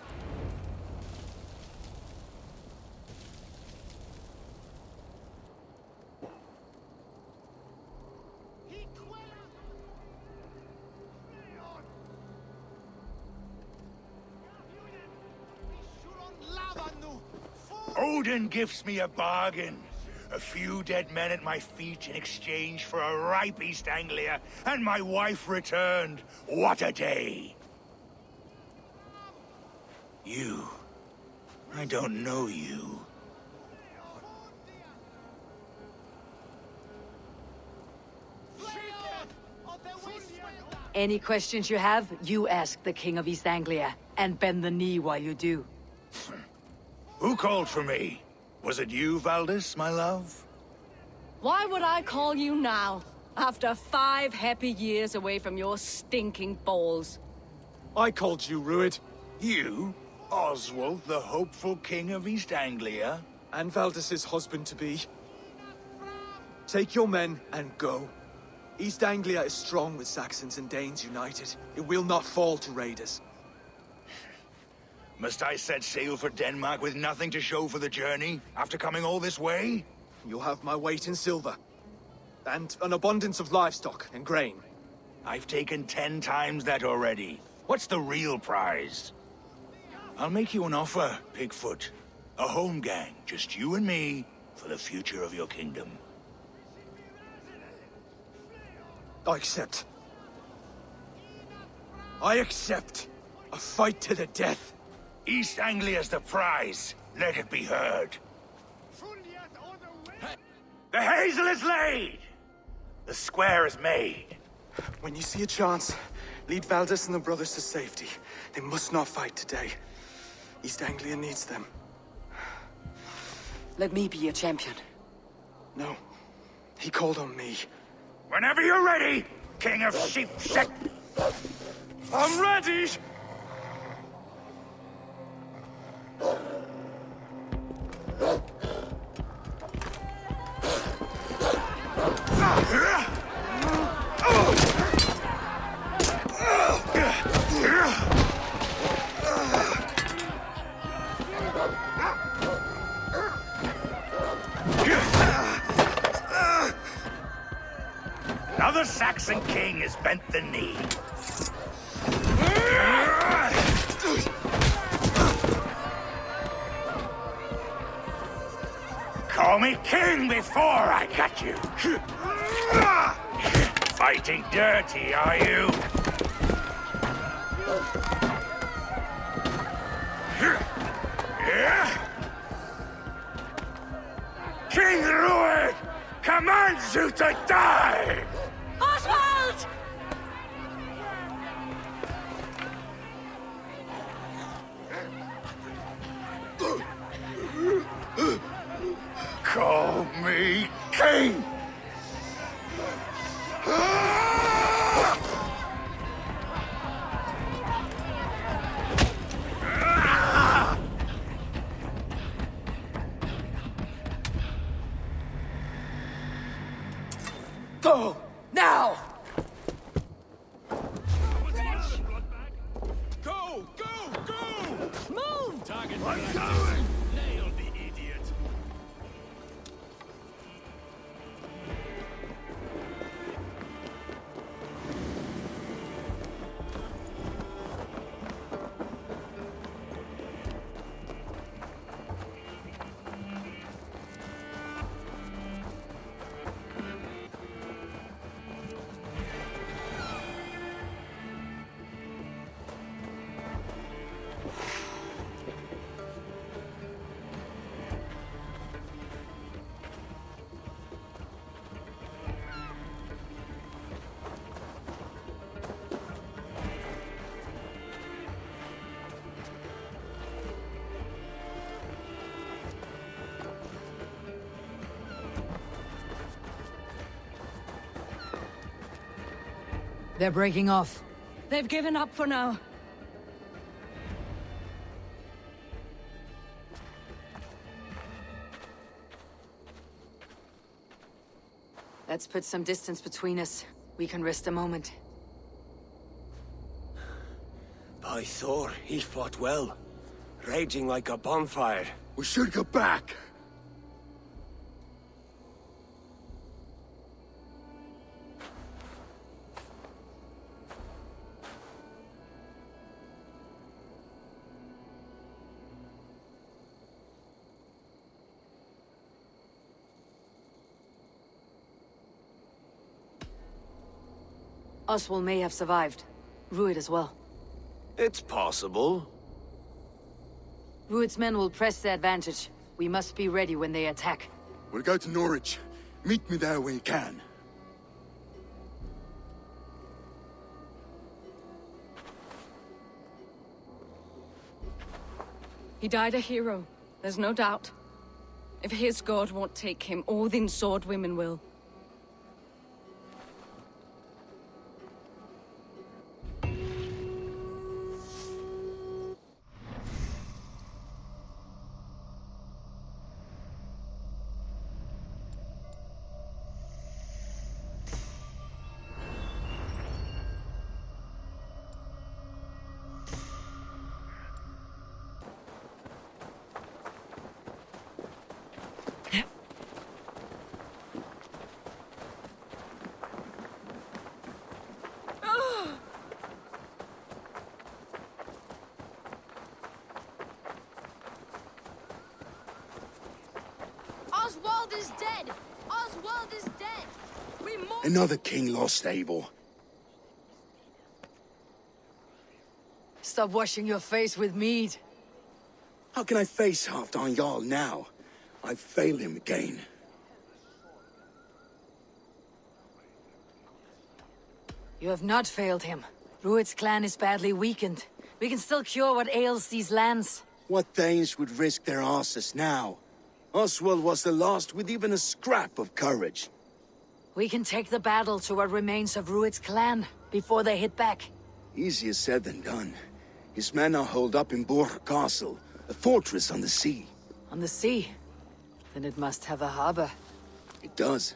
Odin gives me a bargain. A few dead men at my feet in exchange for a ripe East Anglia, and my wife returned. What a day! You. I don't know you.
Any questions you have, you ask the King of East Anglia, and bend the knee while you do.
Who called for me? Was it you, Valdis, my love?
Why would I call you now, after 5 happy years away from your stinking balls?
I called you, Rued.
You? Oswald, the hopeful King of East Anglia?
And Valdis's husband-to-be. Take your men and go. East Anglia is strong with Saxons and Danes united. It will not fall to raiders.
Must I set sail for Denmark with nothing to show for the journey, after coming all this way?
You'll have my weight in silver. And an abundance of livestock and grain.
I've taken 10 times that already. What's the real prize? I'll make you an offer, Pigfoot. A home gang, just you and me, for the future of your kingdom.
I accept. I accept. A fight to the death.
East Anglia's the prize. Let it be heard. The hazel is laid! The square is made.
When you see a chance, lead Valdis and the brothers to safety. They must not fight today. East Anglia needs them.
Let me be your champion.
No. He called on me.
Whenever you're ready, King of Sheepshead.
I'm ready!
Another Saxon king has bent the knee. Call me king before I cut you. Fighting dirty, are you? King Rued commands you to die!
Oswald!
Call me king!
Go! Now!
Go! Go! Go!
Move!
Target
I'm going!
Nail the idiot!
They're breaking off.
They've given up for now.
Let's put some distance between us. We can rest a moment.
By Thor, he fought well. Raging like a bonfire.
We should go back.
Oswald may have survived. Rued as well.
It's possible.
Rued's men will press the advantage. We must be ready when they attack.
We'll go to Norwich. Meet me there when you can.
He died a hero, there's no doubt. If his god won't take him, Odin's sword women will.
Oswald is dead! Oswald is dead! We mourn—
Another king lost, Abel.
Stop washing your face with mead.
How can I face Halfdan Jarl now? I've failed him again.
You have not failed him. Rued's clan is badly weakened. We can still cure what ails these lands.
What Danes would risk their asses now? Oswald was the last with even a scrap of courage.
We can take the battle to what remains of Rued's clan before they hit back.
Easier said than done. His men are holed up in Borg Castle, a fortress on the sea.
On the sea? Then it must have a harbor.
It does.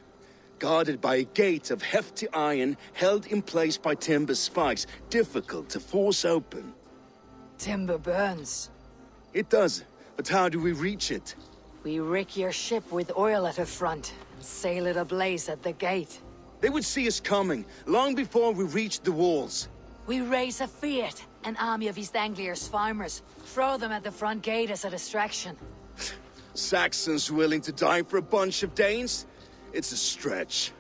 Guarded by a gate of hefty iron, held in place by timber spikes, difficult to force open.
Timber burns.
It does, but how do we reach it?
We rig your ship with oil at her front, and sail it ablaze at the gate.
They would see us coming, long before we reached the walls.
We raise a Fiat, an army of East Anglia's farmers. Throw them at the front gate as a distraction.
Saxons willing to die for a bunch of Danes? It's a stretch.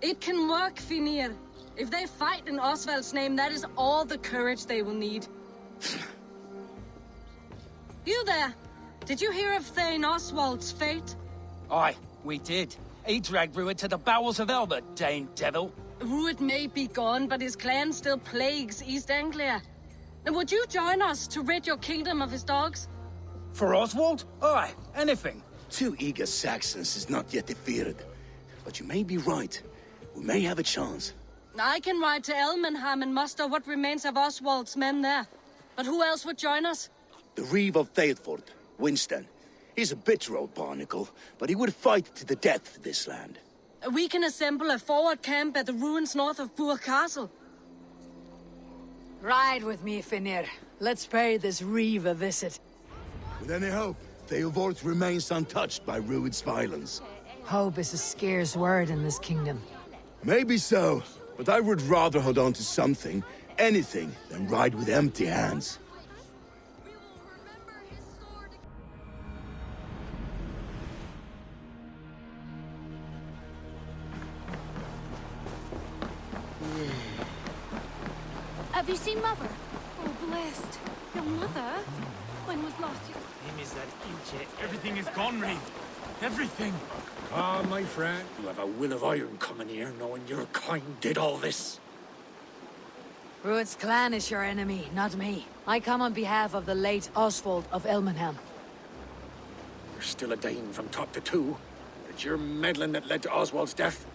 It can work, Finir. If they fight in Oswald's name, that is all the courage they will need. You there! Did you hear of Thane Oswald's fate?
Aye, we did. He dragged Rued to the bowels of Elba, Dane devil.
Rued may be gone, but his clan still plagues East Anglia. And would you join us to rid your kingdom of his dogs?
For Oswald? Aye, anything.
2 eager Saxons is not yet defeated. But you may be right. We may have a chance.
I can ride to Elmenham and muster what remains of Oswald's men there. But who else would join us?
The Reeve of Thetford, Winston. He's a bitter old barnacle, but he would fight to the death for this land.
We can assemble a forward camp at the ruins north of Burg Castle.
Ride with me, Finir. Let's pay this Reeve a visit.
With any hope, Theodort remains untouched by Rued's violence.
Hope is a scarce word in this kingdom.
Maybe so, but I would rather hold on to something, anything, than ride with empty hands.
Have you seen Mother? Oh, blessed. Your mother? When was last you...
Everything is gone, Reeve. Everything.
Ah, my friend, you have a will of iron coming here, knowing your kind did all this.
Rued's clan is your enemy, not me. I come on behalf of the late Oswald of Elmenham.
You're still a Dane from top to two. It's your meddling that led to Oswald's death,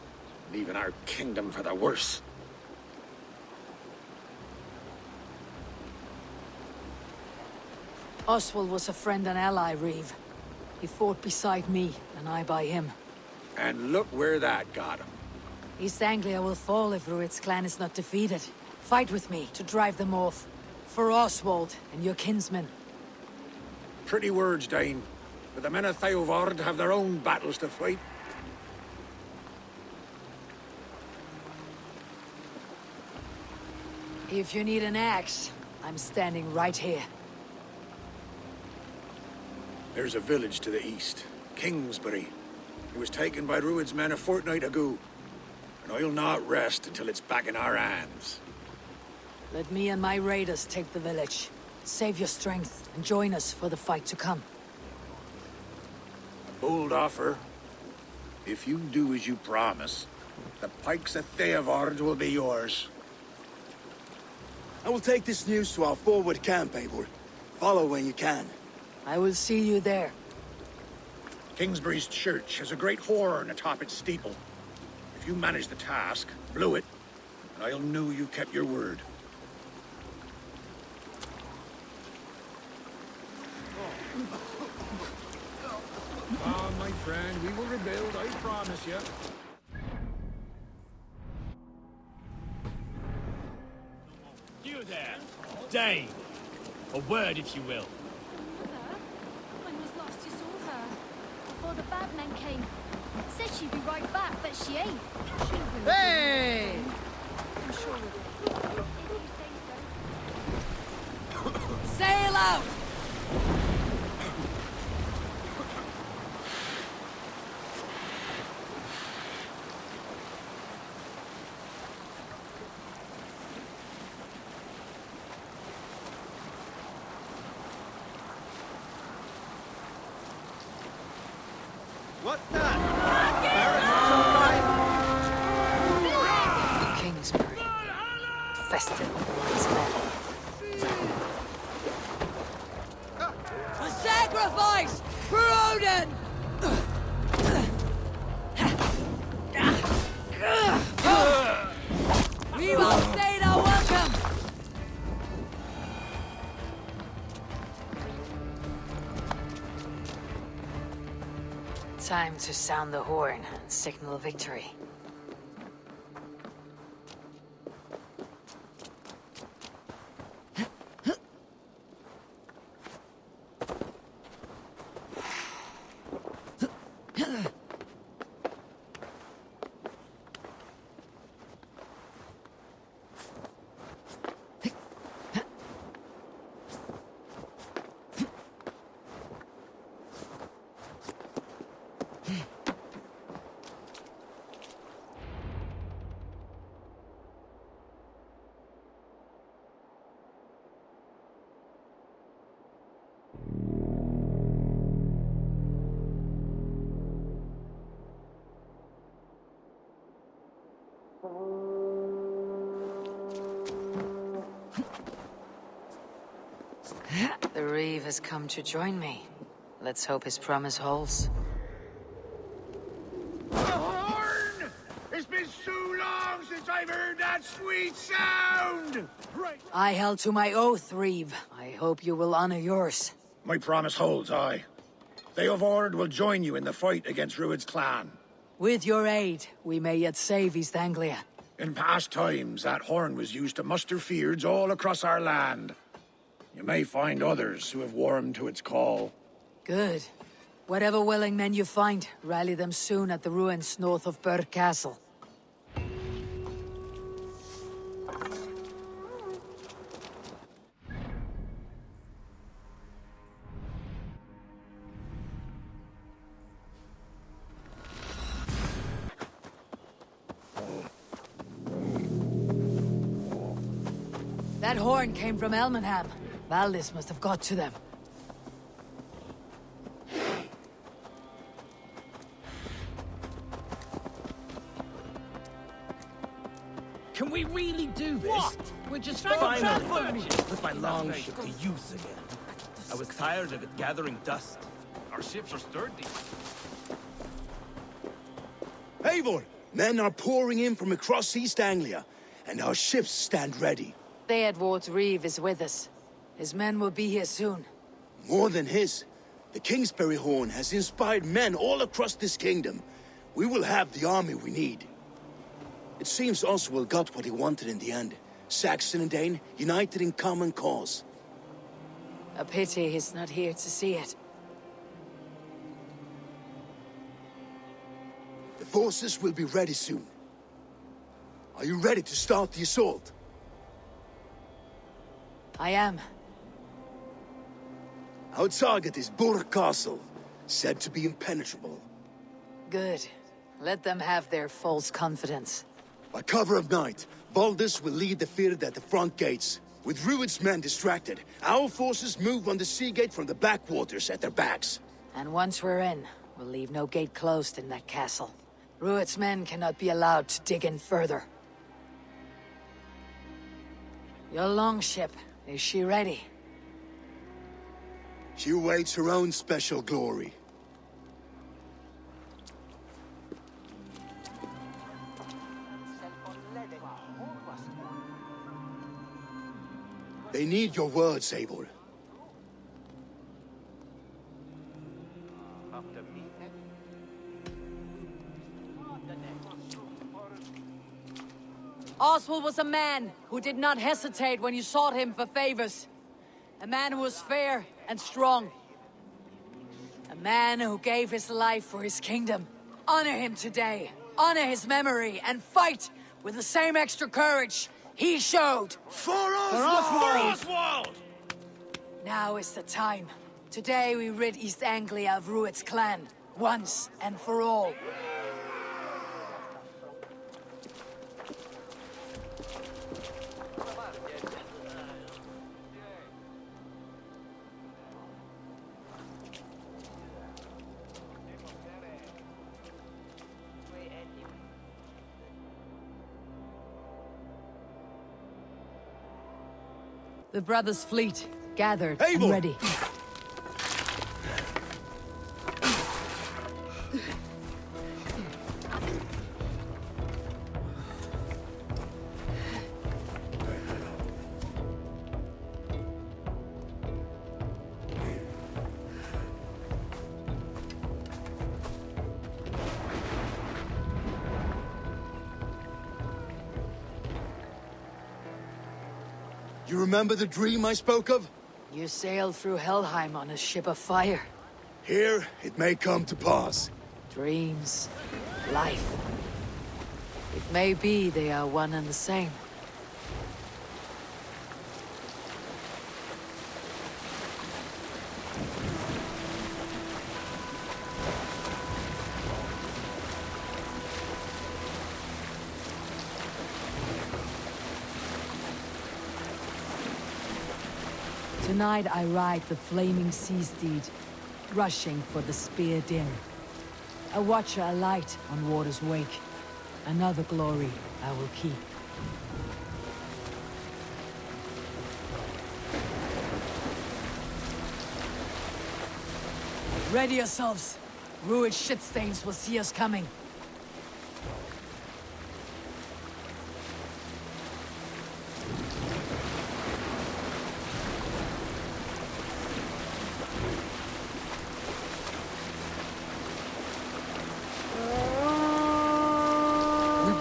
leaving our kingdom for the worse.
Oswald was a friend and ally, Reeve. He fought beside me, and I by him.
And look where that got him.
East Anglia will fall if Rued's clan is not defeated. Fight with me to drive them off. For Oswald and your kinsmen.
Pretty words, Dane. But the men of Theodord have their own battles to fight.
If you need an axe, I'm standing right here.
There's a village to the east, Kingsbury. It was taken by Rued's men a fortnight ago.
and I'll not rest until it's back in our hands.
Let me and my raiders take the village. Save your strength and join us for the fight to come.
A bold offer. If you do as you promise, the pikes at Theodord will be yours.
I will take this news to our forward camp, Eivor. Follow when you can.
I will see you there.
Kingsbury's church has a great horn atop its steeple. If you manage the task, blow it, and I'll know you kept your word. Ah, my friend, we will rebuild, I promise you.
You there, Dane. A word, if you will.
When was last you saw her? Before the bad men came. Said she'd be right back, but she ain't.
Hey!
I'm sure of it.
Sail out!
What's that?
Kingsbury. Festive once men. A sacrifice for Odin! We will state our welcome! Time to sound the horn and signal victory. The Reeve has come to join me. Let's hope his promise holds.
The horn! It's been so long since I've heard that sweet sound! Right.
I held to my oath, Reeve. I hope you will honor yours.
My promise holds, aye. Theodord will join you in the fight against Rued's clan.
With your aid, we may yet save East Anglia.
In past times, that horn was used to muster fyrds all across our land. You may find others who have warmed to its call.
Good. Whatever willing men you find, rally them soon at the ruins north of Burg Castle. That horn came from Elmenham. Valdis must have got to them.
Can we really do this?
What?
We're just
Finally,
put my longship to use again. I was tired of it gathering dust.
Our ships are sturdy.
Eivor! Men are pouring in from across East Anglia, and our ships stand ready.
Theodward's Reeve is with us. His men will be here soon.
More than his. The Kingsbury horn has inspired men all across this kingdom. We will have the army we need. It seems Oswald got what he wanted in the end. Saxon and Dane united in common cause.
A pity he's not here to see it.
The forces will be ready soon. Are you ready to start the assault?
I am.
Our target is Burg Castle, said to be impenetrable.
Good. Let them have their false confidence.
By cover of night, Baldus will lead the field at the front gates. With Rued's men distracted, our forces move on the sea gate from the backwaters at their backs.
And once we're in, we'll leave no gate closed in that castle. Rued's men cannot be allowed to dig in further. Your longship, is she ready?
She awaits her own special glory. They need your words, Abel.
Oswald was a man who did not hesitate when you sought him for favors. A man who was fair and strong. A man who gave his life for his kingdom. Honor him today. Honor his memory and fight with the same extra courage he showed.
For Oswald!
For Oswald! Now is the time. Today we rid East Anglia of Rued's clan, once and for all. The brothers' fleet, gathered and ready.
You remember the dream I spoke of?
You sailed through Helheim on a ship of fire.
Here, it may come to pass.
Dreams, life. It may be they are one and the same. Tonight I ride the flaming sea steed, rushing for the spear din. A watcher alight on water's wake. Another glory I will keep. Ready yourselves. Rued shitstains will see us coming.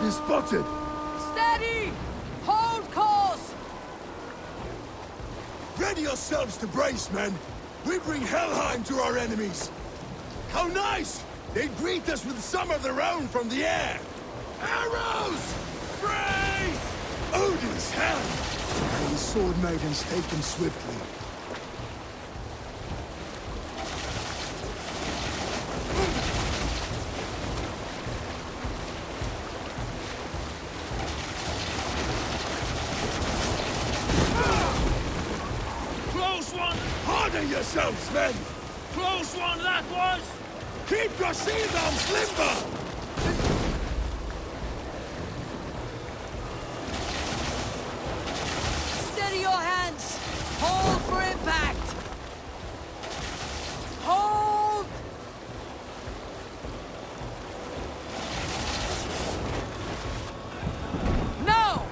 Spotted!
Steady! Hold course!
Ready yourselves to brace, men! We bring Helheim to our enemies! How nice! They greet us with some of their own from the air! Arrows! Brace! Odin's hand! And the sword maidens take them swiftly. Yourselves, men!
Close one, that was!
Keep your shield arms limber!
Steady your hands! Hold for impact! Hold! No!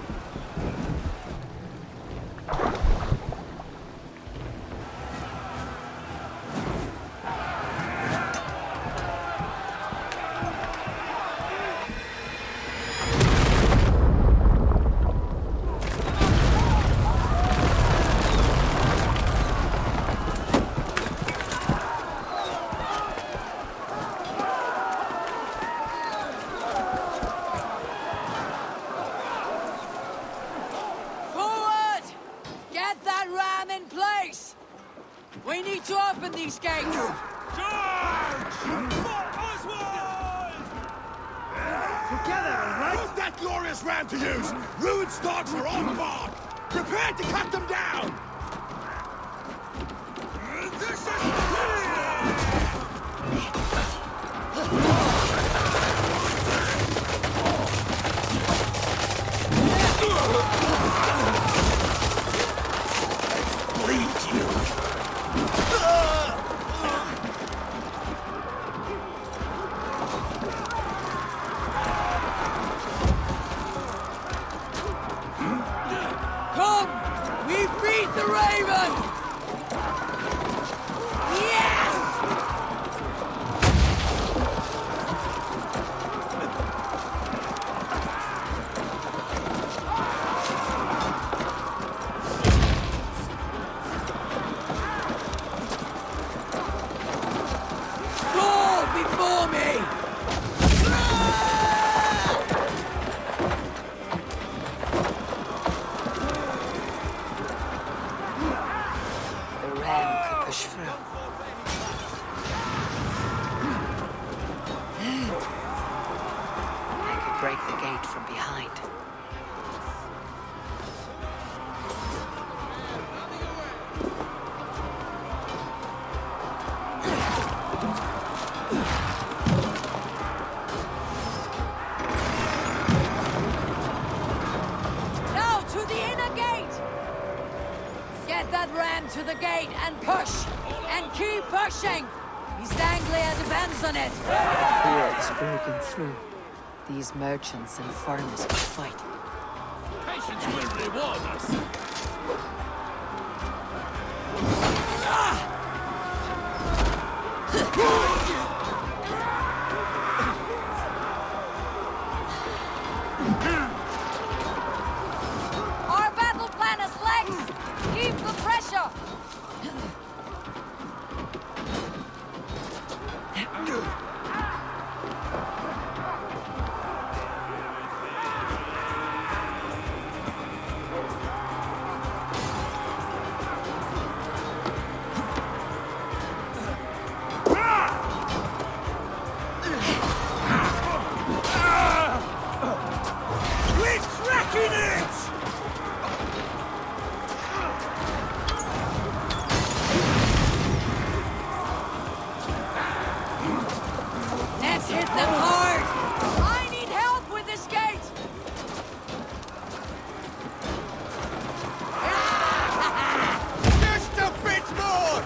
We need to open these gates!
Charge! For Oswald!
Together, all right? that glorious ram to use! Ruin's dogs are on board! Prepare to cut them down! This bleed you!
Come! We beat the Raven! Yes! Go before me! The ram could push through. I could break the gate from behind. Now to the inner gate! Get that ram to the gate and push! And keep pushing! East Anglia depends on it! Here is broken through. These merchants and farmers will fight.
Patience will reward us.
Our battle plan is legs! Keep the pressure!
We're tracking it!
Let's hit them hard! I need help with this gate!
Just a bit more!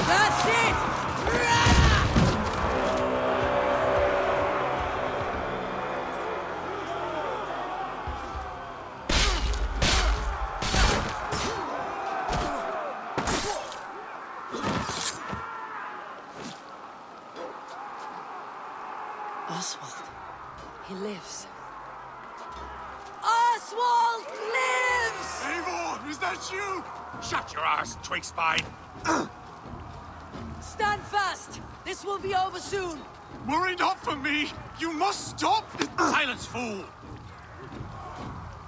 That's it! Oswald. He lives. Oswald lives!
Eivor, is that you? Shut your ass, twig spine!
Stand fast! This will be over soon!
Worry not for me! You must stop! Silence, fool!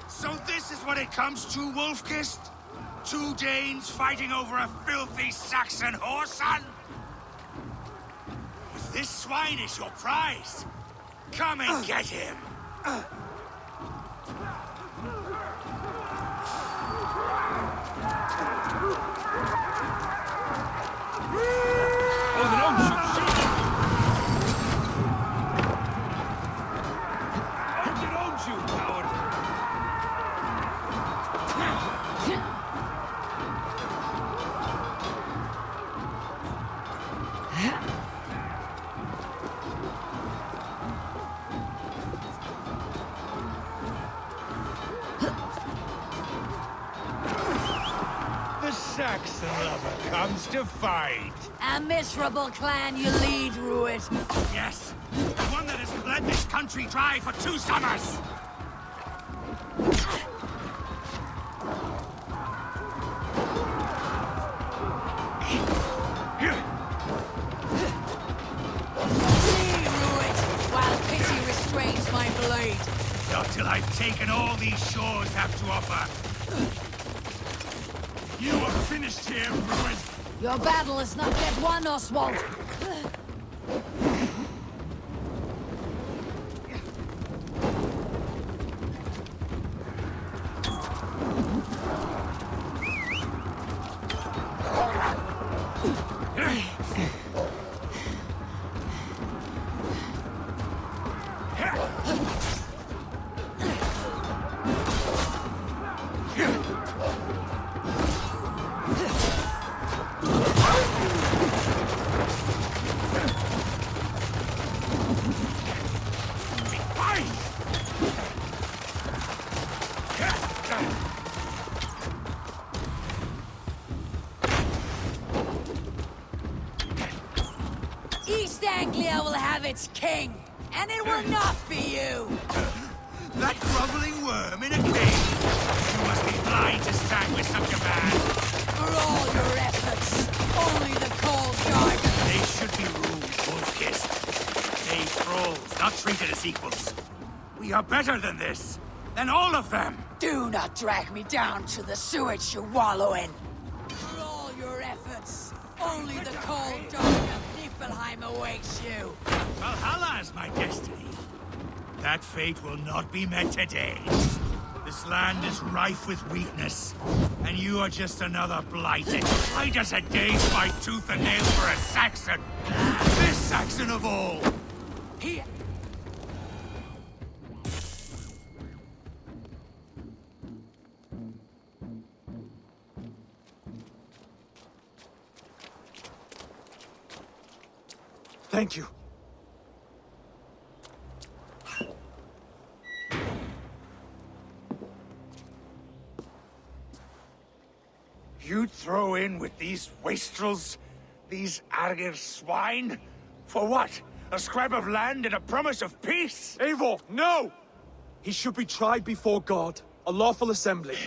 So this is what it comes to, Wolfkist? 2 Danes fighting over a filthy Saxon whoreson? If this swine is your prize, come and get him!
Oh, no, shoot! Hold it on, you coward!
The Saxon lover comes to fight!
A miserable clan you lead, Ruit.
Yes! The one that has bled this country dry for 2 summers!
See, Ruit, while pity
aid.
Not till I've taken all these shores have to offer. You are finished here, Ruin.
Your battle is not yet won, Oswald. East Anglia will have its king, and it will not be you!
That groveling worm in a cage. You must be blind to stand with such a man.
For all your efforts, only the cold garden.
They should be ruled wolf-kissed. Made thralls, not treated as equals. We are better than this. Than all of them.
Do not drag me down to the sewage you wallow in. For all your efforts, only the cold dark of Niflheim awaits you.
Valhalla is my destiny. That fate will not be met today. This land is rife with weakness, and you are just another blighted. Fight us a day's fight tooth and nail for a Saxon. This Saxon of all.
Here.
Thank you.
You throw in with these wastrels? These Argir swine? For what? A scrap of land and a promise of peace?
Eivor, no! He should be tried before God, a lawful assembly.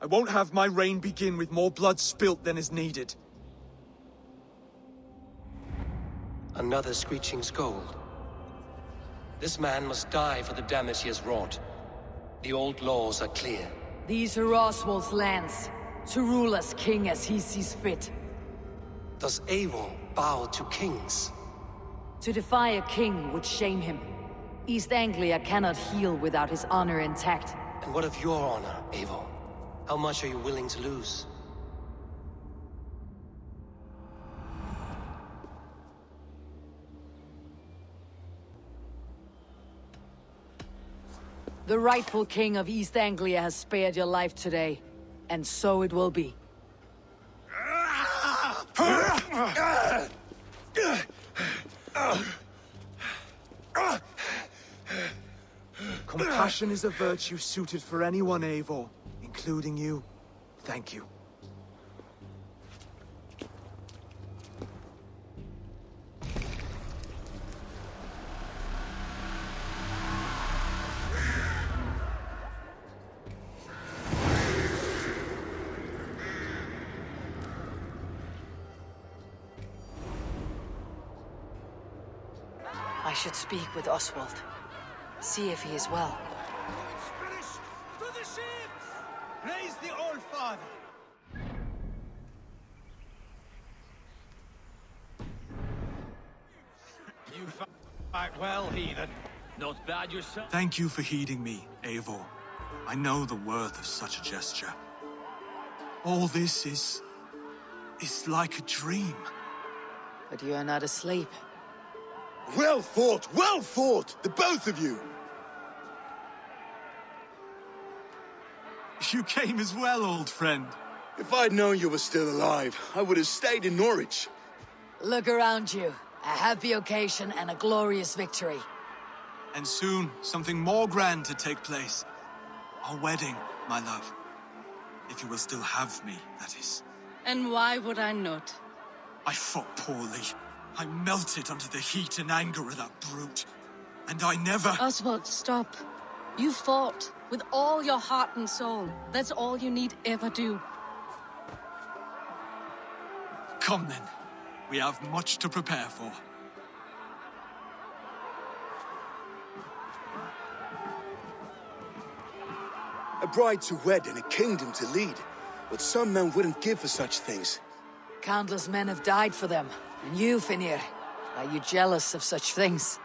I won't have my reign begin with more blood spilt than is needed.
Another screeching scold. This man must die for the damage he has wrought. The old laws are clear.
These are Oswald's lands, to rule as king as he sees fit.
Does Eivor bow to kings?
To defy a king would shame him. East Anglia cannot heal without his honor intact.
And what of your honor, Eivor? How much are you willing to lose?
The rightful king of East Anglia has spared your life today, and so it will be.
Compassion is a virtue suited for anyone, Eivor, including you. Thank you.
I should speak with Oswald. See if he is well.
To the ships! Praise the Old Father!
You fight well, heathen. Not bad yourself.
Thank you for heeding me, Eivor. I know the worth of such a gesture. All this is like a dream.
But you are not asleep.
Well fought, the both of you!
You came as well, old friend.
If I'd known you were still alive, I would have stayed in Norwich.
Look around you. A happy occasion and a glorious victory.
And soon, something more grand to take place. Our wedding, my love. If you will still have me, that is.
And why would I not?
I fought poorly. I melted under the heat and anger of that brute. And I never...
Oswald, stop. You fought with all your heart and soul. That's all you need ever do.
Come then.
We have much to prepare for.
A bride to wed and a kingdom to lead. What some men wouldn't give for such things.
Countless men have died for them. And you, Finir, are you jealous of such things?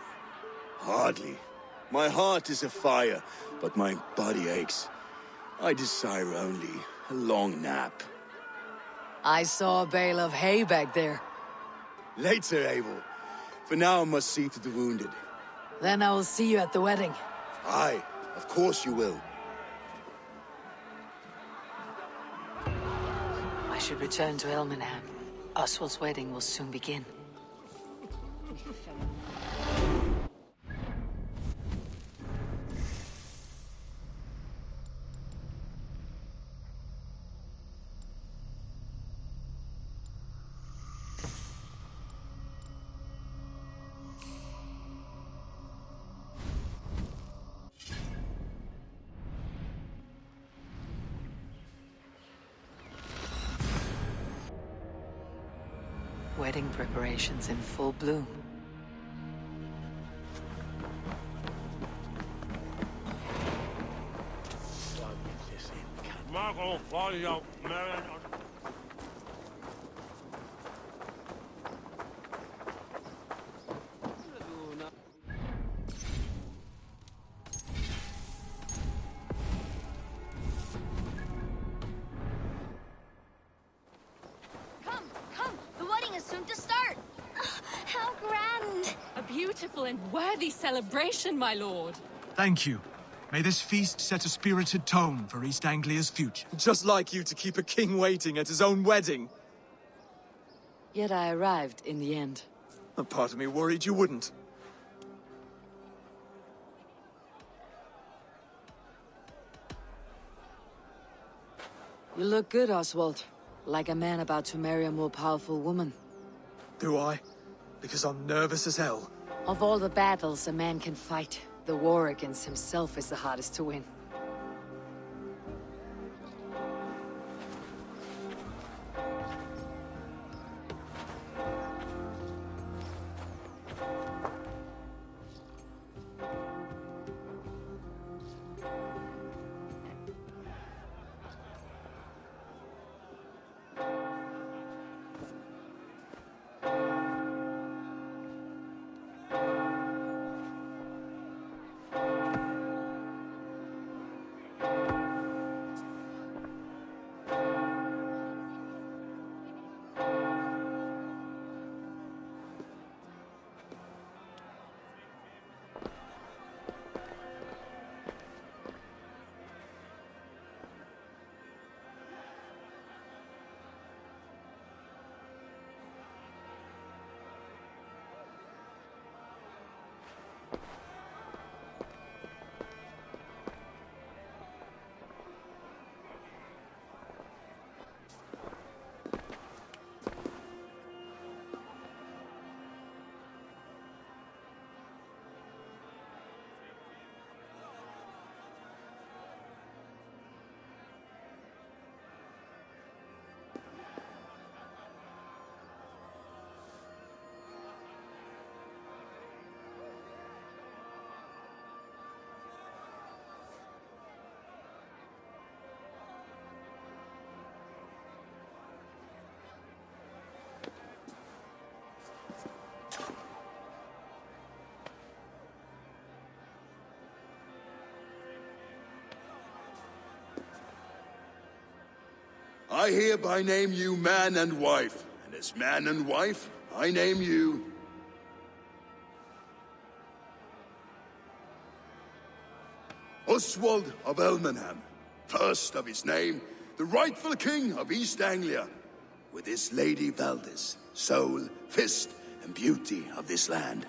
Hardly. My heart is afire, but my body aches. I desire only a long nap.
I saw a bale of hay back there.
Later, Abel. For now I must see to the wounded.
Then I will see you at the wedding.
Aye, of course you will.
I should return to Elmenham. Oswald's wedding will soon begin. Wedding preparations in full bloom.
Come! The wedding is soon to start! How grand!
A beautiful and worthy celebration, my lord.
Thank you. May this feast set a spirited tone for East Anglia's future.
Just like you to keep a king waiting at his own wedding.
Yet I arrived in the end.
A part of me worried you wouldn't.
You look good, Oswald. Like a man about to marry a more powerful woman.
Do I? Because I'm nervous as hell.
Of all the battles a man can fight, the war against himself is the hardest to win.
I hereby name you man and wife, and as man and wife, I name you... Oswald of Elmenham, first of his name, the rightful king of East Anglia, with his lady Valdis, soul, fist, and beauty of this land.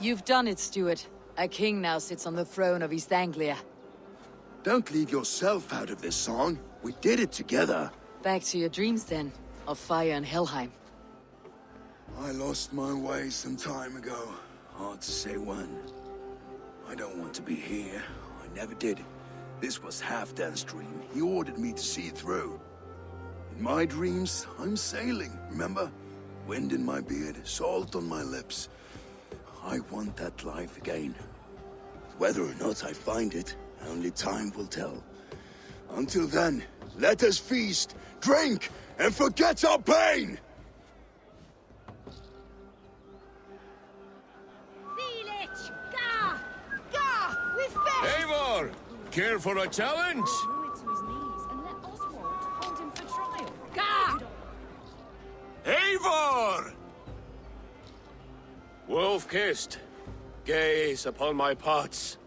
You've done it, Stuart. A king now sits on the throne of East Anglia.
Don't leave yourself out of this song. We did it together.
Back to your dreams, then, of fire and Helheim.
I lost my way some time ago. Hard to say when. I don't want to be here. I never did. This was Halfdan's dream. He ordered me to see it through. In my dreams, I'm sailing, remember? Wind in my beard, salt on my lips. I want that life again. Whether or not I find it, only time will tell. Until then, let us feast, drink, and forget our pain!
Village! Gah! Gah! We've finished!
Eivor! Care for a challenge?
Throw it to his knees and let Oswald hold him for trial. Gah!
Eivor! Wolf-kissed, gaze upon my pots.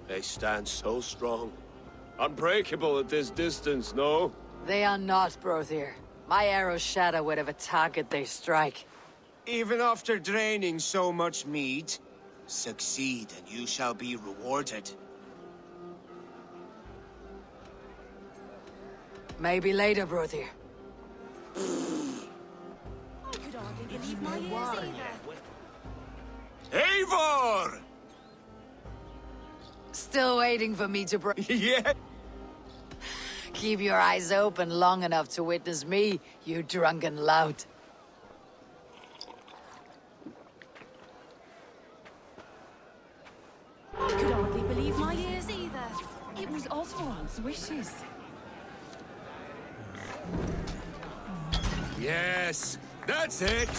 They stand so strong. Unbreakable at this distance, no?
They are not, Brother. My arrows shatter whatever target they strike.
Even after draining so much mead, succeed and you shall be rewarded.
Maybe later, Brother.
I could hardly believe my ears either.
Eivor!
Still waiting for me to break.
Yeah.
Keep your eyes open long enough to witness me, you drunken lout.
I could hardly believe my ears either. It was Oswald's wishes.
Yes, that's it.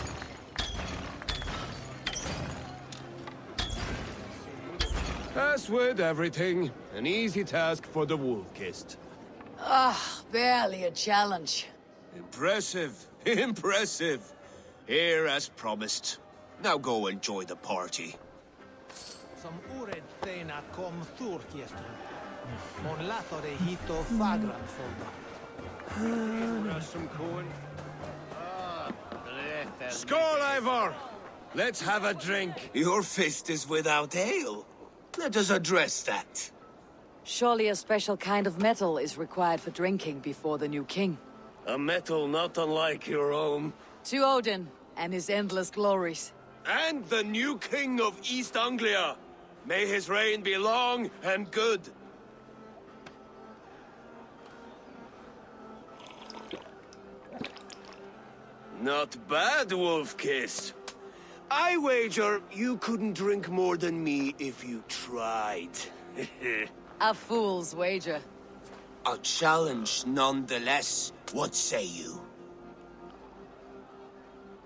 As with everything, an easy task for the wolf-kissed.
Ah, barely a challenge.
Impressive, impressive. Here as promised. Now go enjoy the party.
Som ored teina kom thurkiestun. Mon lathore hito fagran folda.
Skål, Eivor! Let's have a drink.
Your fist is without ale. Let us address that.
Surely a special kind of metal is required for drinking before the new king.
A metal not unlike your own.
To Odin and his endless glories.
And the new king of East Anglia. May his reign be long and good. Not bad, Wolf-Kiss. I wager you couldn't drink more than me if you tried.
A fool's wager.
A challenge nonetheless. What say you?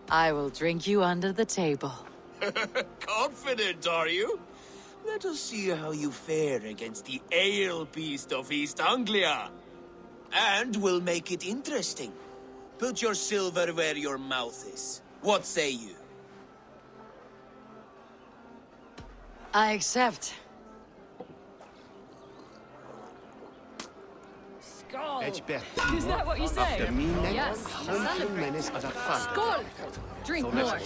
I will drink you under the table.
Confident, are you? Let us see how you fare against the ale beast of East Anglia. And we'll make it interesting. Put your silver where your mouth is. What say you?
I accept.
Skål!
Is that what you say?
Yes. Skål! Drink more.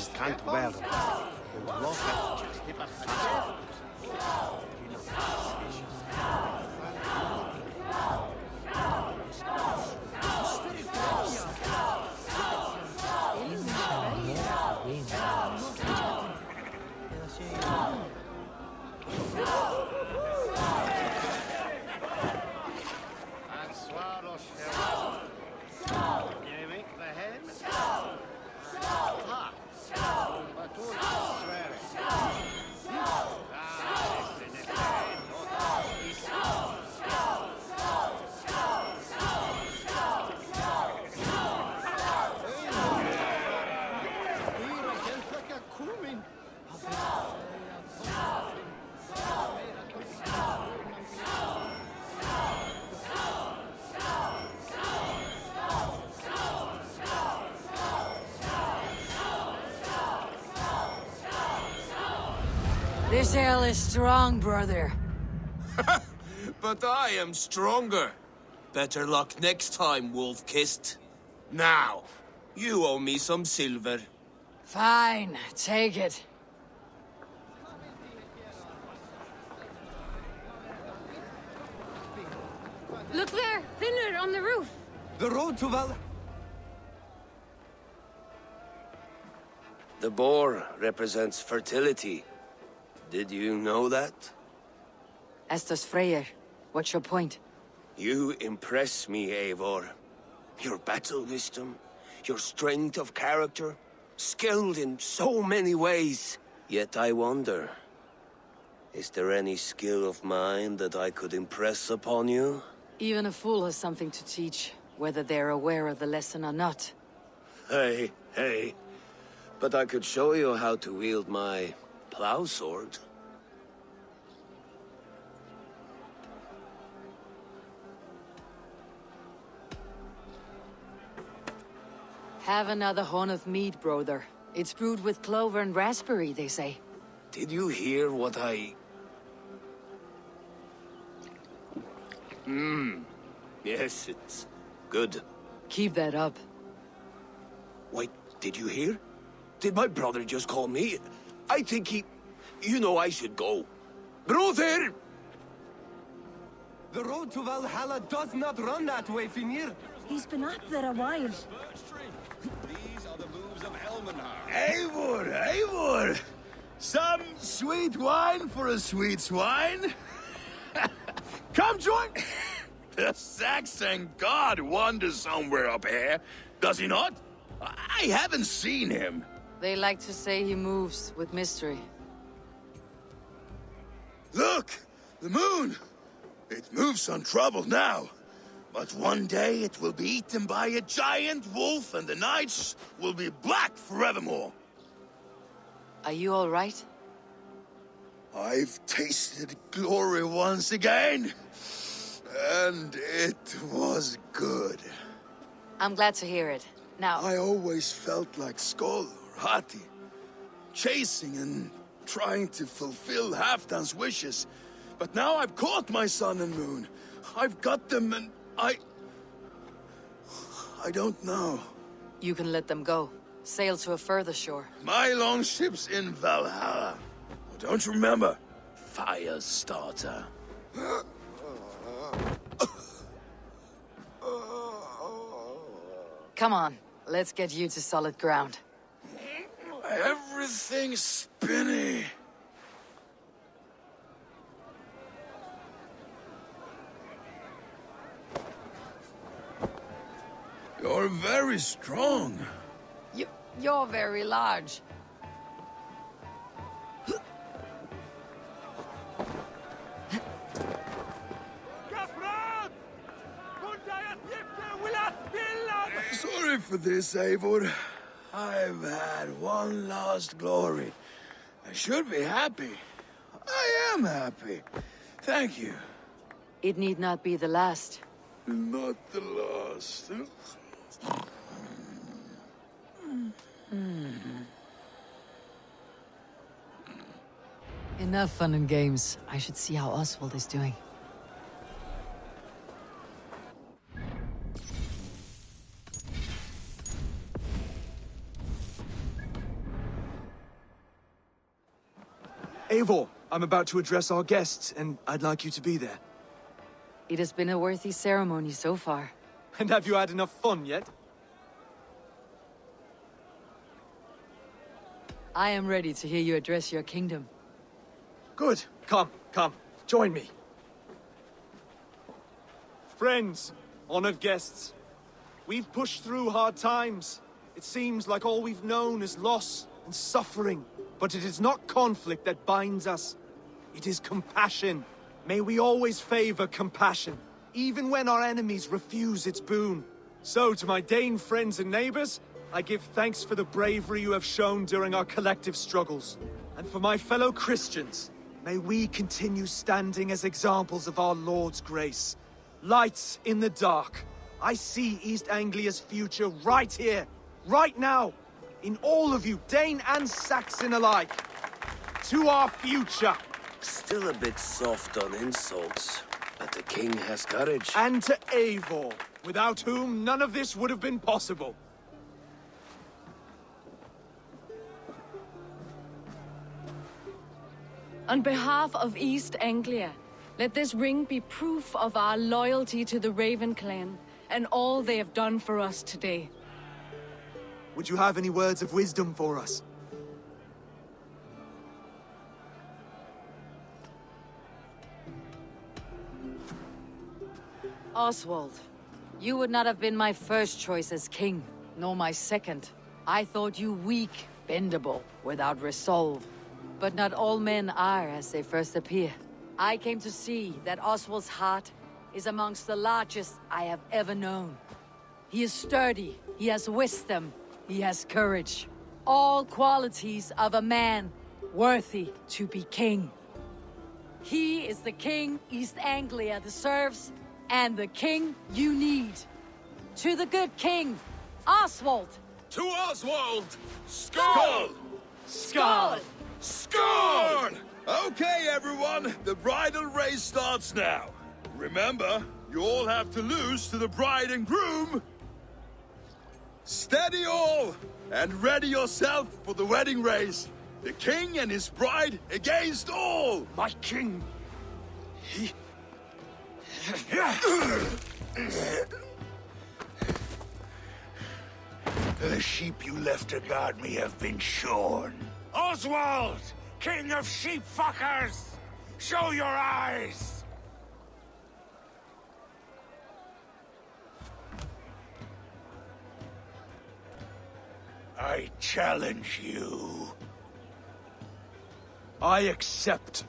This ale is strong, brother.
But I am stronger. Better luck next time, Wolf-Kissed. Now, you owe me some silver.
Fine, take it.
Look there! Finner on the roof!
The road to Val...
The boar represents fertility. Did you know that?
As does Freyr. What's your point?
You impress me, Eivor. Your battle wisdom, your strength of character, skilled in so many ways. Yet I wonder, is there any skill of mine that I could impress upon you?
Even a fool has something to teach, whether they're aware of the lesson or not.
Hey. But I could show you how to wield my plow sword.
Have another horn of mead, brother. It's brewed with clover and raspberry, they say.
Did you hear what I... Yes, it's good.
Keep that up.
Wait, did you hear? Did my brother just call me? I think he... You know I should go. Brother!
The road to Valhalla does not run that way, Finir.
He's been up there a while.
These are the moves of Eivor! Eivor! Some sweet wine for a sweet swine? Come join... The Saxon god wanders somewhere up here, does he not? I haven't seen him.
They like to say he moves with mystery.
Look! The moon! It moves untroubled now. But one day it will be eaten by a giant wolf and the nights will be black forevermore.
Are you all right?
I've tasted glory once again. And it was good.
I'm glad to hear it. Now...
I always felt like Skoll or Hati. Chasing and trying to fulfill Halfdan's wishes. But now I've caught my sun and moon. I've got them and I don't know.
You can let them go. Sail to a further shore.
My longship's in Valhalla. Oh, don't you remember? Firestarter.
Come on, let's get you to solid ground.
Everything's spinny. You're very strong.
You're very large.
Sorry for this, Eivor. I've had one last glory. I should be happy. I am happy. Thank you.
It need not be the last.
Not the last.
Enough fun and games. I should see how Oswald is doing.
Eivor, I'm about to address our guests, and I'd like you to be there.
It has been a worthy ceremony so far.
And have you had enough fun yet?
I am ready to hear you address your kingdom.
Good. Come. Join me. Friends, honored guests, we've pushed through hard times. It seems like all we've known is loss and suffering. But it is not conflict that binds us. It is compassion. May we always favor compassion, even when our enemies refuse its boon. So, to my Dane friends and neighbors, I give thanks for the bravery you have shown during our collective struggles. And for my fellow Christians, may we continue standing as examples of our Lord's grace. Lights in the dark. I see East Anglia's future right here, right now. In all of you, Dane and Saxon alike. To our future.
Still a bit soft on insults, but the king has courage.
And to Eivor, without whom none of this would have been possible.
On behalf of East Anglia, Let this ring be proof of our loyalty to the Raven clan, and all they have done for us today.
Would you have any words of wisdom for us?
Oswald, you would not have been my first choice as king, nor my second. I thought you weak, bendable, without resolve. But not all men are as they first appear. I came to see that Oswald's heart is amongst the largest I have ever known. He is sturdy, he has wisdom, he has courage. All qualities of a man worthy to be king. He is the king East Anglia deserves, and the king you need. To the good king, Oswald!
To Oswald! Skull!
Skull!
Skull! Okay, everyone, the bridal race starts now. Remember, you all have to lose to the bride and groom. Steady all, and ready yourself for the wedding race. The king and his bride against all!
My king!
The sheep you left to guard me have been shorn.
Oswald! King of sheep fuckers! Show your eyes!
I challenge you.
I accept.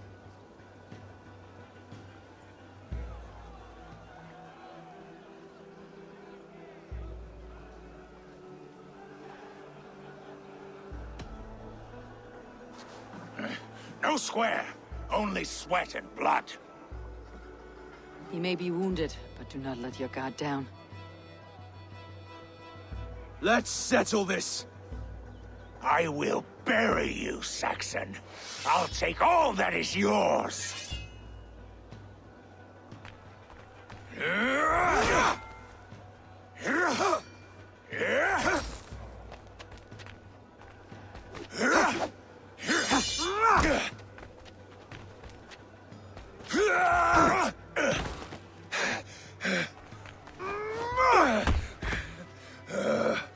No square, only sweat and blood.
He may be wounded, but do not let your guard down.
Let's settle this.
I will bury you, Saxon. I'll take all that is yours.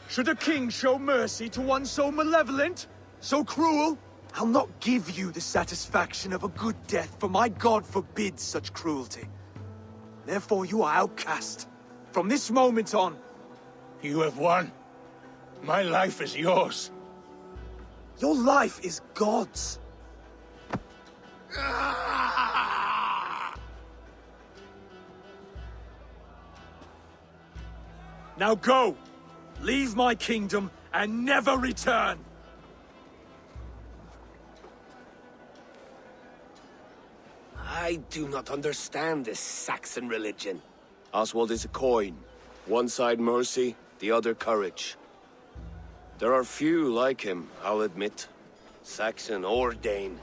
Should a king show mercy to one so malevolent? So cruel? I'll not give you the satisfaction of a good death, for my god forbids such cruelty. Therefore you are outcast. From this moment on.
You have won. My life is yours.
Your life is God's. Now go! Leave my kingdom and never return!
I do not understand this Saxon religion. Oswald is a coin. One side mercy, the other courage. There are few like him, I'll admit. Saxon or Dane.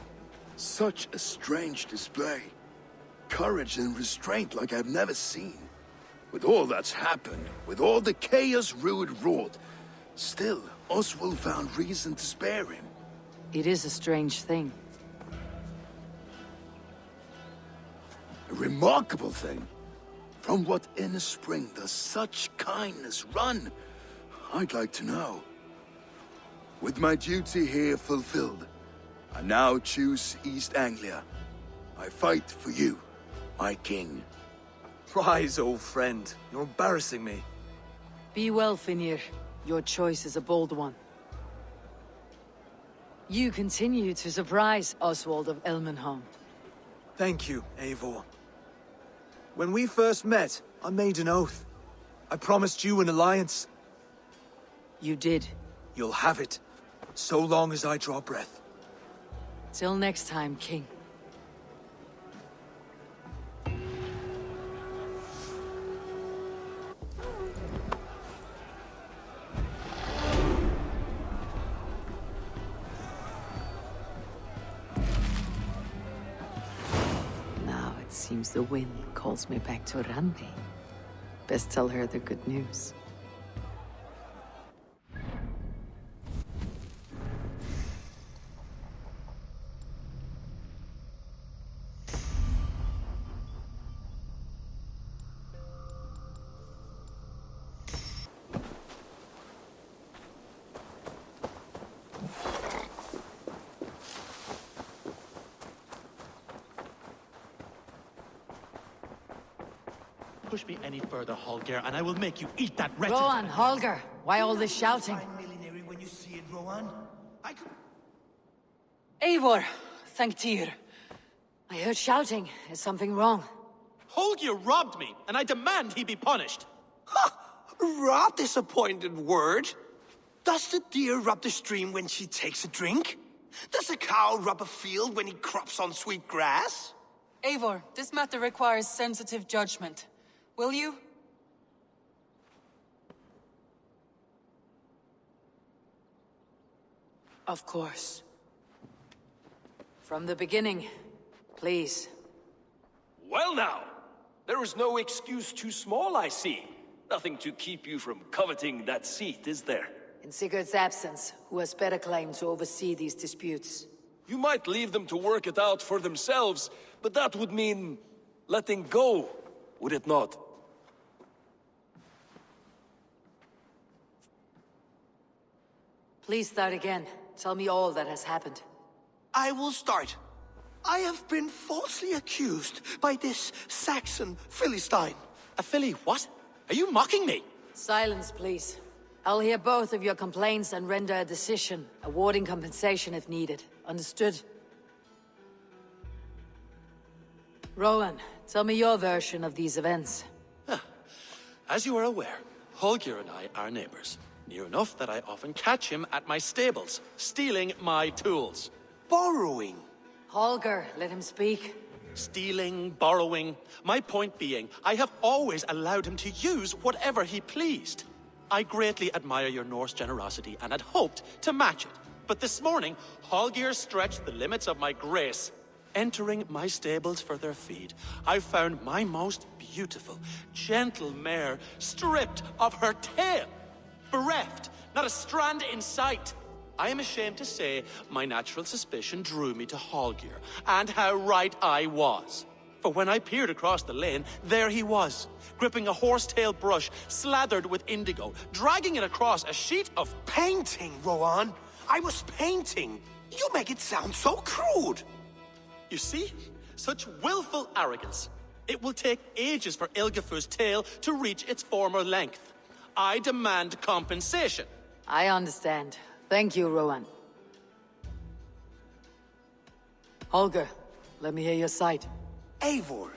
Such a strange display. Courage and restraint like I've never seen. With all that's happened, with all the chaos Rued wrought, still, Oswald found reason to spare him.
It is a strange thing.
A remarkable thing. From what inner spring does such kindness run? I'd like to know. With my duty here fulfilled, I now choose East Anglia. I fight for you, my king.
Rise, old friend. You're embarrassing me.
Be well, Finir. Your choice is a bold one. You continue to surprise Oswald of Elmenholm.
Thank you, Eivor. When we first met, I made an oath. I promised you an alliance.
You did.
You'll have it, so long as I draw breath.
Till next time, King. Seems the wind calls me back to Randvi. Best tell her the good news.
push me any further, Holger, and I will make you eat that wretched...
Rowan, Holger, why all this shouting?
When you see it, Rowan.
Eivor, thank Tyr. I heard shouting. Is something wrong?
Holger robbed me, and I demand he be punished.
Rub disappointed word. Does the deer rub the stream when she takes a drink? Does a cow rub a field when he crops on sweet grass?
Eivor, this matter requires sensitive judgment. Will you?
Of course. From the beginning, please.
Well now, there is no excuse too small, I see. Nothing to keep you from coveting that seat, is there?
In Sigurd's absence, who has better claim to oversee these disputes?
You might leave them to work it out for themselves, but that would mean letting go, would it not?
Please start again. Tell me all that has happened.
I will start. I have been falsely accused by this Saxon Philistine.
A Philly what? Are you mocking me?
Silence, please. I'll hear both of your complaints and render a decision, awarding compensation if needed. Understood? Rowan, tell me your version of these events.
As you are aware, Holger and I are neighbors. Near enough that I often catch him at my stables, stealing my tools.
Borrowing.
Holger, let him speak.
Stealing, borrowing. My point being, I have always allowed him to use whatever he pleased. I greatly admire your Norse generosity and had hoped to match it. But this morning, Holger stretched the limits of my grace. Entering my stables for their feed, I found my most beautiful, gentle mare stripped of her tail. Bereft, not a strand in sight. I am ashamed to say my natural suspicion drew me to Holger, and how right I was. For when I peered across the lane, there he was, gripping a horsetail brush slathered with indigo, dragging it across a sheet of...
Painting, Rowan! I was painting! You make it sound so crude!
You see? Such willful arrogance. It will take ages for Ilgafur's tail to reach its former length. I demand compensation.
I understand. Thank you, Rowan. Holger, let me hear your side.
Eivor,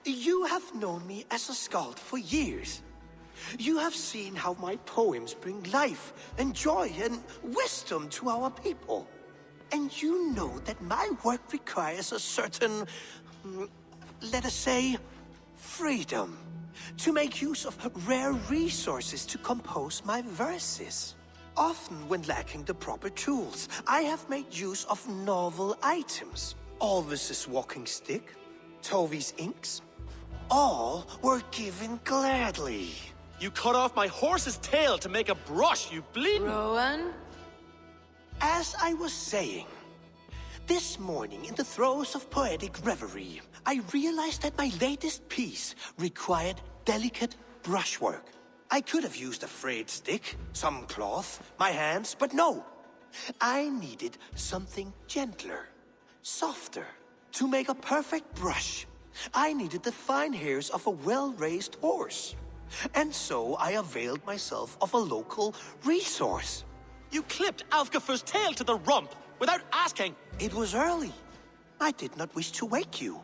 you have known me as a skald for years. You have seen how my poems bring life and joy and wisdom to our people. And you know that my work requires a certain, let us say, freedom. To make use of rare resources to compose my verses. Often when lacking the proper tools, I have made use of novel items. Alvis's walking stick, Tovi's inks. All were given gladly.
You cut off my horse's tail to make a brush, you bleeding...
Rowan?
As I was saying, this morning in the throes of poetic reverie, I realized that my latest piece required delicate brushwork. I could have used a frayed stick, some cloth, my hands, but no. I needed something gentler, softer. To make a perfect brush, I needed the fine hairs of a well-raised horse. And so I availed myself of a local resource.
You clipped Alfgafur's tail to the rump without asking.
It was early. I did not wish to wake you.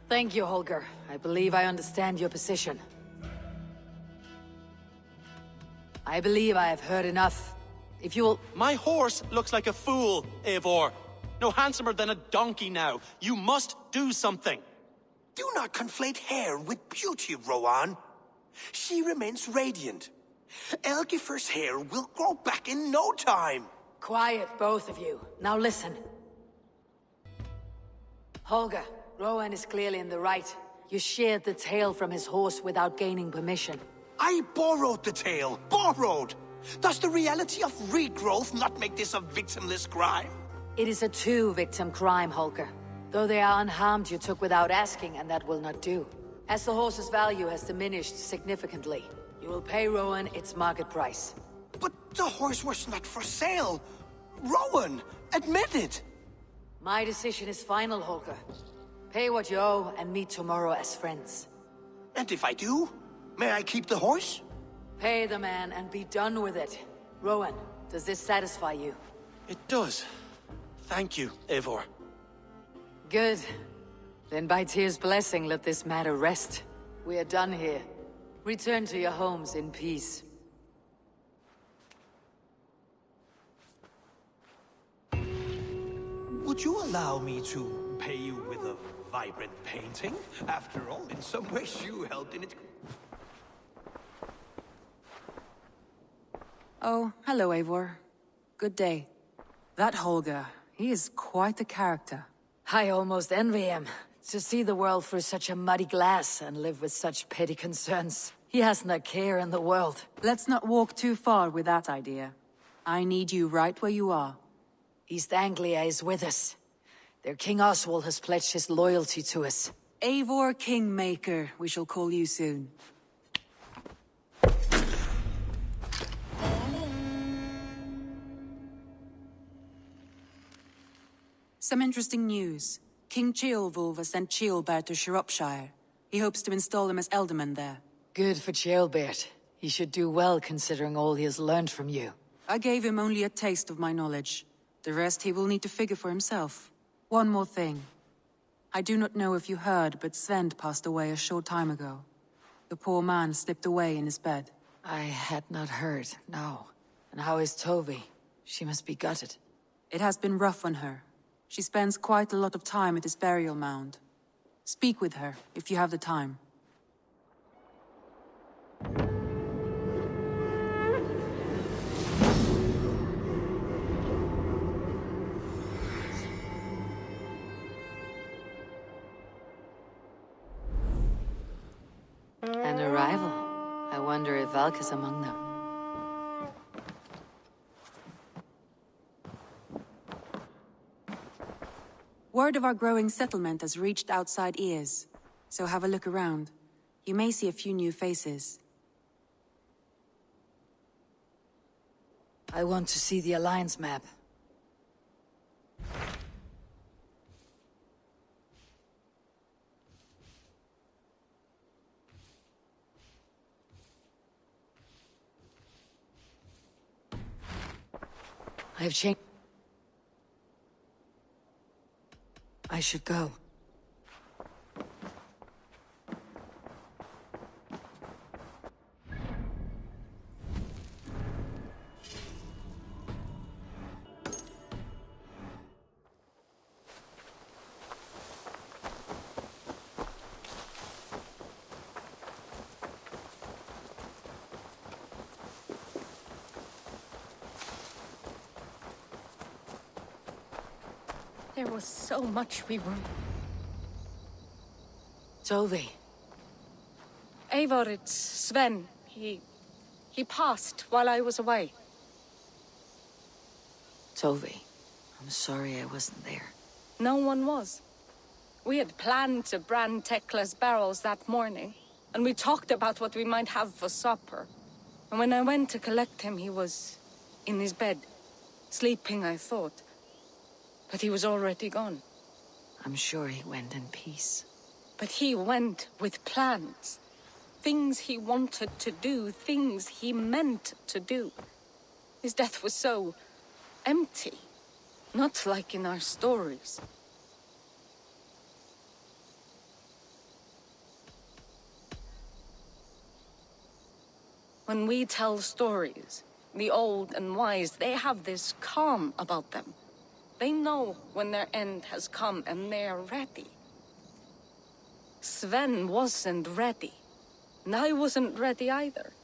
Thank you, Holger. I believe I understand your position. I believe I have heard enough. If you will...
My horse looks like a fool, Eivor. No handsomer than a donkey now. You must do something.
Do not conflate hair with beauty, Rowan. She remains radiant. Elgifur's hair will grow back in no time.
Quiet, both of you. Now listen. Holger, Rowan is clearly in the right. You sheared the tail from his horse without gaining permission.
I borrowed the tail. Borrowed! Does the reality of regrowth not make this a victimless crime?
It is a two-victim crime, Holger. Though they are unharmed, you took without asking, and that will not do. As the horse's value has diminished significantly, you will pay Rowan its market price.
But the horse was not for sale. Rowan, admit it.
My decision is final, Holger. Pay what you owe and meet tomorrow as friends.
And if I do, may I keep the horse?
Pay the man and be done with it. Rowan, does this satisfy you?
It does. Thank you, Eivor.
Good. Then by Tyr's blessing, let this matter rest. We are done here. Return to your homes in peace.
Would you allow me to pay you with a vibrant painting? After all, in some ways you helped in its...
Oh, hello, Eivor. Good day. That Holger, he is quite the character.
I almost envy him. To see the world through such a muddy glass and live with such petty concerns. He hasn't a care in the world.
Let's not walk too far with that idea. I need you right where you are.
East Anglia is with us. Their King Oswald has pledged his loyalty to us.
Eivor Kingmaker, we shall call you soon. Some interesting news. King Ceolwulf has sent Ceolbert to Shropshire. He hopes to install him as Elderman there.
Good for Ceolbert. He should do well considering all he has learned from you.
I gave him only a taste of my knowledge. The rest he will need to figure for himself. One more thing. I do not know if you heard, but Sven passed away a short time ago. The poor man slipped away in his bed.
I had not heard, no. And how is Tovi? She must be gutted.
It has been rough on her. She spends quite a lot of time at his burial mound. Speak with her, if you have the time.
An arrival. I wonder if Valka's among them.
Word of our growing settlement has reached outside ears, so have a look around. You may see a few new faces.
I want to see the Alliance map. I have changed. I should go.
There was so much we were...
Tovi.
Eivor, it's Sven. He passed while I was away.
Tovi, I'm sorry I wasn't there.
No one was. We had planned to brand Tekla's barrels that morning, and we talked about what we might have for supper. And when I went to collect him, he was in his bed. Sleeping, I thought. But he was already gone.
I'm sure he went in peace.
But he went with plans. Things he wanted to do, things he meant to do. His death was so empty. Not like in our stories. When we tell stories, the old and wise, they have this calm about them. They know when their end has come and they're ready. Sven wasn't ready. And I wasn't ready either.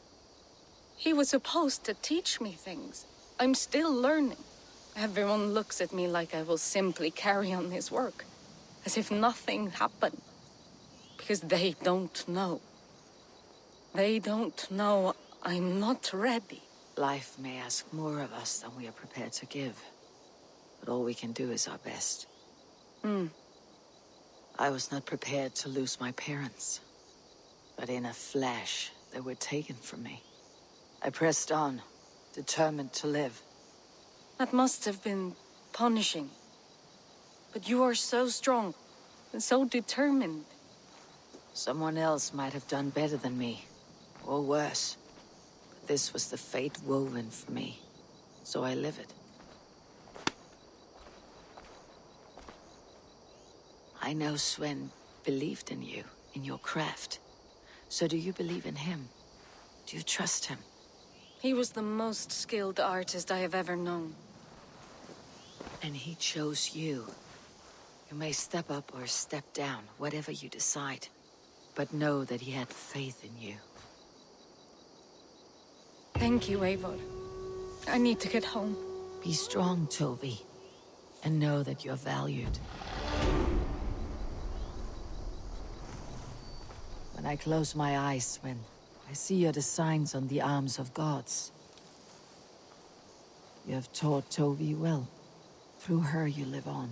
He was supposed to teach me things. I'm still learning. Everyone looks at me like I will simply carry on his work. As if nothing happened. Because they don't know. They don't know I'm not ready.
Life may ask more of us than we are prepared to give. But all we can do is our best. I was not prepared to lose my parents. But in a flash, they were taken from me. I pressed on, determined to live.
That must have been punishing. But you are so strong, and so determined.
Someone else might have done better than me, or worse. But this was the fate woven for me, so I live it. I know Sven believed in you, in your craft. So do you believe in him? Do you trust him?
He was the most skilled artist I have ever known.
And he chose you. You may step up or step down, whatever you decide. But know that he had faith in you.
Thank you, Eivor. I need to get home.
Be strong, Tovi. And know that you're valued. When I close my eyes, Sven, I see your designs on the arms of gods. You have taught Tovi well. Through her you live on.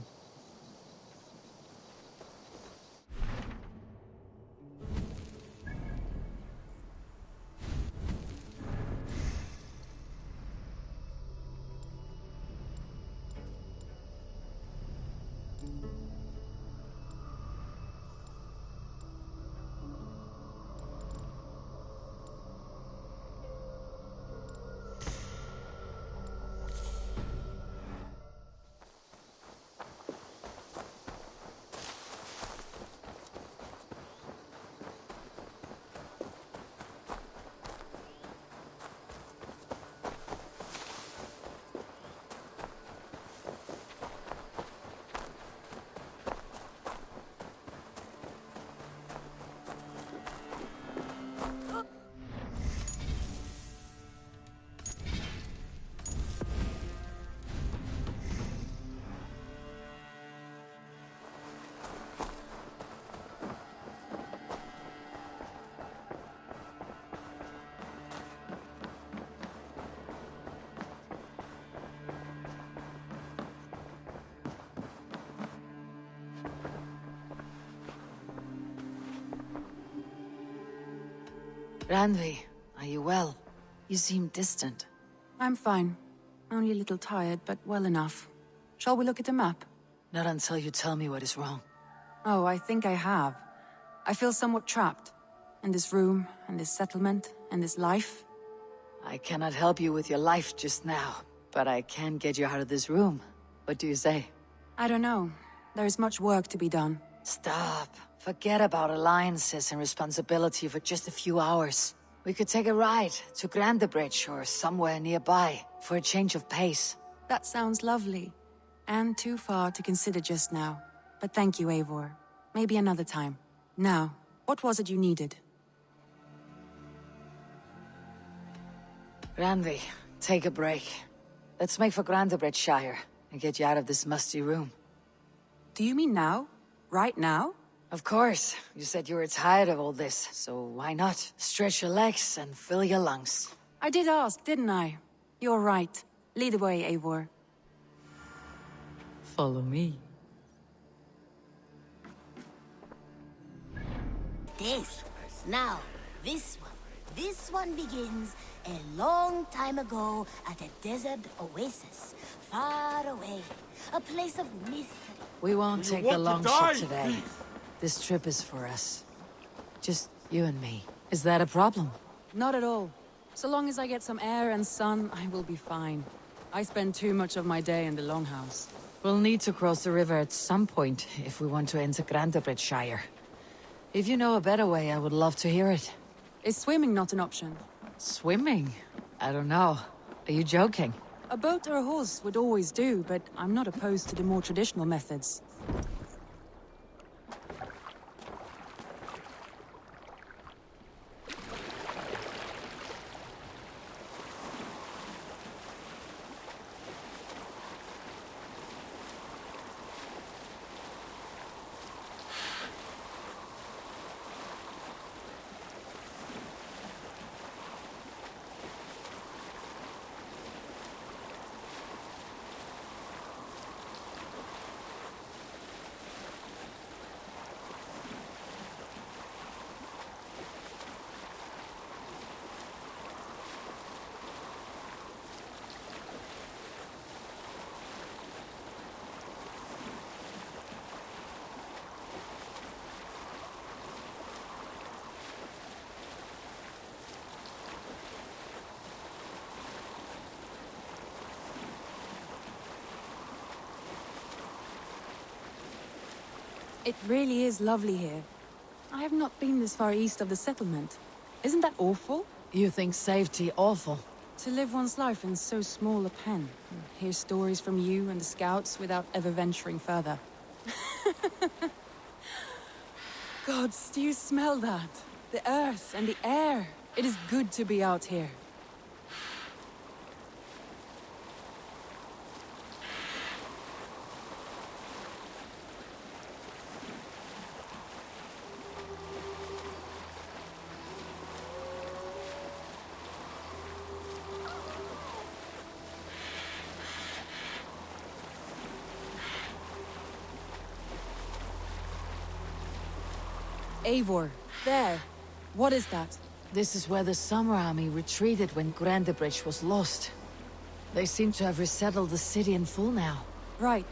Randvi, are you well? You seem distant.
I'm fine. Only a little tired, but well enough. Shall we look at the map?
Not until you tell me what is wrong.
Oh, I think I have. I feel somewhat trapped. In this room, and this settlement, and this life.
I cannot help you with your life just now, but I can get you out of this room. What do you say?
I don't know. There is much work to be done.
Stop. Forget about alliances and responsibility for just a few hours. We could take a ride to Grandebridge or somewhere nearby for a change of pace.
That sounds lovely. And too far to consider just now. But thank you, Eivor. Maybe another time. Now, what was it you needed?
Randvi, take a break. Let's make for Grandebridgeshire and get you out of this musty room.
Do you mean now? Right now?
Of course. You said you were tired of all this, so why not? Stretch your legs and fill your lungs.
I did ask, didn't I? You're right. Lead the way, Eivor.
Follow me.
This. Now, this one. This one begins a long time ago at a desert oasis, far away. A place of mystery.
We won't take the long shot today. This trip is for us. Just you and me. Is that a problem?
Not at all. So long as I get some air and sun, I will be fine. I spend too much of my day in the Longhouse.
We'll need to cross the river at some point if we want to enter Grandebridgeshire. If you know a better way, I would love to hear it.
Is swimming not an option?
Swimming? I don't know. Are you joking?
A boat or a horse would always do, but I'm not opposed to the more traditional methods. It really is lovely here. I have not been this far east of the settlement. Isn't that awful?
You think safety awful?
To live one's life in so small a pen. Hear stories from you and the scouts without ever venturing further. Gods, do you smell that? The earth and the air. It is good to be out here. Eivor, there. What is that?
This is where the Summer Army retreated when Grandebridge was lost. They seem to have resettled the city in full now.
Right.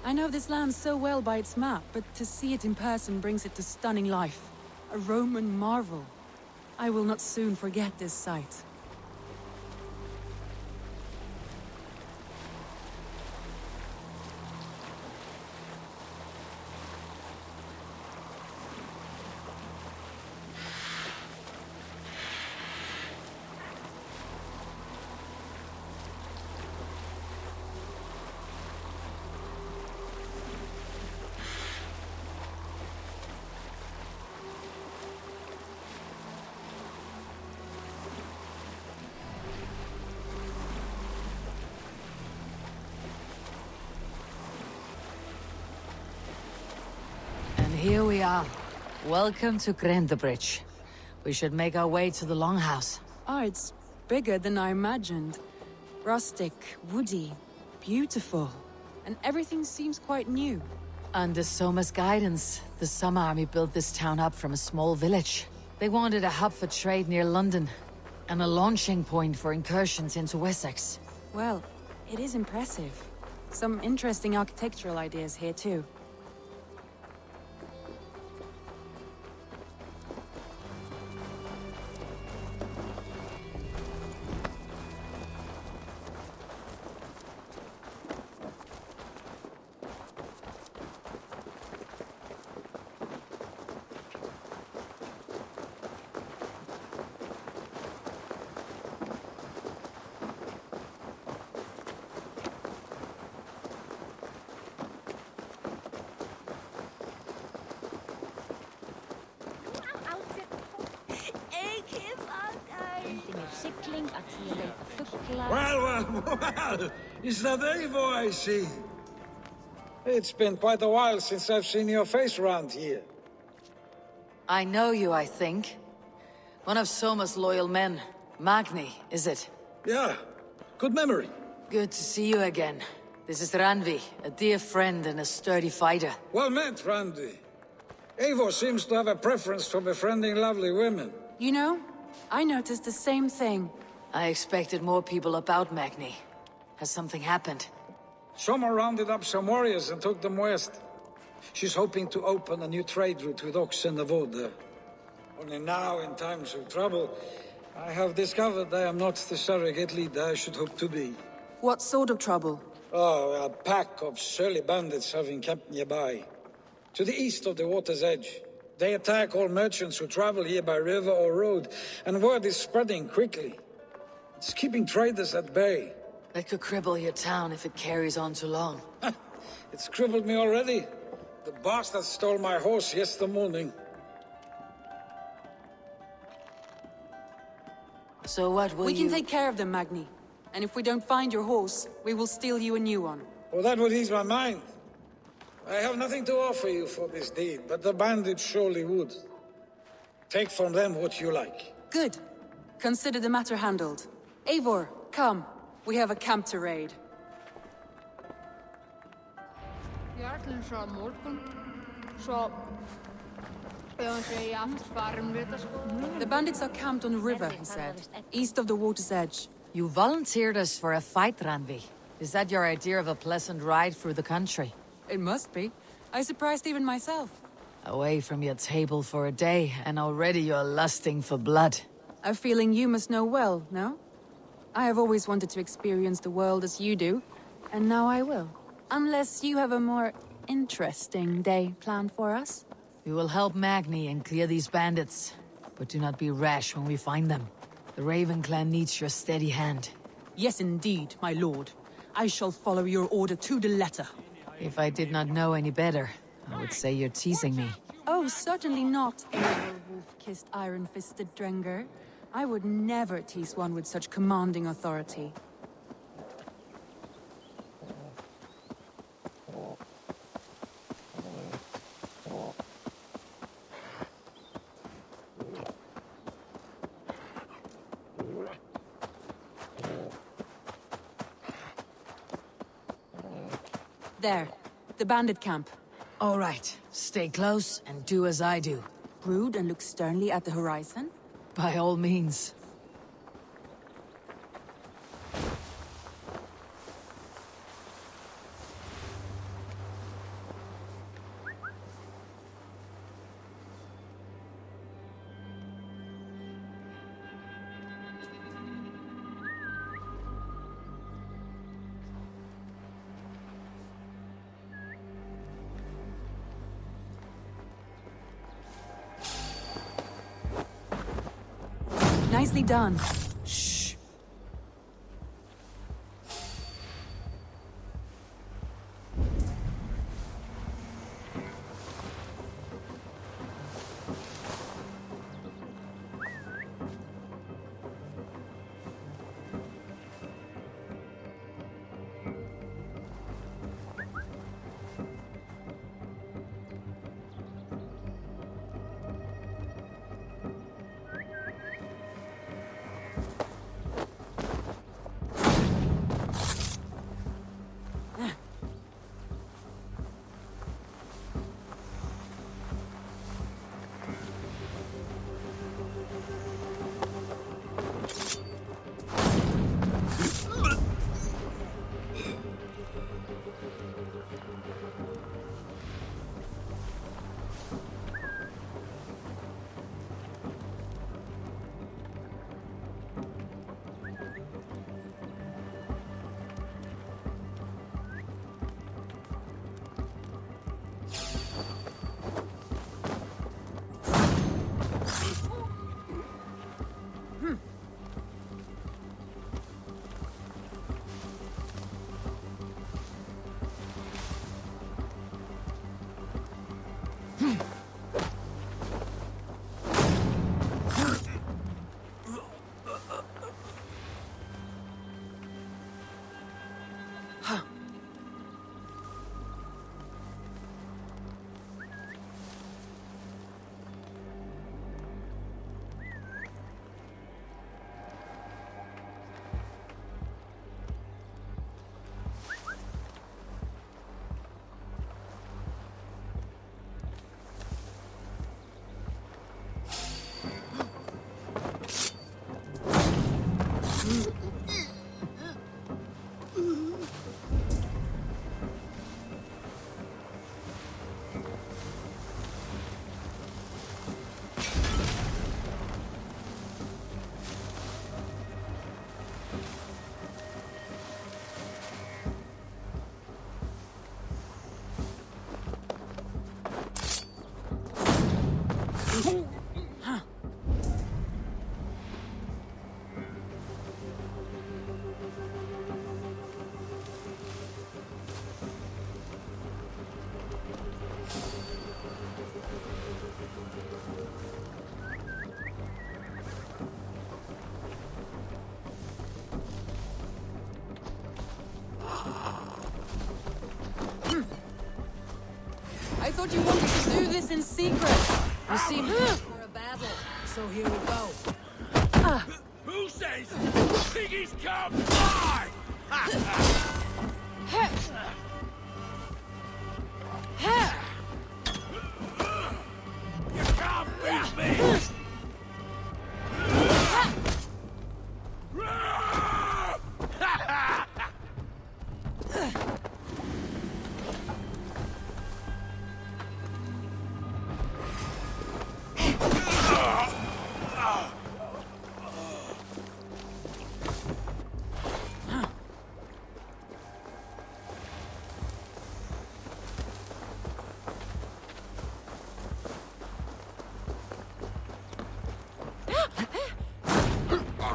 I know this land so well by its map, but to see it in person brings it to stunning life. A Roman marvel. I will not soon forget this sight.
Here we are. Welcome to Grandebridge. We should make our way to the Longhouse.
Oh, it's bigger than I imagined. Rustic, woody, beautiful. And everything seems quite new.
Under Soma's guidance, the Summer Army built this town up from a small village. They wanted a hub for trade near London, and a launching point for incursions into Wessex.
Well, it is impressive. Some interesting architectural ideas here too.
Well, is that Eivor I see? It's been quite a while since I've seen your face around here.
I know you, I think. One of Soma's loyal men. Magni, is it?
Yeah, good memory.
Good to see you again. This is Randvi, a dear friend and a sturdy fighter.
Well met, Randvi. Eivor seems to have a preference for befriending lovely women.
You know, I noticed the same thing.
I expected more people about Magni. Has something happened?
Soma rounded up some warriors and took them west. She's hoping to open a new trade route with oxen of wood there. Only now, in times of trouble, I have discovered I am not the surrogate leader I should hope to be.
What sort of trouble?
Oh, a pack of surly bandits have encamped nearby. To the east of the water's edge. They attack all merchants who travel here by river or road, and word is spreading quickly. It's keeping traders at bay.
That could cripple your town if it carries on too long.
It's crippled me already. The bastard stole my horse yesterday morning.
So what will
We can take care of them, Magni. And if we don't find your horse, we will steal you a new one.
Well, that would ease my mind. I have nothing to offer you for this deed, but the bandits surely would. Take from them what you like.
Good. Consider the matter handled. Eivor, come. We have a camp to raid. The bandits are camped on the river, he said, east of the water's edge.
You volunteered us for a fight, Randvi. Is that your idea of a pleasant ride through the country?
It must be. I surprised even myself.
Away from your table for a day, and already you're lusting for blood.
A feeling you must know well, no? I have always wanted to experience the world as you do, and now I will. Unless you have a more interesting day planned for us.
We will help Magni and clear these bandits. But do not be rash when we find them. The Raven clan needs your steady hand.
Yes, indeed, my lord. I shall follow your order to the letter.
If I did not know any better, I would say you're teasing me.
Oh, certainly not, wolf-kissed iron-fisted Drenger. I would never tease one with such commanding authority. There, the bandit camp.
All right, stay close and do as I do.
Brood and look sternly at the horizon?
By all means.
Nicely done.
Shh.
I thought you wanted to do this in secret.
You seem for a battle, so here we go.
Who says piggies can't fly? You can't beat me!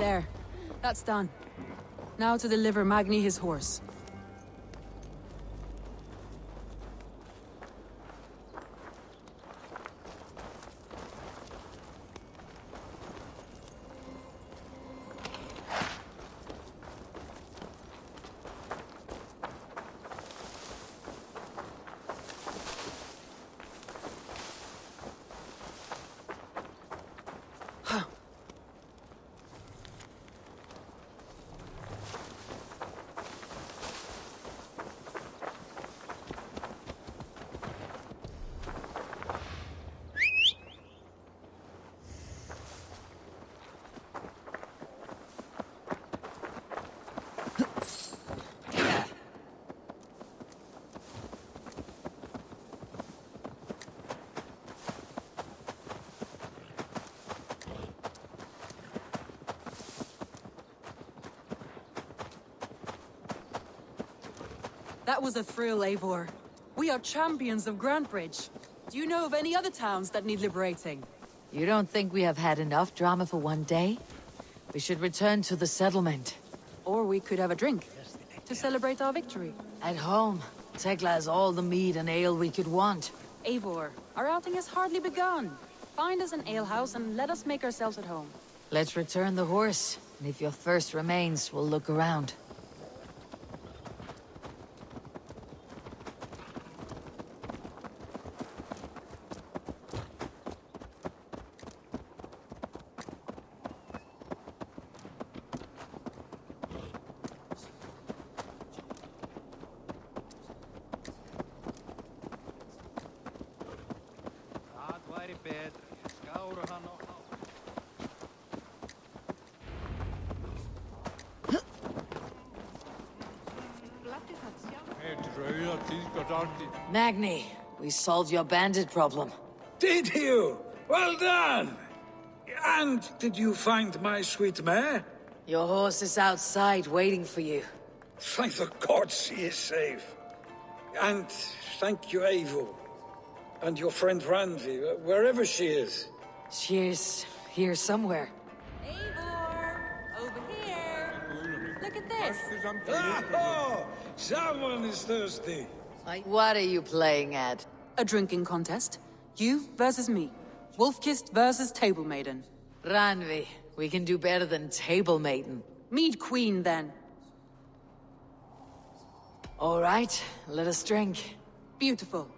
There. That's done. Now to deliver Magni his horse. That was a thrill, Eivor. We are champions of Grantebridge. Do you know of any other towns that need liberating?
You don't think we have had enough drama for one day? We should return to the settlement.
Or we could have a drink, to celebrate our victory.
At home, Tekla has all the mead and ale we could want.
Eivor, our outing has hardly begun. Find us an alehouse and let us make ourselves at home.
Let's return the horse, and if your thirst remains, we'll look around. Magni, we solved your bandit problem.
Did you? Well done! And did you find my sweet mare?
Your horse is outside waiting for you.
Thank the gods she is safe. And thank you, Eivor. And your friend Randvi, wherever she is.
She is here somewhere.
Eivor! Over here! Look at this!
Oh, someone is thirsty.
What are you playing at?
A drinking contest. You versus me. Wolf-kissed versus Table Maiden.
Randvi, we can do better than Table Maiden.
Mead Queen, then.
All right, let us drink.
Beautiful.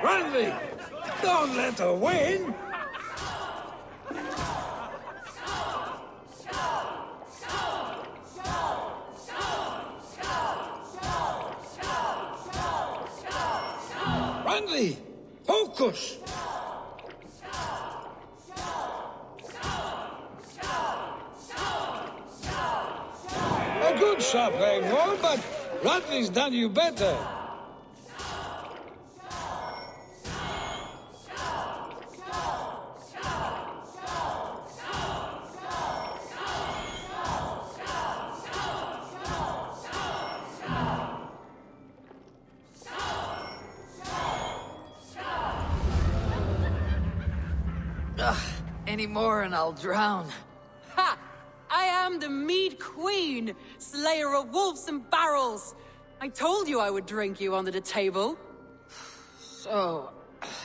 Randvi, don't let her win! Randvi, focus! A good shot, Eivor, but Randvi's done you better.
Any more and I'll drown.
Ha! I am the Mead Queen, slayer of wolves and barrels. I told you I would drink you under the table.
So,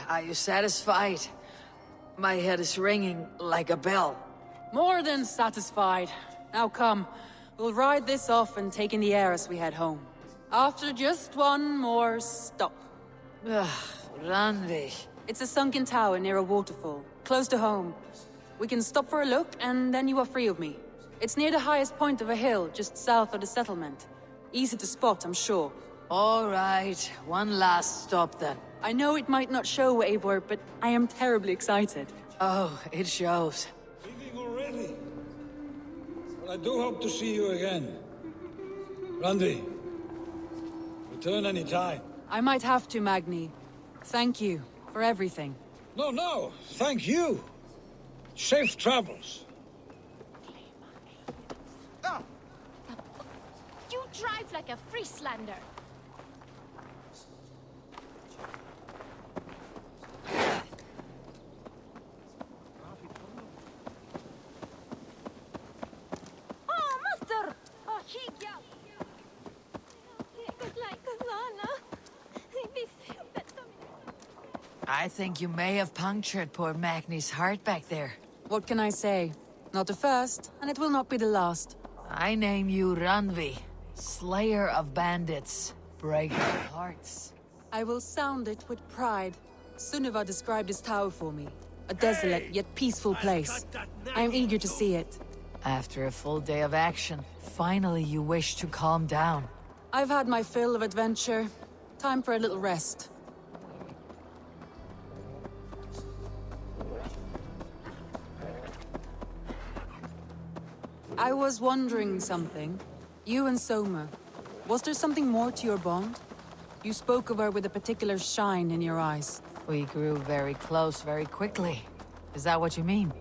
are you satisfied? My head is ringing like a bell.
More than satisfied. Now come, we'll ride this off and take in the air as we head home. After just one more stop.
Randvi.
It's a sunken tower near a waterfall, close to home. We can stop for a look, and then you are free of me. It's near the highest point of a hill, just south of the settlement. Easy to spot, I'm sure.
All right, one last stop then.
I know it might not show, Eivor, but I am terribly excited.
Oh, it shows.
Leaving already? Well, I do hope to see you again. Randvi, Return any time.
I might have to, Magni. Thank you for everything.
No, thank you. Safe travels.
You drive like a Frieslander.
Oh, Master! Oh, kika!
I think you may have punctured poor Magni's heart back there.
What can I say? Not the first, and it will not be the last.
I name you Randvi, slayer of bandits, breaker of hearts.
I will sound it with pride. Sunniva described this tower for me. A desolate yet peaceful place. I am eager to see it.
After a full day of action, finally you wish to calm down.
I've had my fill of adventure. Time for a little rest. I was wondering something. You and Soma, was there something more to your bond? You spoke of her with a particular shine in your eyes.
We grew very close very quickly. Is that what you mean?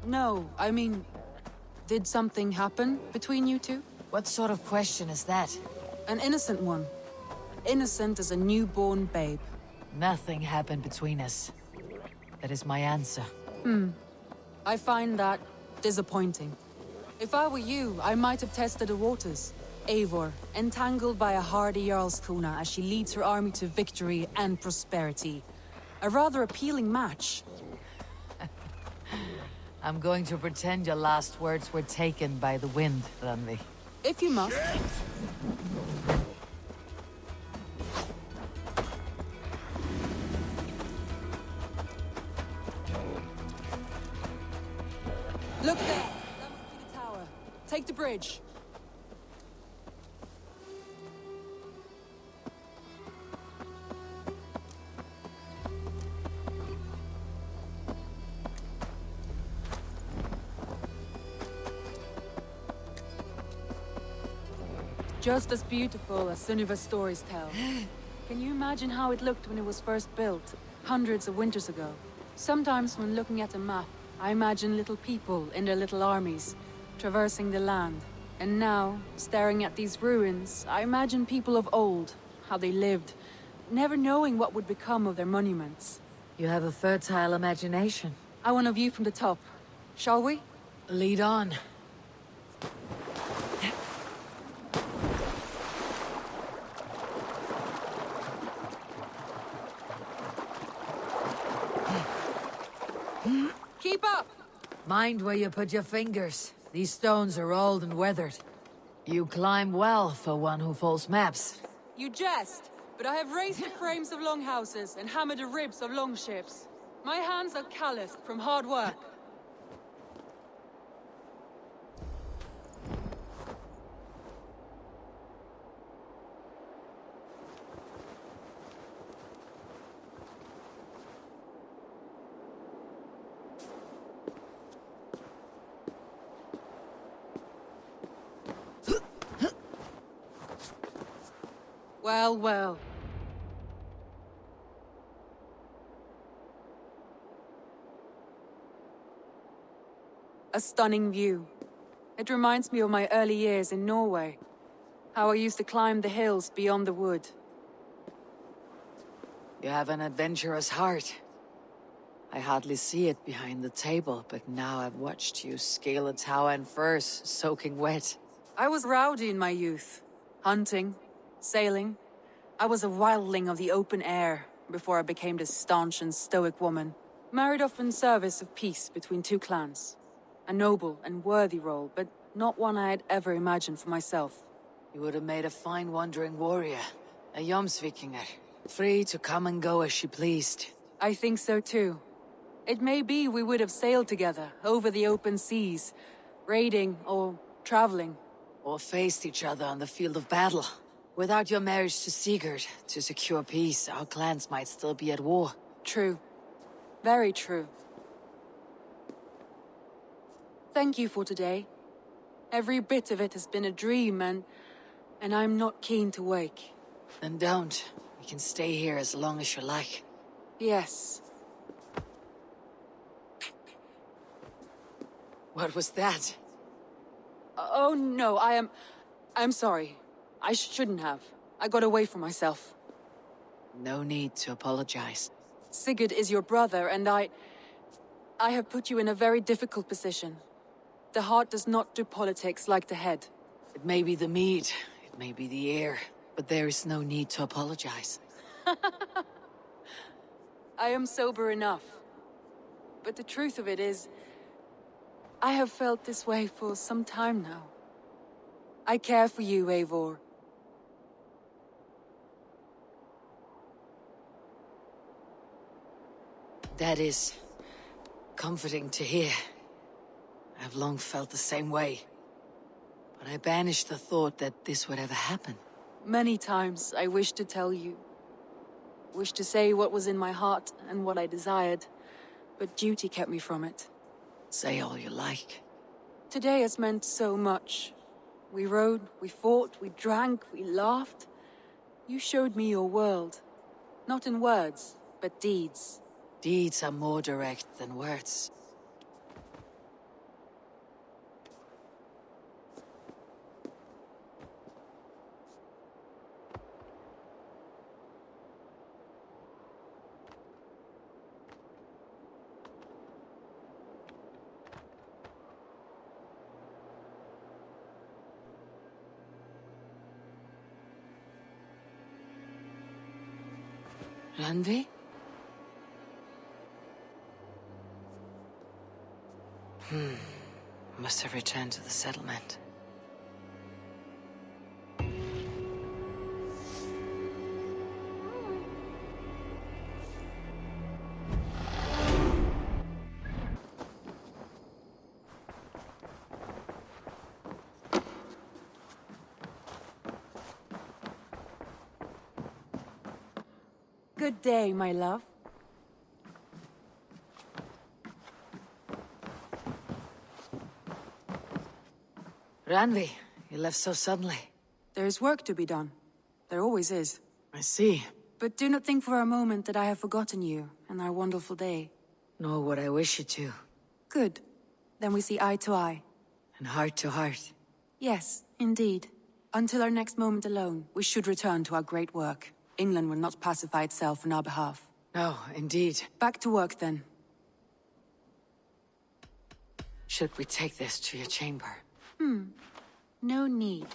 No, I mean, did something happen between you two?
What sort of question is that?
An innocent one. Innocent as a newborn babe.
Nothing happened between us. That is my answer.
I find that disappointing. If I were you, I might have tested the waters. Eivor, entangled by a hardy Jarlskona as she leads her army to victory and prosperity. A rather appealing match.
I'm going to pretend your last words were taken by the wind, Randvi.
If you must. Look there! That must be the tower. Take the bridge. Just as beautiful as Sunniva's stories tell. Can you imagine how it looked when it was first built, hundreds of winters ago? Sometimes when looking at a map, I imagine little people in their little armies, traversing the land. And now, staring at these ruins, I imagine people of old, how they lived, never knowing what would become of their monuments.
You have a fertile imagination.
I want a view from the top. Shall we?
Lead on.
Keep up!
Mind where you put your fingers. These stones are old and weathered. You climb well for one who folds maps.
You jest, but I have raised the frames of longhouses and hammered the ribs of longships. My hands are calloused from hard work. Well, well. A stunning view. It reminds me of my early years in Norway. How I used to climb the hills beyond the wood.
You have an adventurous heart. I hardly see it behind the table, but now I've watched you scale a tower in furs, soaking wet.
I was rowdy in my youth. Hunting, sailing. I was a wildling of the open air before I became this staunch and stoic woman. Married off in service of peace between two clans. A noble and worthy role, but not one I had ever imagined for myself.
You would have made a fine wandering warrior. A Jomsvikinger. Free to come and go as she pleased.
I think so too. It may be we would have sailed together over the open seas, raiding or traveling.
Or faced each other on the field of battle. Without your marriage to Sigurd, to secure peace, our clans might still be at war.
True. Very true. Thank you for today. Every bit of it has been a dream, and I'm not keen to wake.
Then don't. We can stay here as long as you like.
Yes.
What was that?
Oh no, I'm sorry. I shouldn't have. I got away from myself.
No need to apologize.
Sigurd is your brother, and I have put you in a very difficult position. The heart does not do politics like the head.
It may be the mead, it may be the air, but there is no need to apologize.
I am sober enough. But the truth of it is, I have felt this way for some time now. I care for you, Eivor.
That is comforting to hear. I've long felt the same way. But I banished the thought that this would ever happen.
Many times I wished to tell you. Wished to say what was in my heart and what I desired. But duty kept me from it.
Say all you like.
Today has meant so much. We rode, we fought, we drank, we laughed. You showed me your world. Not in words, but deeds.
Deeds are more direct than words. Randvi? Must have returned to the settlement.
Good day, my love.
Randvi, you left so suddenly.
There is work to be done. There always is.
I see.
But do not think for a moment that I have forgotten you and our wonderful day.
Nor would I wish you to.
Good. Then we see eye to eye.
And heart to heart.
Yes, indeed. Until our next moment alone, we should return to our great work. England will not pacify itself on our behalf.
No, indeed.
Back to work, then.
Should we take this to your chamber?
No need.